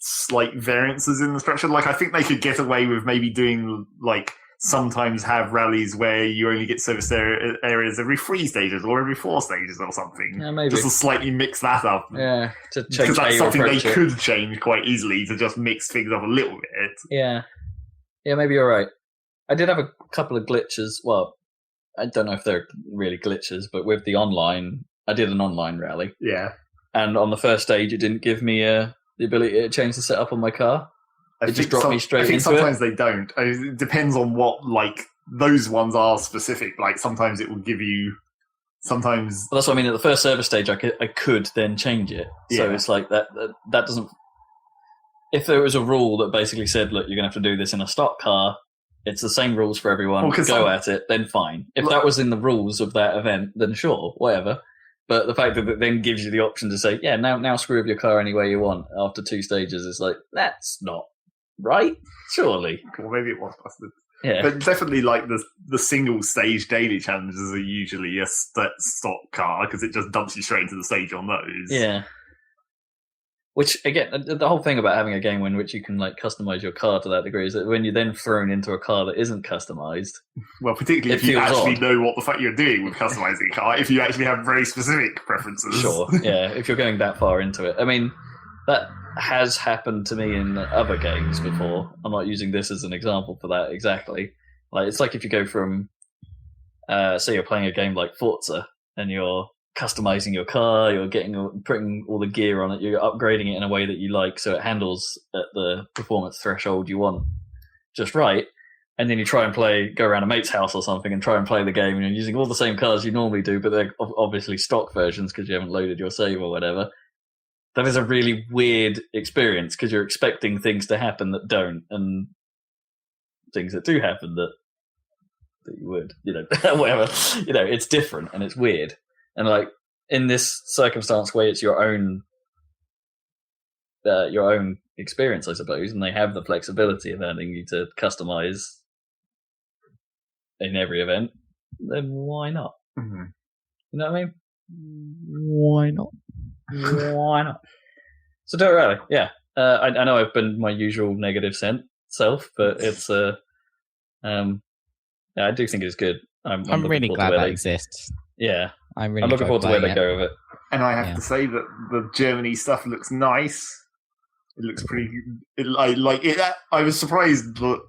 slight variances in the structure. Like I think they could get away with maybe doing like. Sometimes have rallies where you only get service areas every 3 stages or every 4 stages or something. Yeah, maybe. Just to slightly mix that up. Yeah, because that's something they could change quite easily to just mix things up a little bit. Yeah, maybe you're right. I did have a couple of glitches. Well, I don't know if they're really glitches, but with the online, I did an online rally. Yeah. And on the first stage, it didn't give me the ability to change the setup on my car. It just dropped me straight into it. I think sometimes they don't. It depends on what, like, those ones are specific. Like, sometimes it will give you... Sometimes... Well, that's what I mean. At the first service stage, I could then change it. So it's like, that doesn't... If there was a rule that basically said, look, you're going to have to do this in a stock car, it's the same rules for everyone, go at it, then fine. If that was in the rules of that event, then sure, whatever. But the fact that it then gives you the option to say, yeah, now screw up your car any way you want after 2 stages, is like, that's not... Right? Surely. Well, maybe it was busted. Yeah. But definitely, like, the single stage daily challenges are usually a stock car, because it just dumps you straight into the stage on those. Yeah. Which, again, the whole thing about having a game in which you can, like, customize your car to that degree is that when you're then thrown into a car that isn't customized... Well, particularly if you actually know what the fuck you're doing with customizing a car, if you actually have very specific preferences. Sure, yeah, if you're going that far into it. I mean, that... has happened to me in other games before. I'm not using this as an example for that exactly. Like it's like if you go from, say you're playing a game like Forza and you're customizing your car, you're putting all the gear on it, you're upgrading it in a way that you like, so it handles at the performance threshold you want just right. And then you try and go around a mate's house or something and try and play the game, and you're using all the same cars you normally do, but they're obviously stock versions because you haven't loaded your save or whatever. That is a really weird experience because you're expecting things to happen that don't, and things that do happen that you would, whatever. It's different and it's weird. And like in this circumstance where it's your own experience, I suppose, and they have the flexibility of letting you to customize in every event, then why not? Mm-hmm. You know what I mean? Why not? Why not? So do it really, yeah. I know I've been my usual negative self, but it's I do think it's good. I'm really glad that exists. Yeah, I'm looking forward to where they go with it. And I have to say that the Germany stuff looks nice. It looks pretty. I was surprised that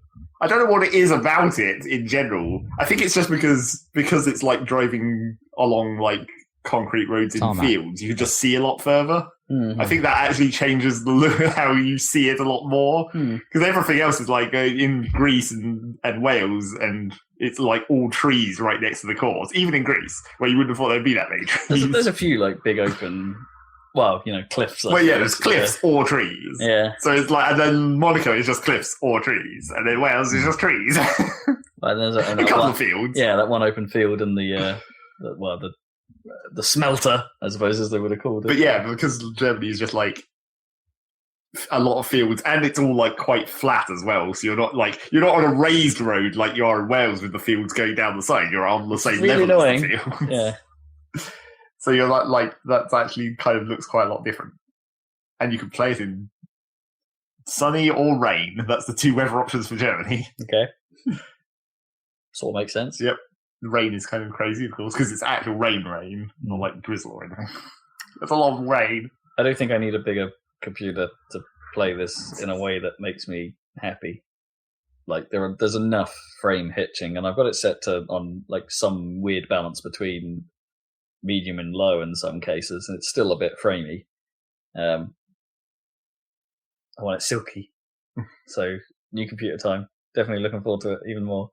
I don't know what it is about it in general. I think it's just because it's like driving along like concrete roads in fields. You can just see a lot further. I think that actually changes the look how you see it a lot more, because everything else is like in Greece and Wales, and it's like all trees right next to the course. Even in Greece, where you wouldn't have thought there'd be that many trees. There's a few like big open, cliffs. There's cliffs or trees. Yeah. So it's like, and then Monaco is just cliffs or trees, and then Wales is just trees. And there's a couple of fields. Yeah, that one open field and the smelter, I suppose, as they would have called it. But yeah, because Germany is just like a lot of fields, and it's all like quite flat as well. So you're not on a raised road like you are in Wales with the fields going down the side. You're on the same level annoying. as the fields. Yeah. So you're like that's actually kind of looks quite a lot different, and you can play it in sunny or rain. That's the two weather options for Germany. Okay. Sort of makes sense. Yep. The rain is kind of crazy, of course, because it's actual rain, not like drizzle or anything. It's a lot of rain. I do think I need a bigger computer to play this in a way that makes me happy. Like there's enough frame hitching, and I've got it set on like some weird balance between medium and low in some cases, and it's still a bit framey. I want it silky. So new computer time. Definitely looking forward to it even more.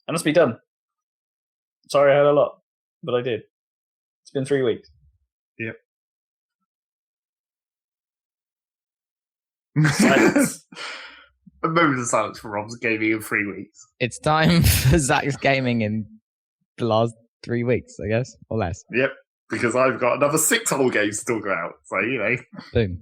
I must be done. Sorry I had a lot, but I did. It's been 3 weeks. Yep. Silence. A moment of silence for Rob's gaming in 3 weeks. It's time for Zach's gaming in the last 3 weeks, I guess, or less. Yep, because I've got another 6 whole games to talk about. So, Boom.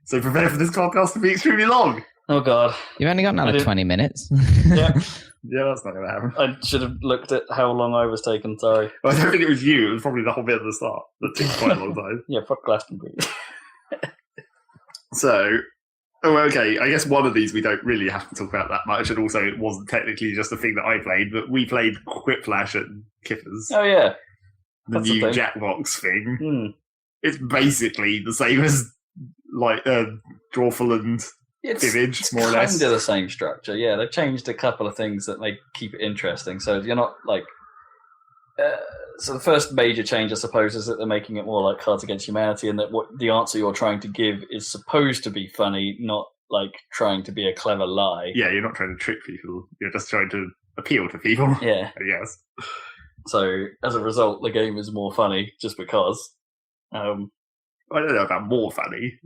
So prepare for this podcast to be extremely long. Oh, God. You've only got another 20 minutes. Yeah. Yeah, that's not going to happen. I should have looked at how long I was taking, sorry. Well, I don't think it was you. It was probably the whole bit at the start. That took quite a long time. Yeah, fuck Glastonbury. So, okay, I guess one of these we don't really have to talk about that much, and also it wasn't technically just a thing that I played, but we played Quiplash and Kippers. Oh, yeah. The new Jackbox thing. Mm. It's basically the same as, like, Drawful and Image, more or less. It's kind of the same structure, yeah. They've changed a couple of things that make keep it interesting. So you're not, like... so the first major change, I suppose, is that they're making it more like Cards Against Humanity, and that what the answer you're trying to give is supposed to be funny, not like trying to be a clever lie. Yeah, you're not trying to trick people. You're just trying to appeal to people. Yeah. I guess. So as a result, the game is more funny just because. I don't know about more funny.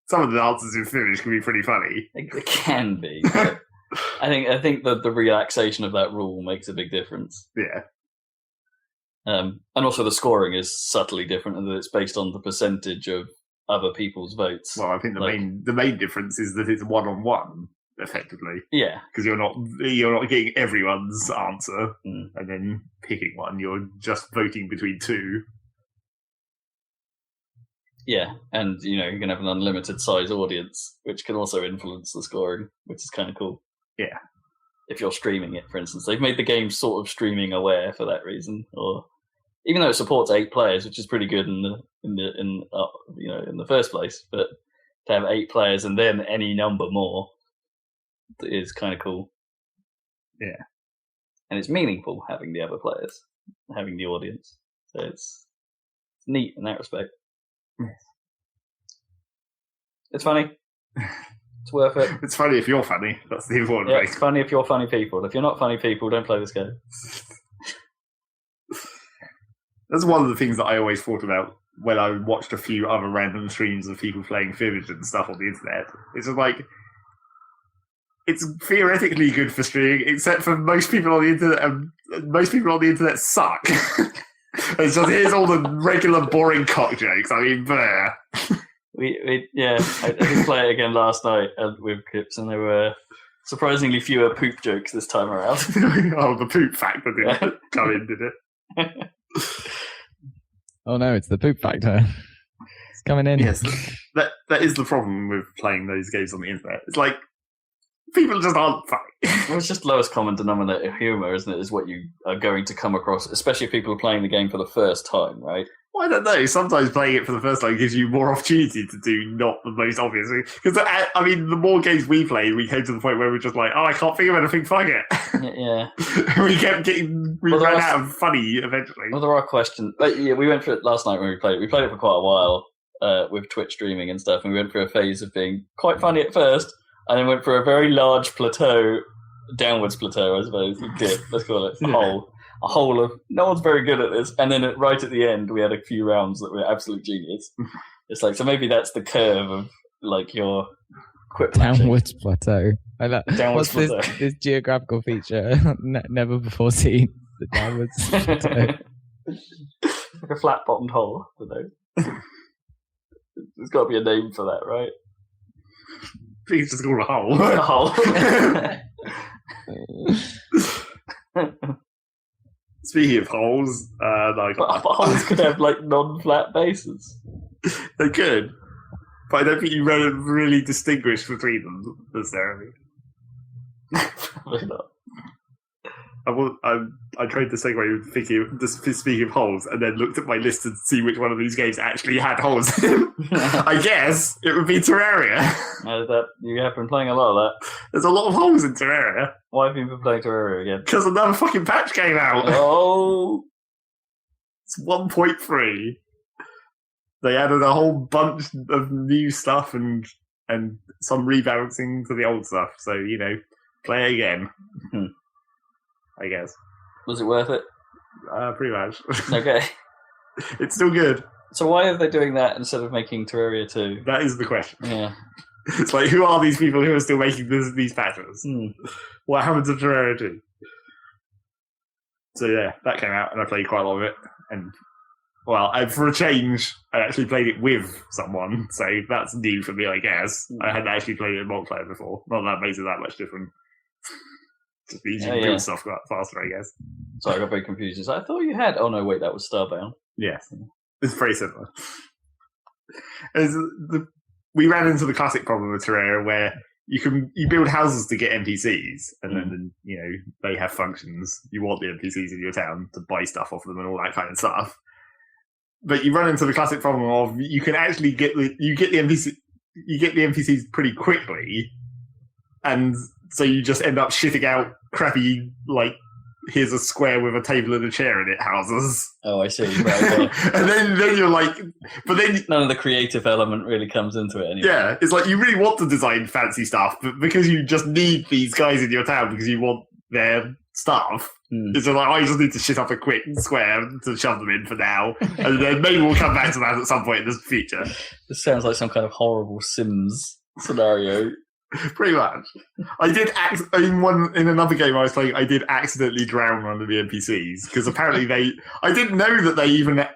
Some of the answers in Finnish can be pretty funny. It can be. But I think that the relaxation of that rule makes a big difference. Yeah. And also the scoring is subtly different, and that it's based on the percentage of other people's votes. Well, I think the main difference is that it's 1-on-1, effectively. Yeah, because you're not getting everyone's answer and then picking one. You're just voting between two. Yeah, and you can have an unlimited size audience, which can also influence the scoring, which is kind of cool. Yeah, if you're streaming it, for instance, they've made the game sort of streaming aware for that reason, or. Even though it supports 8 players, which is pretty good in the first place, but to have 8 players and then any number more is kind of cool. Yeah, and it's meaningful having the other players, having the audience. So it's neat in that respect. Yes. It's funny. It's worth it. It's funny if you're funny. That's the important thing. It's funny if you're funny people. If you're not funny people, don't play this game. That's one of the things that I always thought about when I watched a few other random streams of people playing Fibbage and stuff on the internet. It's just like, it's theoretically good for streaming, except for most people on the internet, and most people on the internet suck. It's just, here's all the regular boring cock jokes. I mean, bleh. I did play it again last night with Kips, and there were surprisingly fewer poop jokes this time around. Oh, the poop factor didn't come in, did it? Oh no, it's the poop factor. It's coming in. Yes, that is the problem with playing those games on the internet. It's like, people just aren't funny. Well, it's just lowest common denominator humour, isn't it? Is what you are going to come across, especially if people are playing the game for the first time, right? Well, I don't know. Sometimes playing it for the first time gives you more opportunity to do not the most obvious thing. Because, I mean, the more games we played, we came to the point where we're just like, oh, I can't think of anything, fuck it. Yeah. we ran out of funny eventually. Well, there are questions. Yeah, we went through it last night when we played it. We played it for quite a while with Twitch streaming and stuff, and we went through a phase of being quite funny at first, and then went through a very large plateau, downwards plateau, I suppose. Let's call it a hole of no one's very good at this, and then right at the end we had a few rounds that were absolute genius. It's like, so maybe that's the curve of like your quit downwards plateau. I like downwards plateau. This geographical feature never before seen. The downwards plateau. Like a flat bottomed hole. I don't know. There's got to be a name for that, right? I think it's just called a hole. A hole. Speaking of holes, holes could have like non-flat bases. They could, but I don't think you really distinguish between them necessarily. Probably not. I tried to segue speaking of holes, and then looked at my list to see which one of these games actually had holes in. I guess it would be Terraria. You have been playing a lot of that. There's a lot of holes in Terraria. Why have you been playing Terraria again? Because another fucking patch came out. Oh, it's 1.3. They added a whole bunch of new stuff and some rebalancing to the old stuff. So, you know, play it again. I guess. Was it worth it? Pretty much. Okay. It's still good. So why are they doing that instead of making Terraria 2? That is the question. Yeah. It's like, who are these people who are still making these patches? What happened to Terraria 2? So yeah, that came out and I played quite a lot of it. And, well, for a change, I actually played it with someone. So that's new for me, I guess. I hadn't actually played it in multiplayer before. Not that makes it that much different. Just easier to build stuff faster, I guess. Sorry, I got very confused. I thought you had... Oh, no, wait, that was Starbound. Yes. It's very similar. We ran into the classic problem with Terraria where you build houses to get NPCs, and then, you know, they have functions. You want the NPCs in your town to buy stuff off them and all that kind of stuff. But you run into the classic problem of you can actually get the NPCs pretty quickly, and so you just end up shitting out crappy, like, here's a square with a table and a chair in it houses. Oh, I see. Right, okay. And then you're like, but then none of the creative element really comes into it anymore. Yeah, it's like you really want to design fancy stuff, but because you just need these guys in your town because you want their stuff, it's like, I just need to shit up a quick square to shove them in for now, and then maybe we'll come back to that at some point in the future. This sounds like some kind of horrible Sims scenario. Pretty much. In another game I was playing, I did accidentally drown one of the NPCs because apparently I didn't know that they even.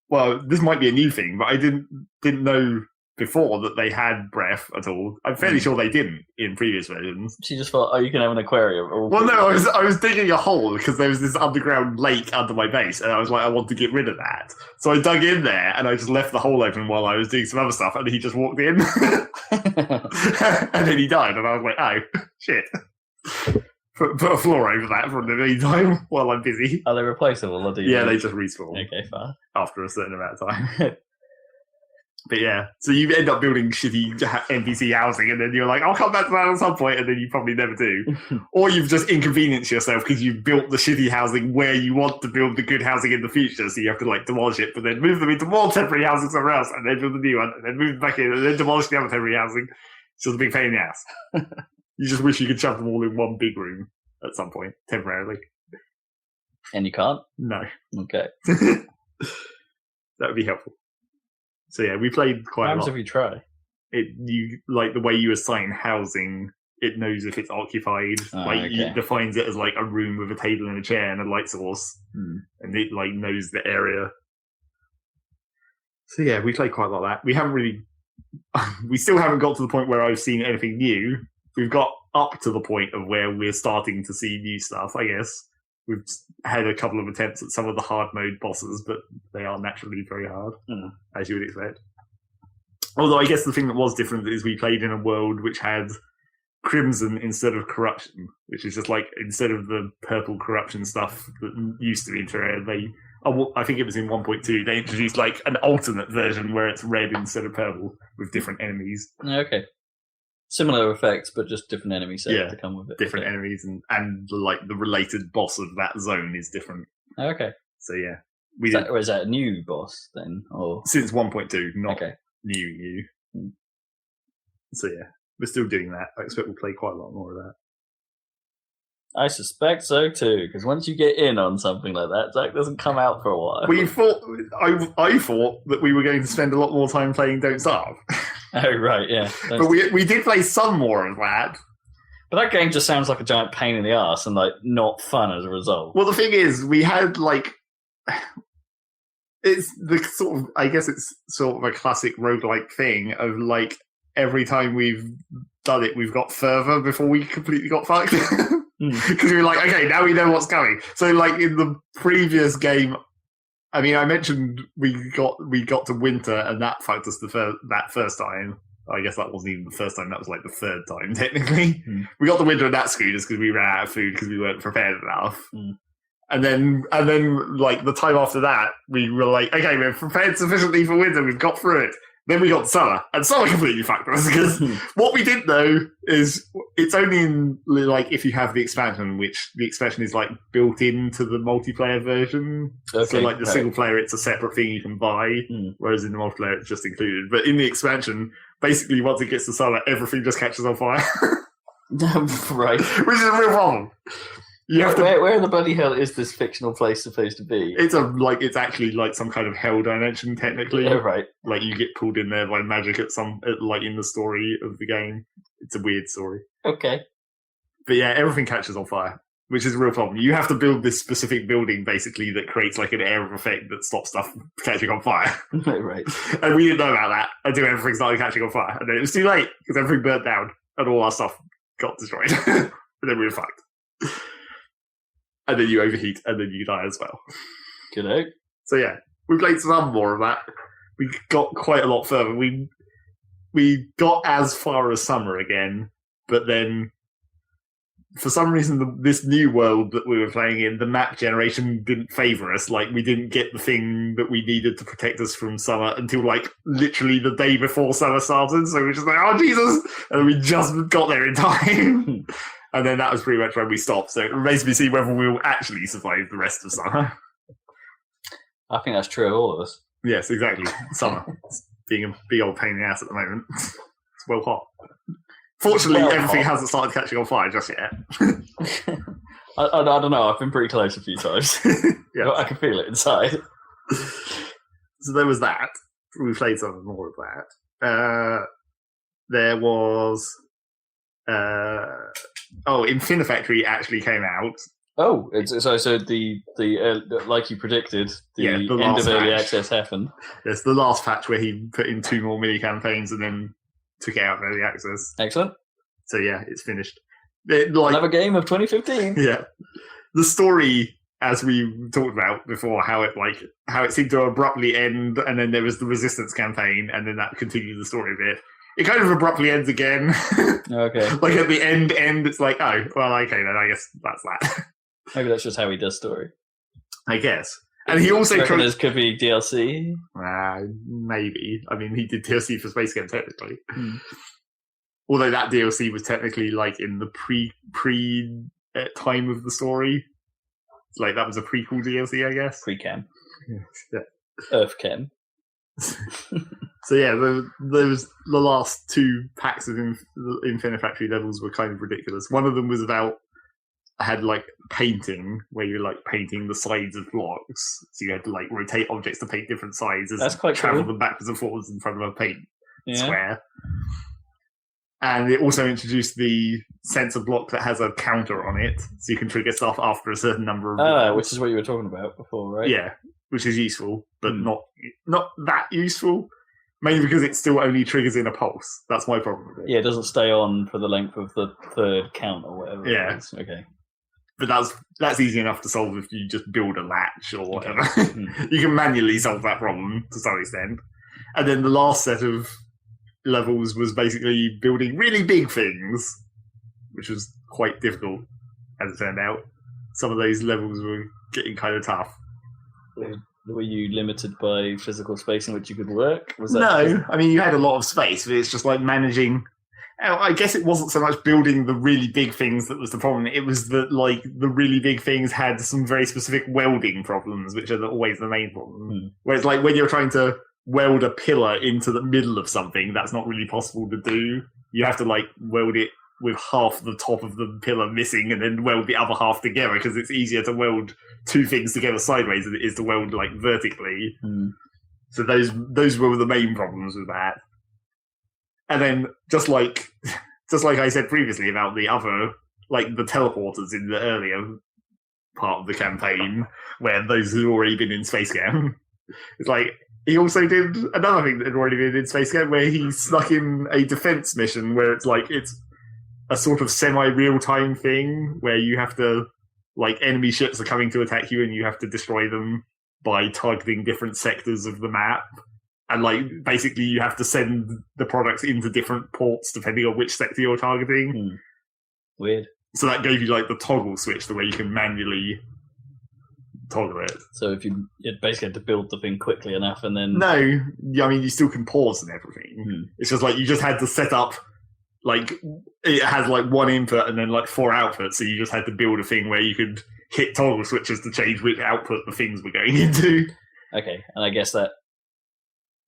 Well, this might be a new thing, but I didn't know before that they had breath at all. I'm fairly sure they didn't in previous versions. She just thought, oh, you can have an aquarium. Well, no, I was digging a hole because there was this underground lake under my base, and I was like, I want to get rid of that. So I dug in there, and I just left the hole open while I was doing some other stuff, and he just walked in. And then he died, and I was like, oh, shit. Put a floor over that for the meantime while I'm busy. Are they replaceable? Or yeah, they just respawn. Okay, fine. After a certain amount of time. But yeah, so you end up building shitty NPC housing, and then you're like, I'll come back to that at some point, and then you probably never do. Or you've just inconvenienced yourself because you've built the shitty housing where you want to build the good housing in the future, so you have to like demolish it, but then move them into more temporary housing somewhere else, and then build a new one, and then move them back in, and then demolish the other temporary housing. It's just a big pain in the ass. You just wish you could shove them all in one big room at some point, temporarily. And you can't? No. Okay. That would be helpful. So yeah, we played quite a lot. How have you tried? You like the way you assign housing, it knows if it's occupied. It defines it as like a room with a table and a chair and a light source, and it like knows the area. So yeah, we played quite a lot of that. We haven't really, we still haven't got to the point where I've seen anything new. We've got up to the point of where we're starting to see new stuff, I guess. We've had a couple of attempts at some of the hard mode bosses, but they are naturally very hard, as you would expect. Although I guess the thing that was different is we played in a world which had Crimson instead of Corruption, which is just like, instead of the purple Corruption stuff that used to be in Terraria, they I think it was in 1.2. They introduced like an alternate version where it's red instead of purple with different enemies. Okay. Similar effects, but just different enemy set to come with it. Different enemies and like the related boss of that zone is different. Okay. So yeah, is that a new boss then, or since 1.2, not okay. new. So yeah, we're still doing that. I expect we'll play quite a lot more of that. I suspect so too, because once you get in on something like that, Zach doesn't come out for a while. I thought that we were going to spend a lot more time playing Don't Starve. Oh right, yeah. But we did play some more of that. But that game just sounds like a giant pain in the ass and like not fun as a result. Well, the thing is, we had like it's the sort of, I guess it's sort of a classic roguelike thing of like every time we've done it, we've got further before we completely got fucked. Because we were like, okay, now we know what's coming. So like in the previous game, I mean, I mentioned we got to winter and that fucked us that first time. I guess that wasn't even the first time, that was like the third time technically. We got the winter and that screwed us because we ran out of food because we weren't prepared enough. And then like the time after that, we were like, okay, we're prepared sufficiently for winter, we've got through it. Then we got summer, and summer completely fucked us because what we did know is it's only in like if you have the expansion, which the expansion is like built into the multiplayer version. Okay, so like the single player, it's a separate thing you can buy, whereas in the multiplayer it's just included. But in the expansion, basically once it gets to summer, everything just catches on fire. Right, which is a real problem. You have where in the bloody hell is this fictional place supposed to be? It's actually like some kind of hell dimension technically. Oh, right. Like you get pulled in there by magic like in the story of the game. It's a weird story. Okay. But yeah, everything catches on fire, which is a real problem. You have to build this specific building basically that creates like an air of effect that stops stuff catching on fire. Right. And we didn't know about that until everything started catching on fire. And then it was too late because everything burnt down and all our stuff got destroyed. And then we were fucked. And then you overheat, and then you die as well. Good egg. So yeah, we played some more of that. We got quite a lot further. We got as far as summer again, but then for some reason, this new world that we were playing in, the map generation didn't favour us. Like we didn't get the thing that we needed to protect us from summer until like literally the day before summer started. So we were just like, oh Jesus! And we just got there in time. And then that was pretty much when we stopped. So it remains to be seen whether we will actually survive the rest of summer. I think that's true of all of us. Yes, exactly. Summer. It's being a big old pain in the ass at the moment. It's well hot. Fortunately, everything hasn't started catching on fire just yet. I don't know. I've been pretty close a few times. Yeah, I can feel it inside. So there was that. We played some more of that. There was... Infinifactory actually came out. Oh, so the like you predicted, the end of early access happened. Yes, the last patch where he put in 2 more mini campaigns and then took it out of early access. Excellent. So yeah, it's finished. Another game of 2015. Yeah, the story, as we talked about before, how it seemed to abruptly end, and then there was the Resistance campaign, and then that continued the story a bit. It kind of abruptly ends again. Okay. Like at the end, it's like, oh, well, okay, then I guess that's that. Maybe that's just how he does story. I guess. And he also... This could be DLC? Maybe. I mean, he did DLC for Space Game, technically. Although that DLC was technically, like, in the pre time of the story. Like, that was a prequel DLC, I guess. Pre-chem. Yeah. Earth-chem. So yeah, there was the last 2 packs of Infinifactory levels were kind of ridiculous. One of them was had like painting, where you're like painting the sides of blocks, so you had to like rotate objects to paint different sizes. That's quite travel cool. them backwards and forwards in front of a paint square. And it also introduced the sensor block that has a counter on it, so you can trigger stuff after a certain number of which is what you were talking about before, right? Yeah, which is useful, but not that useful. Mainly because it still only triggers in a pulse. That's my problem with it. Yeah, it doesn't stay on for the length of the third count or whatever. Yeah. It is. Okay. But that's easy enough to solve if you just build a latch or whatever. You can manually solve that problem to some extent. And then the last set of levels was basically building really big things, which was quite difficult, as it turned out. Some of those levels were getting kind of tough. Were you limited by physical space in which you could work? No, I mean you had a lot of space, but it's just like managing. I guess it wasn't so much building the really big things that was the problem. It was that like the really big things had some very specific welding problems, which are always the main problem. Whereas like when you're trying to weld a pillar into the middle of something, that's not really possible to do. You have to like weld it with half the top of the pillar missing and then weld the other half together, because it's easier to weld two things together sideways than it is to weld like vertically. So those were the main problems with that. And then just like I said previously about the other, like the teleporters in the earlier part of the campaign, where those had already been in Space Camp, it's like he also did another thing that had already been in Space Camp, where he snuck in a defense mission where it's like it's a sort of semi-real-time thing where you have to, like, enemy ships are coming to attack you and you have to destroy them by targeting different sectors of the map. And, like, basically you have to send the products into different ports depending on which sector you're targeting. Weird. So that gave you, like, the toggle switch, the way you can manually toggle it. So if you basically had to build the thing quickly enough and then... No, I mean, you still can pause and everything. It's just, like, you just had to set up, like, it has, like, one input and then, like, 4 outputs, so you just had to build a thing where you could hit toggle switches to change which output the things were going into. Okay, and I guess that...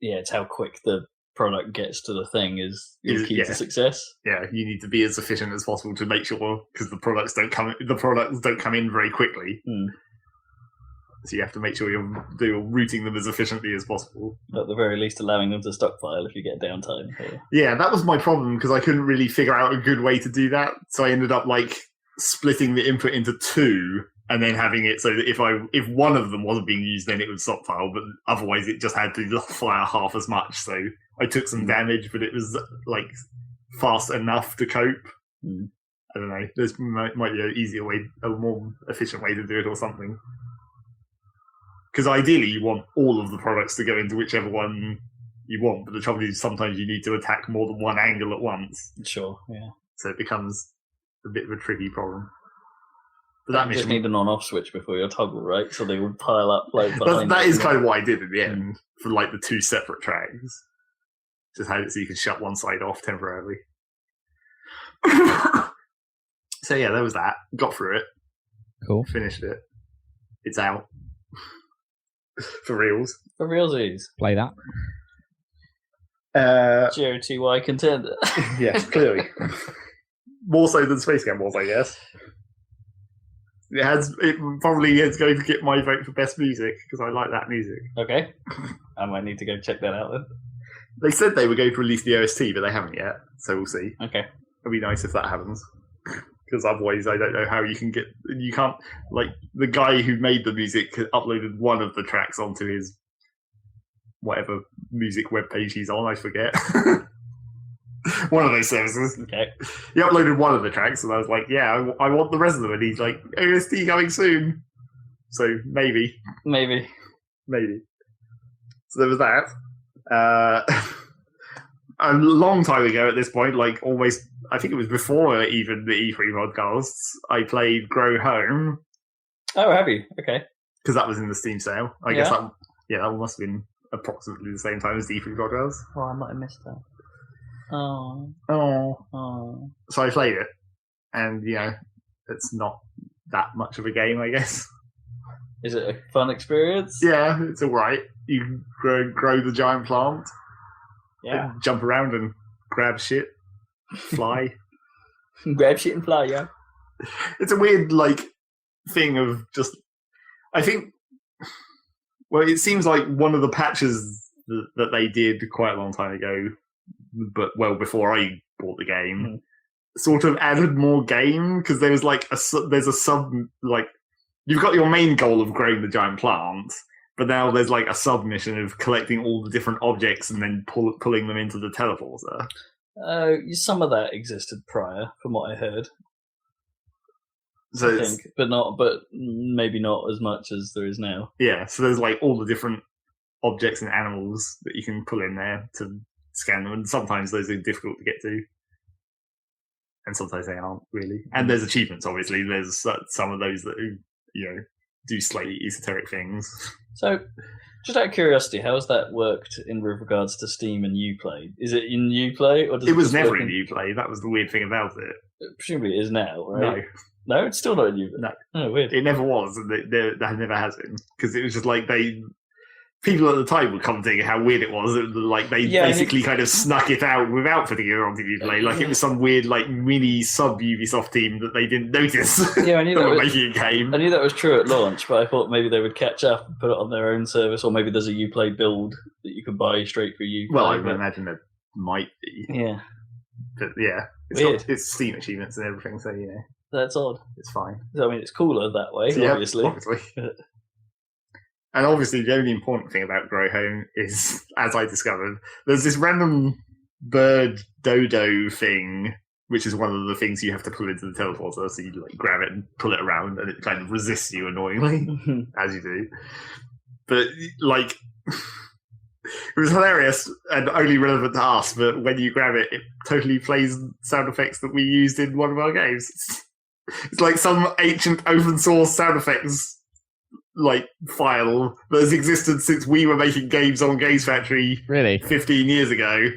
Yeah, it's how quick the product gets to the thing is key to success. Yeah, you need to be as efficient as possible to make sure, because the products don't come in very quickly. So you have to make sure you're routing them as efficiently as possible. At the very least, allowing them to stockpile if you get downtime. Yeah, that was my problem, because I couldn't really figure out a good way to do that. So I ended up like splitting the input into 2. And then having it so that if one of them wasn't being used, then it would stockpile, but otherwise it just had to fire half as much. So I took some damage, but it was like fast enough to cope. I don't know. There might be an easier way, a more efficient way to do it, or something. Because ideally, you want all of the products to go into whichever one you want, but the trouble is sometimes you need to attack more than one angle at once. Sure. Yeah. So it becomes a bit of a tricky problem. You just need an on-off switch before your toggle, right? So they will pile up like behind. That is kind of what I did in the end for like the 2 separate tracks. Just had it so you can shut one side off temporarily. So yeah, there was that. Got through it. Cool. Finished it. It's out. For reals. For realsies. Play that. GOTY contender. Yes, clearly. More so than Space Camp was, I guess. It probably is going to get my vote for best music, because I like that music. Okay. I might need to go check that out then. They said they were going to release the OST, but they haven't yet, so we'll see. Okay. It'll be nice if that happens. Because otherwise I don't know how you can't, like, the guy who made the music uploaded one of the tracks onto his whatever music webpage he's on, I forget. One of those services. Okay. He uploaded one of the tracks, and I was like, yeah, I want the rest of them. And he's like, OST coming soon. So maybe. So there was that. A long time ago at this point, like almost, I think it was before even the E3 podcasts, I played Grow Home. Oh, have you? Okay. Because that was in the Steam sale. I guess that must have been approximately the same time as the E3 podcast. Oh, I might have missed that. Oh. So I played it, and it's not that much of a game, I guess. Is it a fun experience? Yeah, it's all right. You grow the giant plant. Yeah. Jump around and grab shit, fly. Grab shit and fly, yeah. It's a weird thing of just. I think. Well, it seems like one of the patches that they did quite a long time ago, but well before I bought the game, sort of added more game, because there was there's a sub you've got your main goal of growing the giant plant, but now there's a sub mission of collecting all the different objects and then pulling them into the teleporter. Some of that existed prior, from what I heard. So I think, but maybe not as much as there is now. Yeah, so there's all the different objects and animals that you can pull in there to scan them, and sometimes those are difficult to get to, and sometimes they aren't really. And there's achievements, obviously. There's some of those that do slightly esoteric things. So, just out of curiosity, how has that worked in regards to Steam and Uplay? Is it in Uplay, or does it was never in Uplay? That was the weird thing about it. Presumably, it is now, right? No, it's still not in Uplay. No, oh, weird. It never was, and that never has been, because it was just like people at the time were commenting how weird it was. Like they basically kind of snuck it out without putting it onto Uplay. Like it was some weird like mini sub Ubisoft team that they didn't notice. Yeah, I knew that were was making a game. I knew that was true at launch, but I thought maybe they would catch up and put it on their own service, or maybe there's a Uplay build that you can buy straight for Uplay. Well, I would imagine there might be. Yeah, but yeah, it's Steam achievements and everything, so that's odd. It's fine. I mean, it's cooler that way, obviously. And obviously, the only important thing about Grow Home is, as I discovered, there's this random bird dodo thing, which is one of the things you have to pull into the teleporter. So you like grab it and pull it around, and it kind of resists you annoyingly, as you do. But like, it was hilarious and only relevant to us. But when you grab it, it totally plays sound effects that we used in one of our games. It's like some ancient open source sound effects file that has existed since we were making games on Games Factory 15 years ago.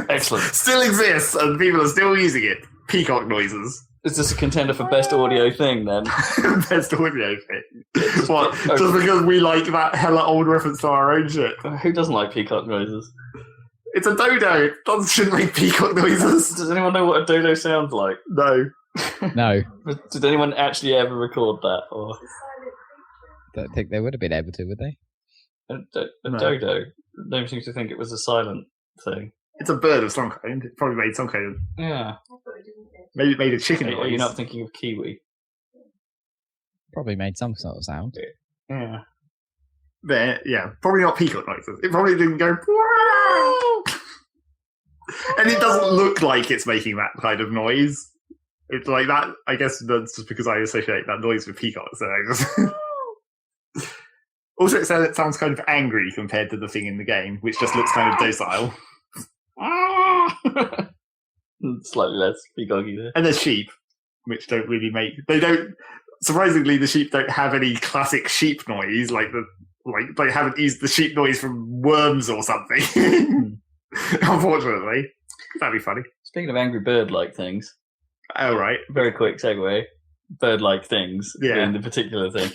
Excellent. Still exists, and people are still using it. Peacock noises. Is this a contender for best audio thing, then? Best audio thing. What? Just because we like that hella old reference to our own shit? Who doesn't like peacock noises? It's a dodo. It shouldn't make peacock noises. Does anyone know what a dodo sounds like? No. No. Did anyone actually ever record that? Or don't think they would have been able to, would they? A dodo. No one seems to think it was a silent thing. It's a bird of some kind. It probably made some kind of... Yeah. Maybe it made a chicken noise. Are you not thinking of kiwi? Probably made some sort of sound. Yeah. Probably not peacock noises. It probably didn't go... And it doesn't look like it's making that kind of noise. It's like that... I guess that's just because I associate that noise with peacocks. So I just... Also, it sounds kind of angry compared to the thing in the game, which just looks kind of docile. Slightly less peacocky there. And there's sheep, which don't really make... Surprisingly, the sheep don't have any classic sheep noise, they haven't used the sheep noise from Worms or something. Unfortunately. That'd be funny. Speaking of angry bird-like things. Oh, right. Very quick segue. Bird-like things. Yeah. In the particular thing.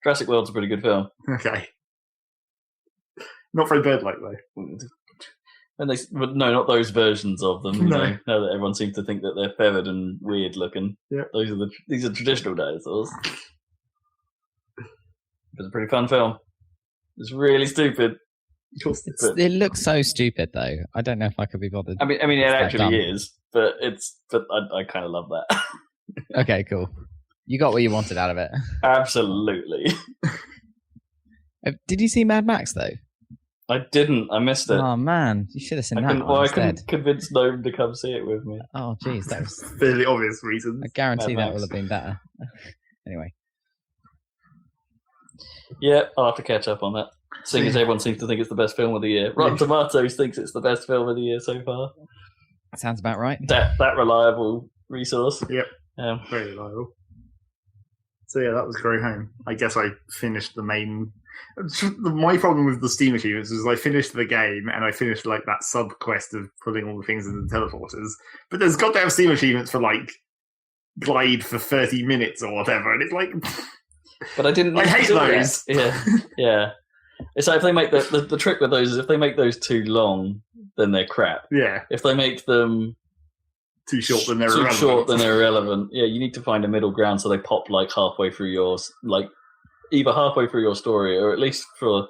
Jurassic World's a pretty good film. Okay. Not very bird-like, though. And no, not those versions of them. Now that everyone seems to think that they're feathered and weird looking. Yeah. These are traditional dinosaurs. It's a pretty fun film. It's really stupid. It looks so stupid, though. I don't know if I could be bothered. I mean, it actually is, but I kind of love that. Okay, cool. You got what you wanted out of it. Absolutely. Did you see Mad Max, though? I didn't. I missed it. Oh, man. You should have seen that I couldn't convince Gnome to come see it with me. Oh, jeez. That was... fairly obvious reasons. I guarantee that will have been better. Anyway. Yeah, I'll have to catch up on that. Seeing as everyone seems to think it's the best film of the year. Rotten Tomatoes thinks it's the best film of the year so far. That sounds about right. That reliable resource. Yep. Very reliable. So yeah, that was Grow Home. I guess I finished the main... My problem with the Steam achievements is I finished the game and I finished that sub quest of putting all the things in the teleporters. But there's got to have Steam achievements for glide for 30 minutes or whatever, and it's But I didn't. I hate those. Yeah. It's like if they make the trick with those is if they make those too long, then they're crap. Yeah. If they make them too short, then they're irrelevant. Too short, then they're irrelevant. Yeah, you need to find a middle ground so they pop halfway through either halfway through your story, or at least for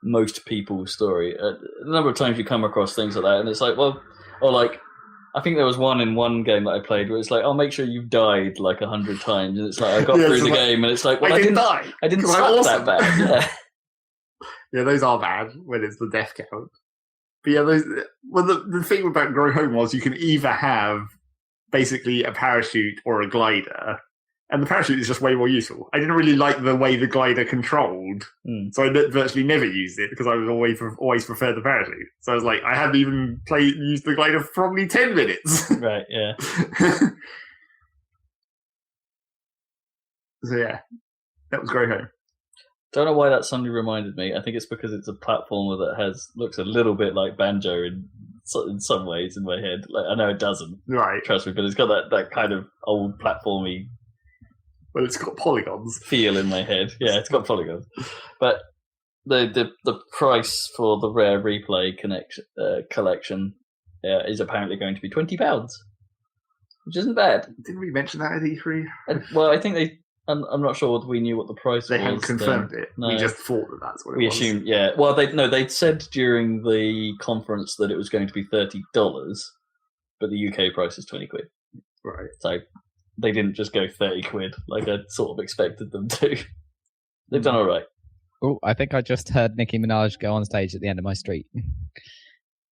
most people's story. A number of times you come across things like that, and it's I think there was one in one game that I played where it's I'll make sure you've died 100 times, and it's I got through the game, and it's well, I didn't die. I didn't suck that bad. Yeah. Yeah, those are bad when it's the death count. But yeah, the thing about Grow Home was you can either have basically a parachute or a glider. And the parachute is just way more useful. I didn't really like the way the glider controlled, so I virtually never used it because I was always preferred the parachute. So I was I hadn't even used the glider for probably 10 minutes. Right, yeah. So yeah, that was Grow Home. Don't know why that suddenly reminded me. I think it's because it's a platformer that looks a little bit like Banjo in some ways in my head. Like, I know it doesn't, Right. trust me, but it's got that kind of old platformy Well, it's got polygons. feel in my head. Yeah, it's got polygons. But the price for the Rare Replay collection is apparently going to be £20, which isn't bad. Didn't we mention that at E3? Well, I think I'm not sure we knew what the price They was. hadn't confirmed it. No. We just thought that that's what it We was. assumed, yeah. Well, they'd said during the conference that it was going to be $30, but the UK price is £20. Right. So they didn't just go £30 like I sort of expected them to. They've done all right. Oh, I think I just heard Nicki Minaj go on stage at the end of my street.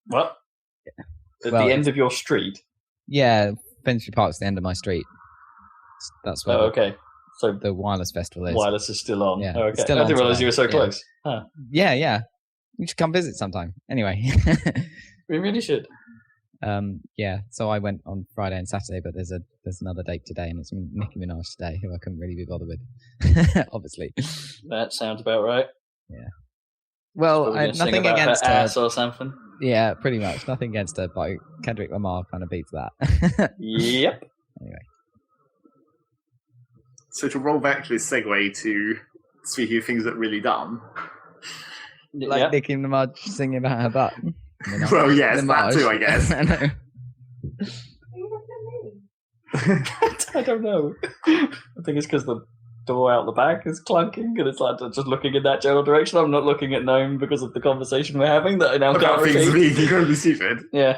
What? At Well, the end of your street? Yeah, Finchley Park's the end of my street. That's where Oh, okay. So the Wireless Festival is. Wireless is still on. Yeah, Oh, it's okay. still I on didn't realise today. you were so Yeah. close. Huh. Yeah. You should come visit sometime. Anyway. We really should. Yeah, so I went on Friday and Saturday, but there's another date today, and it's Nicki Minaj today, who I couldn't really be bothered with, obviously. That sounds about right. Yeah. Well, Probably gonna sing nothing about against her her. ass or something. Yeah, pretty much. Nothing against her, but Kendrick Lamar kind of beats that. Yep. Anyway. So to roll back to this segue to speaking of things that are really dumb. Like Yep. Nicki Minaj singing about her butt. Well, yes, that too, I guess. I know. I don't know. I think it's because the door out the back is clunking, and it's like just looking in that general direction. I'm not looking at Gnome because of the conversation we're having that I now can't About things repeat. being incredibly stupid. Yeah.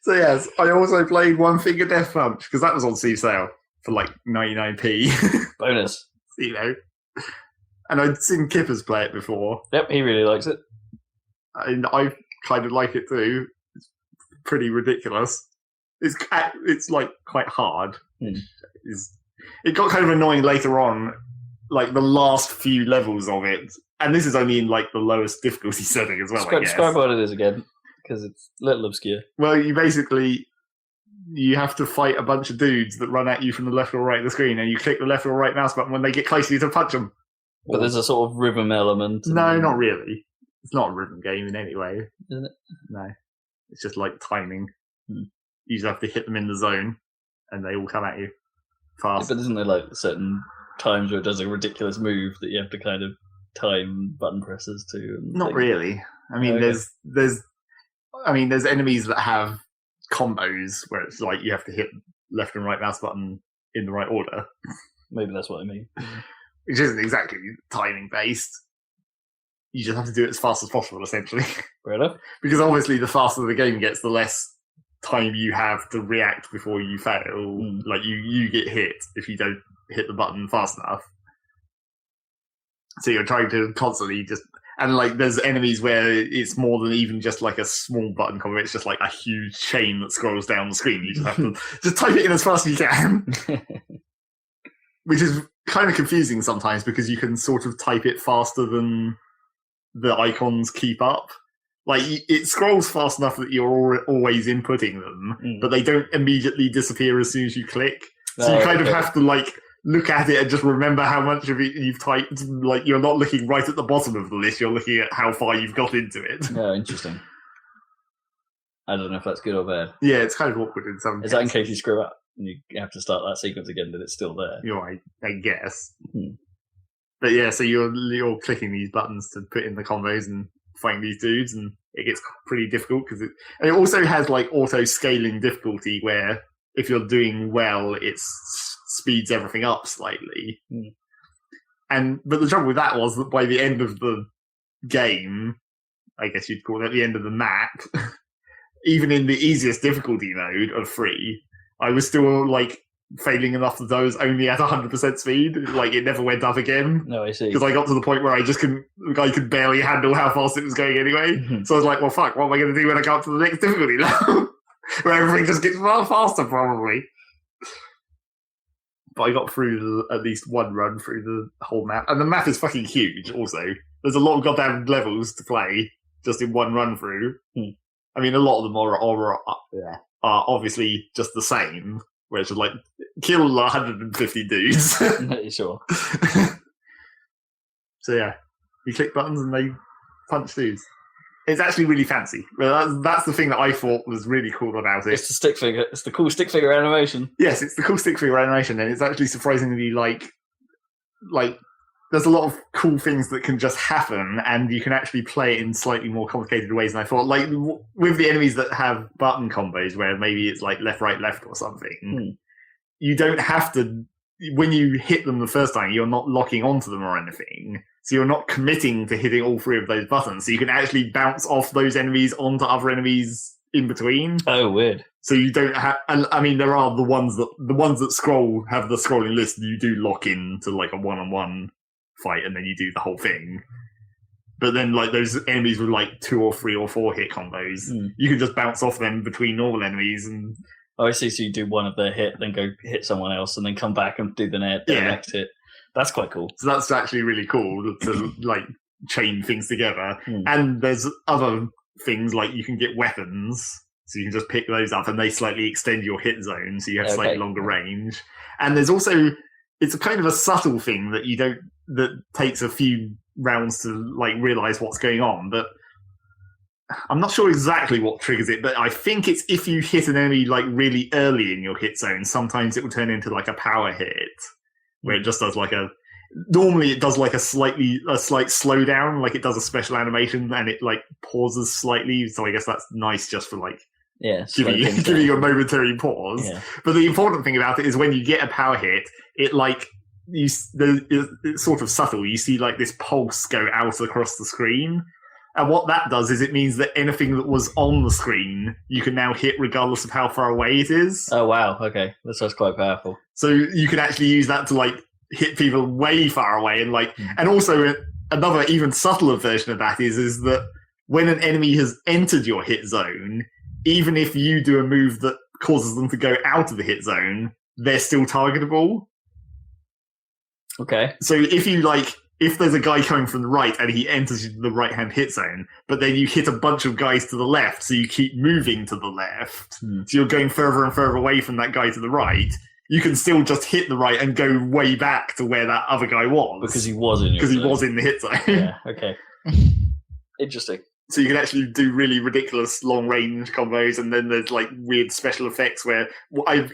So yes, I also played One Finger Death Punch because that was on Steam sale for like 99p. Bonus. You know, and I'd seen Kippers play it before, Yep, he really likes it. and I kind of like it too. It's pretty ridiculous. It's like quite hard. It got kind of annoying later on, like the last few levels of it, and this is only in like the lowest difficulty setting as well. I guess. Describe what it is again, because it's a little obscure. Well, you have to fight a bunch of dudes that run at you from the left or right of the screen, and you click the left or right mouse button when they get close to you to punch them. But there's a sort of rhythm element. No, not really. It's not a rhythm game in any way. Isn't it? No. It's just like timing. Hmm. You just have to hit them in the zone, and they all come at you fast. But isn't there like certain times where it does a ridiculous move that you have to kind of time button presses to? And Not things? really. I mean, Okay. there's enemies that have combos where it's like you have to hit left and right mouse button in the right order, Maybe that's what I mean. which isn't exactly timing based. You just have to do it as fast as possible, essentially, Fair enough. because obviously the faster the game gets, the less time you have to react before you fail. Mm. Like you get hit if you don't hit the button fast enough. So you're trying to constantly and like there's enemies where it's more than even just like a small button combo. It's just like a huge chain that scrolls down the screen. You just have to just type it in as fast as you can, which is kind of confusing sometimes because you can sort of type it faster than the icons keep up. Like it scrolls fast enough that you're always inputting them, but they don't immediately disappear as soon as you click. So you kind of have to like look at it and just remember how much of it you've typed. Like you're not looking right at the bottom of the list; you're looking at how far you've got into it. Oh, interesting. I don't know if that's good or bad. Yeah, it's kind of awkward in some. Is that in case you screw up and you have to start that sequence again, but it's still there? You know, I guess. Hmm. But yeah, so you're clicking these buttons to put in the combos and fighting these dudes, and it gets pretty difficult because it also has like auto scaling difficulty where if you're doing well, it speeds everything up slightly. But the trouble with that was that by the end of the game, I guess you'd call it at the end of the map, even in the easiest difficulty mode of free, I was still like failing enough of those only at 100% speed. Like it never went up again. No, I see. Because I got to the point where I could barely handle how fast it was going anyway. So I was like, well, fuck, what am I going to do when I go up to the next difficulty level? Where everything just gets far faster, probably. But I got through at least one run through the whole map. And the map is fucking huge, also. There's a lot of goddamn levels to play just in one run through. I mean, a lot of them are obviously just the same, where it's just like, kill 150 dudes. Sure. So yeah, you click buttons and they punch dudes. It's actually really fancy. Well, that's the thing that I thought was really cool about it. It's the stick figure. It's the cool stick figure animation. Yes, it's the cool stick figure animation, and it's actually surprisingly like there's a lot of cool things that can just happen, and you can actually play it in slightly more complicated ways than I thought. Like with the enemies that have button combos, where maybe it's like left, right, left or something, you don't have to. When you hit them the first time, you're not locking onto them or anything. So you're not committing to hitting all three of those buttons. So you can actually bounce off those enemies onto other enemies in between. Oh, weird. So you don't have. I mean, there are the ones that scroll have the scrolling list. You do lock into like a one-on-one fight, and then you do the whole thing. But then, like those enemies with like 2 or 3 or 4 hit combos, you can just bounce off them between normal enemies and. Oh, I see. So you do one of their hit, then go hit someone else, and then come back and do the next hit. That's quite cool. So that's actually really cool to like chain things together. And there's other things like you can get weapons, so you can just pick those up, and they slightly extend your hit zone, so you have slightly longer range. And there's also it's a kind of a subtle thing that takes a few rounds to like realize what's going on, but. I'm not sure exactly what triggers it, but I think it's if you hit an enemy like really early in your hit zone, sometimes it will turn into like a power hit, where it just does like normally it does like a slight slowdown, like it does a special animation and it like pauses slightly. So I guess that's nice just for like giving you a momentary pause. Yeah. But the important thing about it is when you get a power hit, it like it's sort of subtle. You see like this pulse go out across the screen. And what that does is it means that anything that was on the screen, you can now hit regardless of how far away it is. Oh, wow. Okay. That sounds quite powerful. So you can actually use that to, like, hit people way far away. And, like, and also another even subtler version of that is that when an enemy has entered your hit zone, even if you do a move that causes them to go out of the hit zone, they're still targetable. Okay. So if there's a guy coming from the right and he enters the right-hand hit zone, but then you hit a bunch of guys to the left, so you keep moving to the left, so you're going further and further away from that guy to the right, you can still just hit the right and go way back to where that other guy was. Because he was in the hit zone. Yeah, okay. Interesting. So you can actually do really ridiculous long-range combos, and then there's like weird special effects where I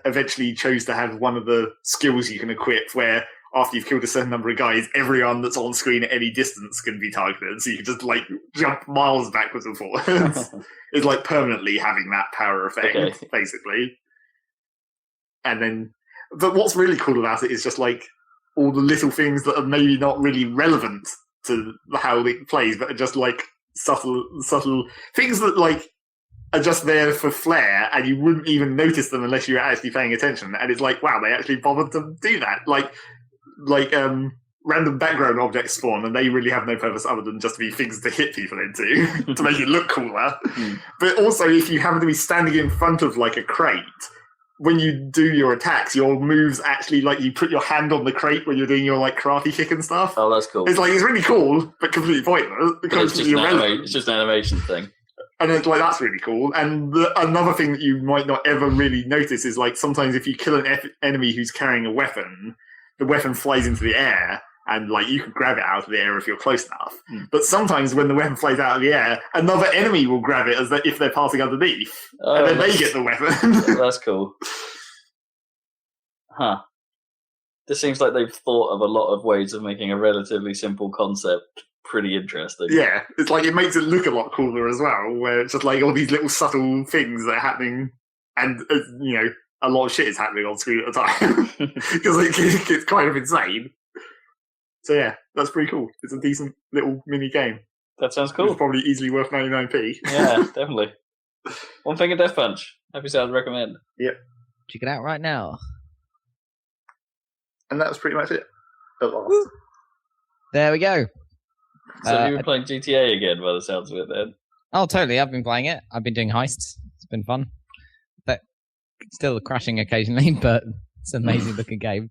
eventually chose to have one of the skills you can equip where after you've killed a certain number of guys, everyone that's on screen at any distance can be targeted. So you can just like jump miles backwards and forwards. It's like permanently having that power effect, basically. And then, but what's really cool about it is just like all the little things that are maybe not really relevant to how it plays, but are just like subtle things that like are just there for flair, and you wouldn't even notice them unless you were actually paying attention. And it's like, wow, they actually bothered to do that. Like random background objects spawn, and they really have no purpose other than just to be things to hit people into to make it look cooler. But also, if you happen to be standing in front of like a crate, when you do your attacks, your moves actually like you put your hand on the crate when you're doing your like karate kick and stuff. Oh, that's cool. It's really cool, but completely pointless because it's just an animation thing. And it's like, that's really cool. And another thing that you might not ever really notice is like sometimes if you kill an enemy who's carrying a weapon, the weapon flies into the air, and like you can grab it out of the air if you're close enough. But sometimes when the weapon flies out of the air, another enemy will grab it if they're passing underneath, and then they get the weapon. That's cool. Huh. This seems like they've thought of a lot of ways of making a relatively simple concept pretty interesting. Yeah, it's like it makes it look a lot cooler as well, where it's just like all these little subtle things that are happening, and a lot of shit is happening on screen at a time because it's kind of insane. So yeah, that's pretty cool. It's a decent little mini game. That sounds cool. It's probably easily worth 99p. Yeah, definitely. One Finger Death Punch. Happy to recommend. Yep. Check it out right now. And that was pretty much it. There we go. So you were playing GTA again by the sounds of it then? Oh, totally. I've been playing it. I've been doing heists. It's been fun. But still crashing occasionally, but it's an amazing looking game.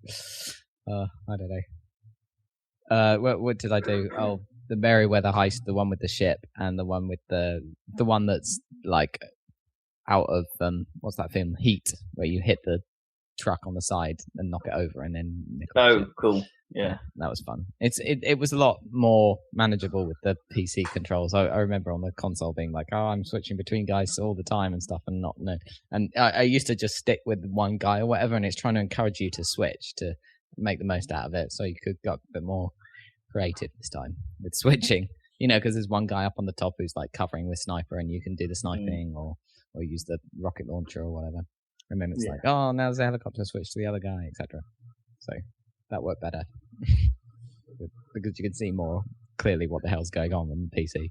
I don't know. What did I do? Oh, the Merryweather heist, the one with the ship, and the one with the one that's like out of what's that film? Heat, where you hit the truck on the side and knock it over, and then cool. Yeah, that was fun. It was a lot more manageable with the PC controls. I remember on the console being like, oh, I'm switching between guys all the time and stuff, and not no. And I used to just stick with one guy or whatever, and it's trying to encourage you to switch to make the most out of it, so you could get a bit more creative this time with switching. Because there's one guy up on the top who's like covering with sniper, and you can do the sniping or use the rocket launcher or whatever. And then it's like, oh, now there's a helicopter switch to the other guy, etc. So that worked better because you can see more clearly what the hell's going on the PC.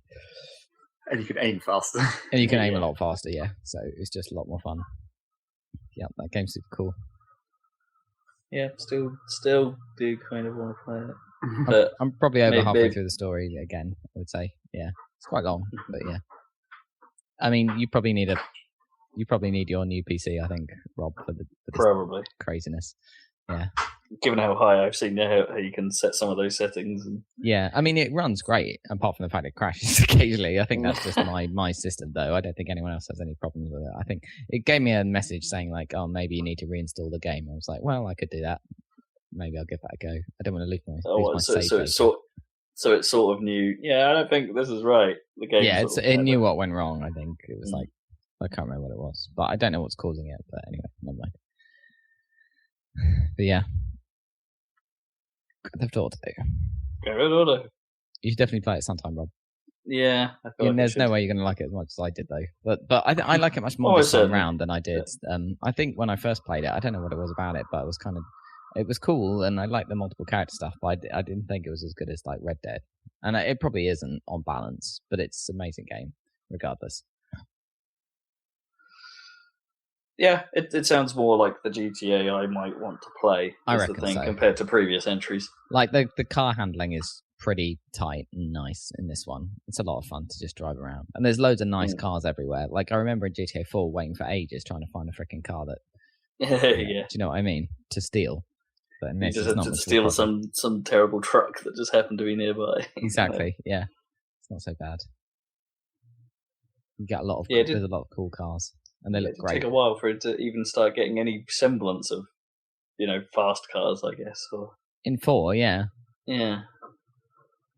And you can aim faster. And you can aim a lot faster, yeah. So it's just a lot more fun. Yeah, that game's super cool. Yeah, still do kind of want to play it. But I'm probably over halfway through the story again, I would say. Yeah. It's quite long, but yeah. I mean, you probably need your new PC, I think, Rob, for this probably craziness. Yeah. Given how high I've seen how you can set some of those settings. Yeah, I mean, it runs great, apart from the fact it crashes occasionally. I think that's just my system, though. I don't think anyone else has any problems with it. I think it gave me a message saying, like, oh, maybe you need to reinstall the game. I was like, well, I could do that. Maybe I'll give that a go. I don't want to lose my save. So it's sort of new. Yeah, I don't think this is right. The game. Yeah, it knew what went wrong. I think it was like, I can't remember what it was, but I don't know what's causing it. But anyway, never mind. But yeah, Grand Theft Auto. Grand Theft Auto. You should definitely play it sometime, Rob. Yeah, I feel like there's no way you're going to like it as much as I did, though. But I like it much more this time round than I did. Yeah. I think when I first played it, I don't know what it was about it, but it was cool, and I liked the multiple character stuff, but I didn't think it was as good as like Red Dead. And it probably isn't on balance, but it's an amazing game, regardless. Yeah, it sounds more like the GTA I might want to play. I reckon so. Compared to previous entries. Like the car handling is pretty tight and nice in this one. It's a lot of fun to just drive around, and there's loads of nice cars everywhere. Like I remember in GTA 4 waiting for ages trying to find a freaking car that. Yeah. Do you know what I mean? To steal. But you just had to steal some terrible truck that just happened to be nearby. Exactly. Yeah, it's not so bad. You get a lot of there's a lot of cool cars. And they look great. It took a while for it to even start getting any semblance of, fast cars, I guess. Or in 4, yeah. Yeah.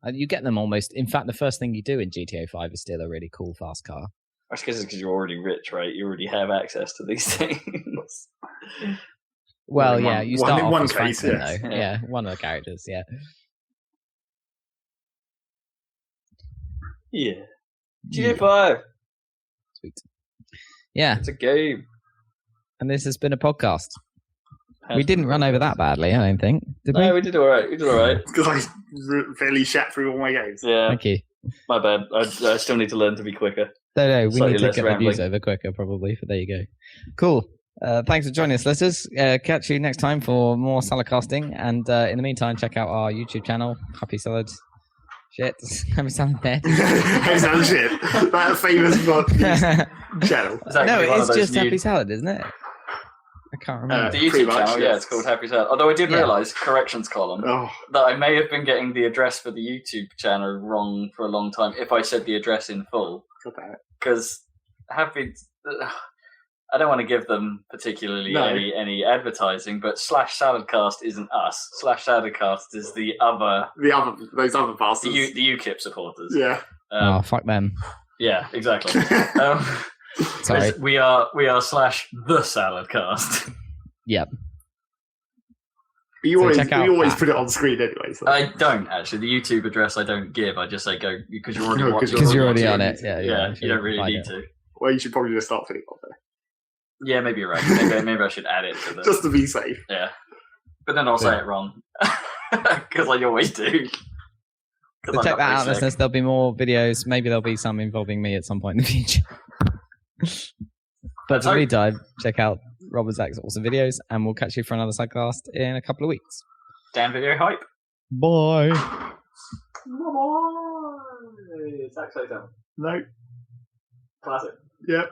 You get them almost. In fact, the first thing you do in GTA 5 is steal a really cool fast car. I guess it's because you're already rich, right? You already have access to these things. Well, yeah, you start off as Franklin, though. Yeah, one of the characters, yeah. Yeah. GTA 5! Sweet. Yeah. It's a game. And this has been a podcast. We didn't run over that badly, I don't think. Did we? No, we did all right. Because I fairly shat through all my games. Yeah. Thank you. My bad. I still need to learn to be quicker. No, we need to get the news over quicker, probably. But there you go. Cool. Thanks for joining us, listeners. Catch you next time for more salad casting. And in the meantime, check out our YouTube channel, Happy Salad. Shit. Happy Salad there. Happy Salad shit. That famous channel. No, it's just Happy Salad, isn't it? I can't remember. The YouTube channel, it's called Happy Salad. Although I did realise, corrections column, that I may have been getting the address for the YouTube channel wrong for a long time if I said the address in full. Because I don't want to give them particularly any advertising, but /Saladcast isn't us. /Saladcast is those other bastards. The UKIP supporters. Yeah. Fuck them. Yeah, exactly. Sorry. We are /the Saladcast. Yep. But you always put it on screen anyway. So. I don't actually. The YouTube address I don't give. I just say go because you're already watching. Because you're already on it. Yeah. You don't really need to. Well, you should probably just start putting it on there. Yeah, maybe you're right. Maybe I should add it to the... Just to be safe. Yeah. But then I'll say it wrong. Because I always do. So check that out, listeners. There'll be more videos. Maybe there'll be some involving me at some point in the future. But in the meantime, check out Robert Zach's awesome videos, and we'll catch you for another sidecast in a couple of weeks. Dan Video Hype. Bye. Bye. Zach say something. No. Classic. Yep.